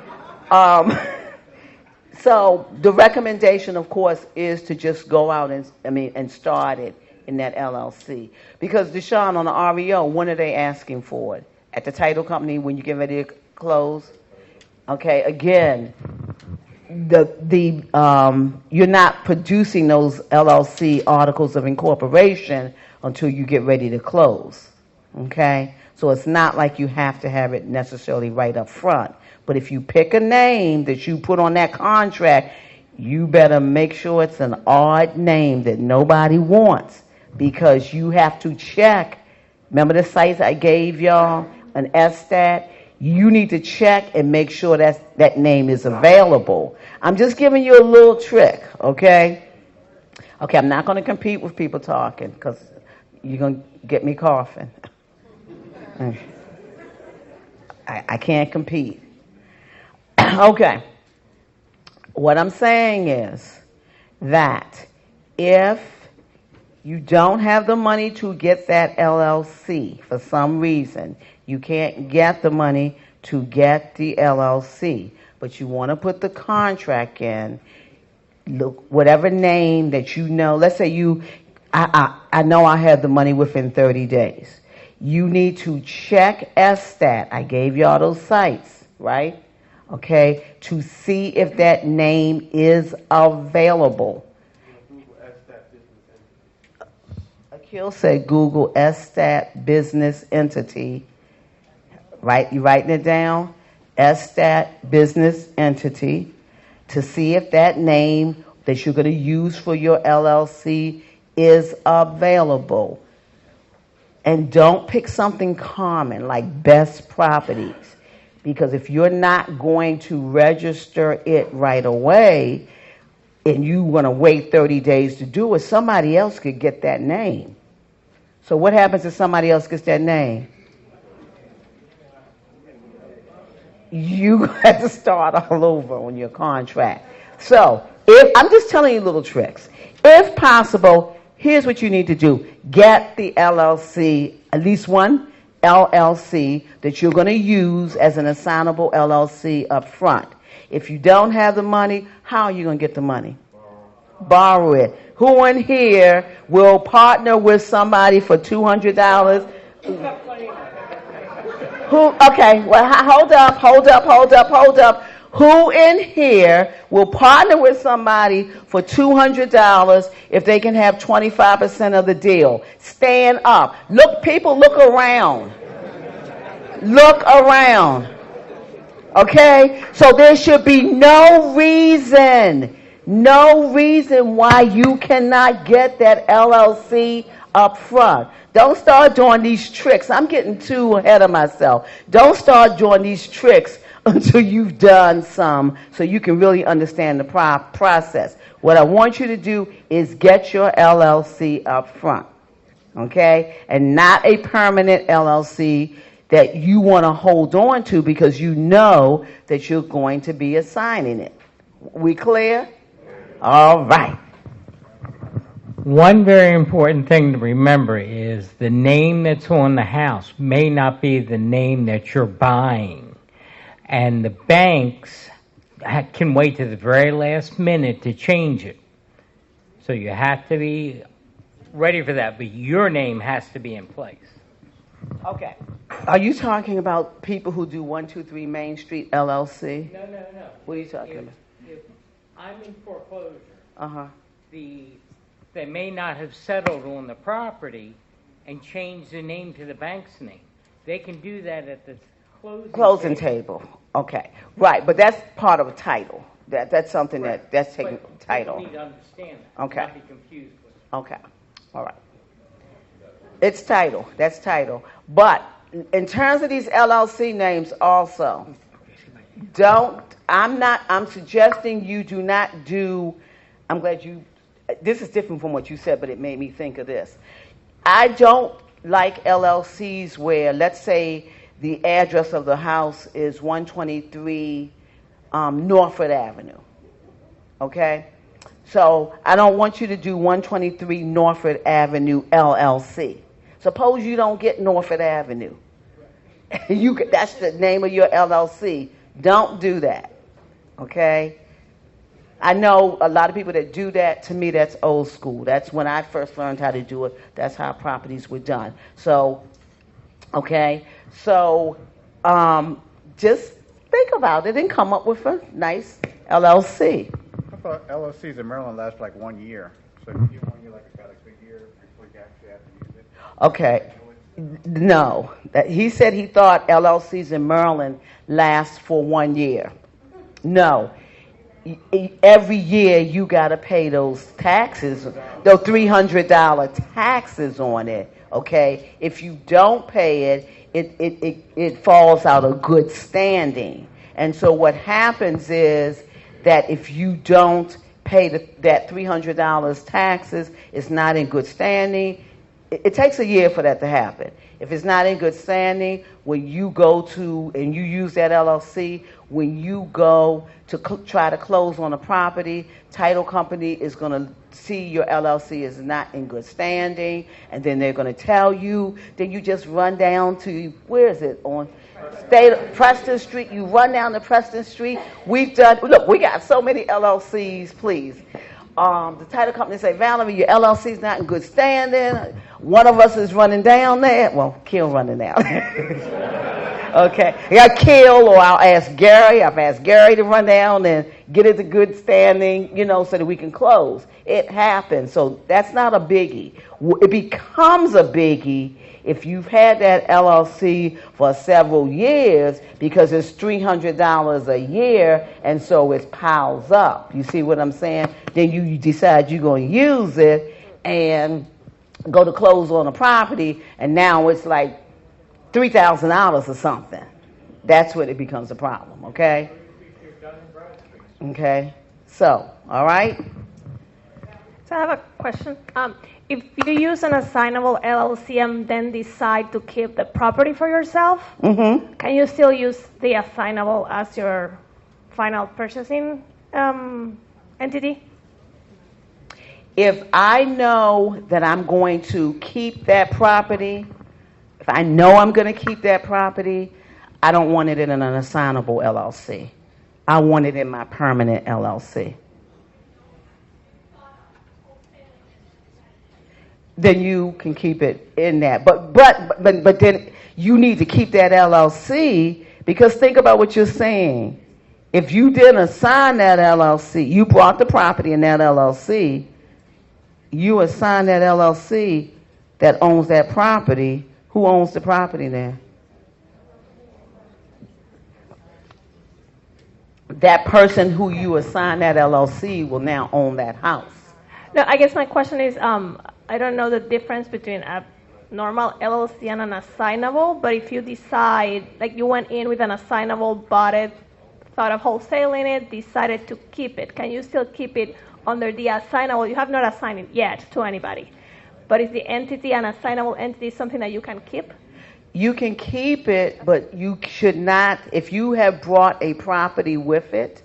So the recommendation, of course, is to just go out and start it in that LLC. Because Deshaun, on the REO, when are they asking for it? At the title company when you get ready to close? Okay, again, you're not producing those LLC articles of incorporation until you get ready to close. Okay? So it's not like you have to have it necessarily right up front. But if you pick a name that you put on that contract, you better make sure it's an odd name that nobody wants, because you have to check. Remember the sites I gave y'all, an SStat? You need to check and make sure that name is available. I'm just giving you a little trick, okay? Okay, I'm not going to compete with people talking because you're going to get me coughing. I can't compete. Okay. What I'm saying is that if you don't have the money to get that LLC for some reason, you can't get the money to get the LLC, but you want to put the contract in, look, whatever name that you know, let's say I know I have the money within 30 days. You need to check SStat. I gave y'all those sites, right? Okay, to see if that name is available. Akil said Google SStat business entity. Right, you writing it down? SStat business entity, to see if that name that you're going to use for your LLC is available. And don't pick something common like best properties, because if you're not going to register it right away and you want to wait 30 days to do it, somebody else could get that name. So what happens if somebody else gets that name? You have to start all over on your contract. So I'm just telling you little tricks. If possible, here's what you need to do. Get the LLC, at least one LLC that you're going to use as an assignable LLC up front. If you don't have the money, how are you going to get the money? Borrow it. Who in here will partner with somebody for $200? Who, okay, well, hold up. Who in here will partner with somebody for $200 if they can have 25% of the deal? Stand up. Look, people, look around. Look around. Okay? So there should be no reason why you cannot get that LLC up front. Don't start doing these tricks. I'm getting too ahead of myself. Don't start doing these tricks until you've done some so you can really understand the process. What I want you to do is get your LLC up front. Okay? And not a permanent LLC that you want to hold on to because you know that you're going to be assigning it. We clear? All right. One very important thing to remember is the name that's on the house may not be the name that you're buying. And the banks can wait to the very last minute to change it. So you have to be ready for that, but your name has to be in place. Okay. Are you talking about people who do 123 Main Street LLC? No. What are you talking about? If I'm in foreclosure, Uh-huh. they may not have settled on the property and changed the name to the bank's name. They can do that at the Closing table. Okay. Right, but that's part of a title. That's something that's taking title. You need to understand that. Okay. Not be confused with it. Okay. All right. It's title. That's title. But in terms of these LLC names also, I'm suggesting you do not do, I'm glad this is different from what you said, but it made me think of this. I don't like LLCs where, let's say, the address of the house is 123 Norfolk Avenue. Okay? So I don't want you to do 123 Norfolk Avenue LLC. Suppose you don't get Norfolk Avenue. That's the name of your LLC. Don't do that. Okay? I know a lot of people that do that. To me, that's old school. That's when I first learned how to do it. That's how properties were done. So, okay? So just think about it and come up with a nice LLC. I thought LLCs in Maryland last like 1 year. So if you give 1 year like a good year before you actually have to use it. Okay. No. He said he thought LLCs in Maryland last for 1 year. No. Every year you got to pay those taxes, those $300 taxes on it. Okay? If you don't pay it, it falls out of good standing. And so what happens is that if you don't pay that $300 taxes, it's not in good standing. It takes a year for that to happen. If it's not in good standing, when you go to, and you use that LLC, when you go to try to close on a property, title company is going to see your LLC is not in good standing, and then they're going to tell you, then you just run down to, where is it, on Preston Street, you run down to Preston Street. We got so many LLCs, please. The title company say, Valerie, your LLC's not in good standing. One of us is running down there. Well, Kill running down there. Okay. I got Kill, or I'll ask Gary. I've asked Gary to run down and get it to good standing, so that we can close. It happens. So that's not a biggie. It becomes a biggie if you've had that LLC for several years because it's $300 a year, and so it piles up. You see what I'm saying? Then you decide you're going to use it and go to close on a property, and now it's like $3,000 or something. That's when it becomes a problem, okay? Okay. So, all right? So I have a question. If you use an assignable LLC and then decide to keep the property for yourself, can you still use the assignable as your final purchasing entity? If I know that I'm going to keep that property, if I know I'm going to keep that property, I don't want it in an assignable LLC. I want it in my permanent LLC. then you can keep it in that. But then you need to keep that LLC, because think about what you're saying. If you didn't assign that LLC, you bought the property in that LLC, you assign that LLC that owns that property. Who owns the property then? That person who you assign that LLC will now own that house. No, I guess my question is, I don't know the difference between a normal LLC and an assignable, but if you decide, like you went in with an assignable, bought it, thought of wholesaling it, decided to keep it, can you still keep it under the assignable? You have not assigned it yet to anybody, but is the entity, an assignable entity, something that you can keep? You can keep it, but you should not, if you have brought a property with it,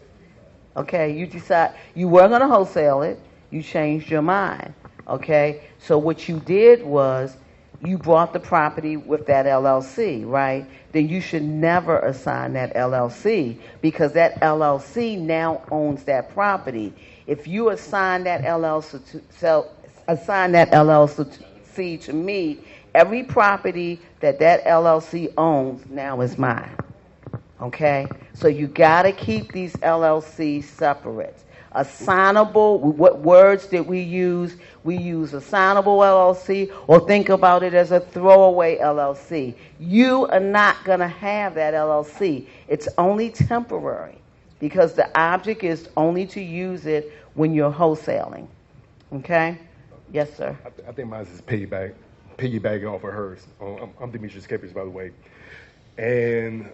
okay, you decide, you were going to wholesale it, you changed your mind, okay? So what you did was, you brought the property with that LLC, right? Then you should never assign that LLC, because that LLC now owns that property. If you assign that LLC to me, every property that LLC owns now is mine. Okay? So you got to keep these LLCs separate. Assignable, what words did we use? We use assignable LLC, or think about it as a throwaway LLC. You are not going to have that LLC. It's only temporary, because the object is only to use it when you're wholesaling. Okay? Yes, sir. I think mine is piggybacking off of hers. I'm Demetrius Capers, by the way. And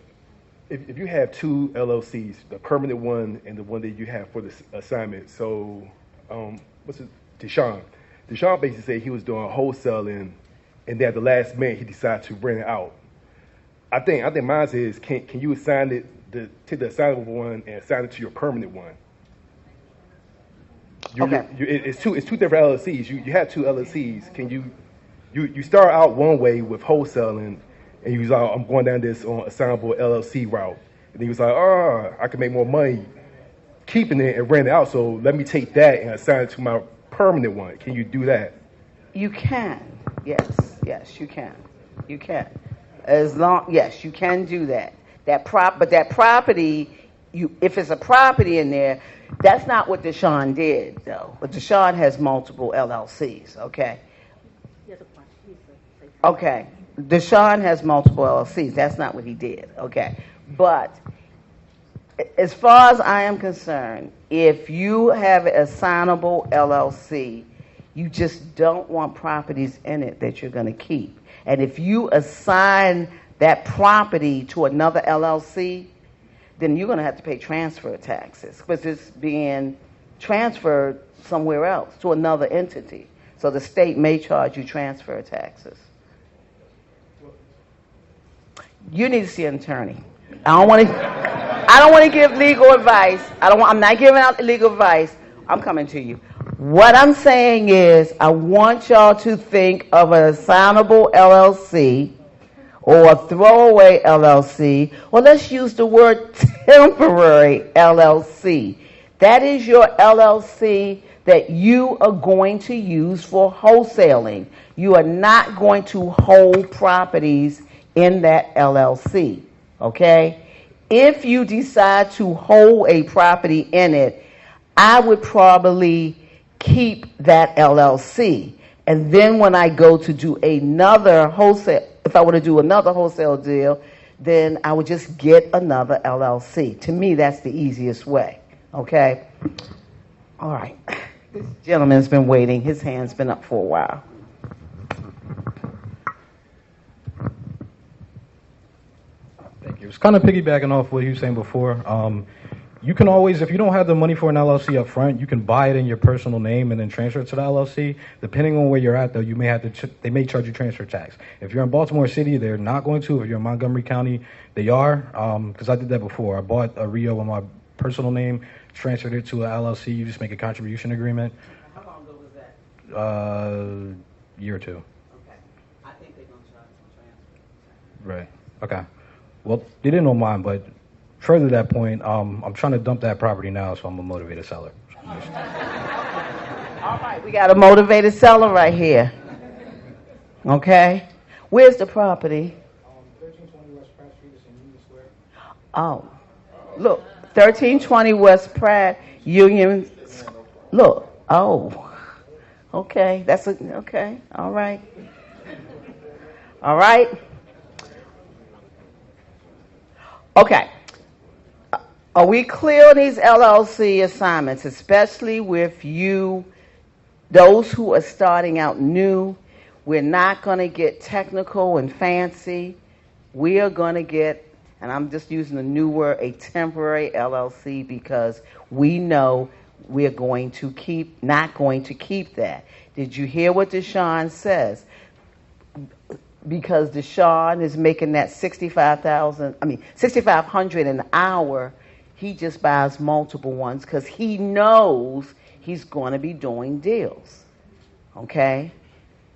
if you have two LLCs, the permanent one and the one that you have for the assignment, so what's it? Deshaun basically said he was doing wholesaling, and then at the last minute he decided to rent it out. I think mine is, can you assign it to the assignable one and assign it to your permanent one? Okay. It's two different LLCs. You have two LLCs. Can you start out one way with wholesaling, and he was like, I'm going down this assignable LLC route. And he was like, I can make more money keeping it and renting it out, so let me take that and assign it to my permanent one. Can you do that? You can. Yes, you can. You can. Yes, you can do that. But that property, if it's a property in there, that's not what Deshaun did, though. But Deshaun has multiple LLCs, okay? Okay. Deshaun has multiple LLCs. That's not what he did, okay? But as far as I am concerned, if you have an assignable LLC, you just don't want properties in it that you're going to keep. And if you assign that property to another LLC, then you're going to have to pay transfer taxes, because it's being transferred somewhere else to another entity. So the state may charge you transfer taxes. You need to see an attorney. I don't want to give legal advice. I'm not giving out legal advice. I'm coming to you. What I'm saying is, I want y'all to think of an assignable LLC or a throwaway LLC, or let's use the word temporary LLC. That is your LLC that you are going to use for wholesaling. You are not going to hold properties in that LLC, okay? If you decide to hold a property in it, I would probably keep that LLC. And then when I go to do another wholesale, if I were to do another wholesale deal, then I would just get another LLC. To me, that's the easiest way, okay? All right. This gentleman's been waiting. His hand's been up for a while. Thank you. It's kind of piggybacking off what you were saying before. You can always, if you don't have the money for an LLC up front, you can buy it in your personal name and then transfer it to the LLC. Depending on where you're at, though, you may have to. They may charge you transfer tax. If you're in Baltimore City, they're not going to. If you're in Montgomery County, they are. Because I did that before. I bought a Reo in my personal name, transferred it to an LLC. You just make a contribution agreement. How long ago was that? Year or two. Okay. I think they're going to charge some transfer. Right. Okay. Well, they didn't know mine, but further to that point, I'm trying to dump that property now, so I'm a motivated seller. All right, we got a motivated seller right here. Okay? Where's the property? 1320 West Pratt Street is in Union Square. Oh, look, 1320 West Pratt, Union. Look, oh, okay, okay, all right. All right. Okay. Are we clear on these LLC assignments, especially with you, those who are starting out new? We're not going to get technical and fancy. We are going to get, and I'm just using the new word, a temporary LLC, because we know we're going to not going to keep that. Did you hear what Deshaun says? Because Deshaun is making that $6,500 an hour, he just buys multiple ones because he knows he's going to be doing deals. Okay?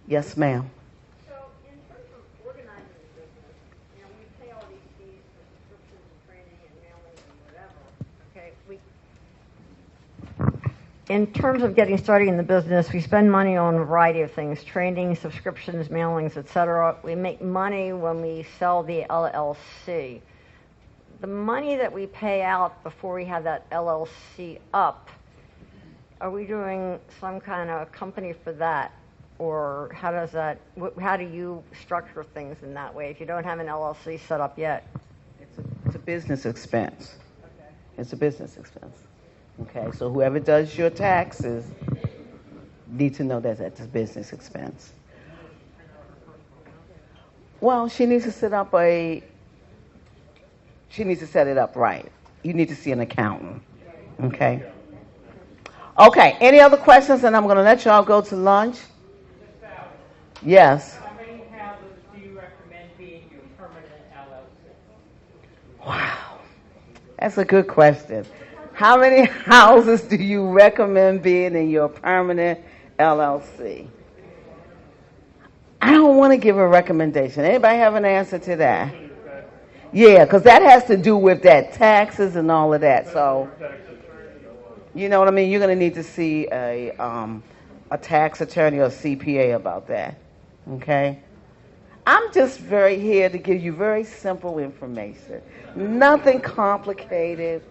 Yes, ma'am. So, in terms of organizing the business, you know, we pay all these fees for subscriptions and training and mailing and whatever. Okay, in terms of getting started in the business, we spend money on a variety of things: training, subscriptions, mailings, etc. We make money when we sell the LLC. The money that we pay out before we have that LLC up, are we doing some kind of company for that? Or how do you structure things in that way if you don't have an LLC set up yet? It's a business expense. Okay. It's a business expense. Okay, so whoever does your taxes need to know that that's a business expense. Well, she needs to set it up right. You need to see an accountant. Okay? Okay, any other questions? And I'm going to let y'all go to lunch. Yes. How many houses do you recommend being your permanent LLC? Wow. That's a good question. How many houses do you recommend being in your permanent LLC? I don't want to give a recommendation. Anybody have an answer to that? Yeah, because that has to do with that taxes and all of that. So, you know what I mean? You're going to need to see a tax attorney or CPA about that. Okay? I'm just here to give you very simple information. Nothing complicated.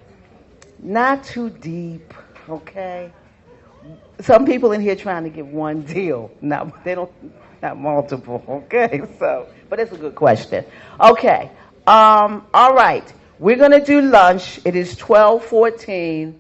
Not too deep. Okay? Some people in here trying to get one deal. Not multiple. Okay? So, but it's a good question. Okay. All right. We're going to do lunch. It is 12:14.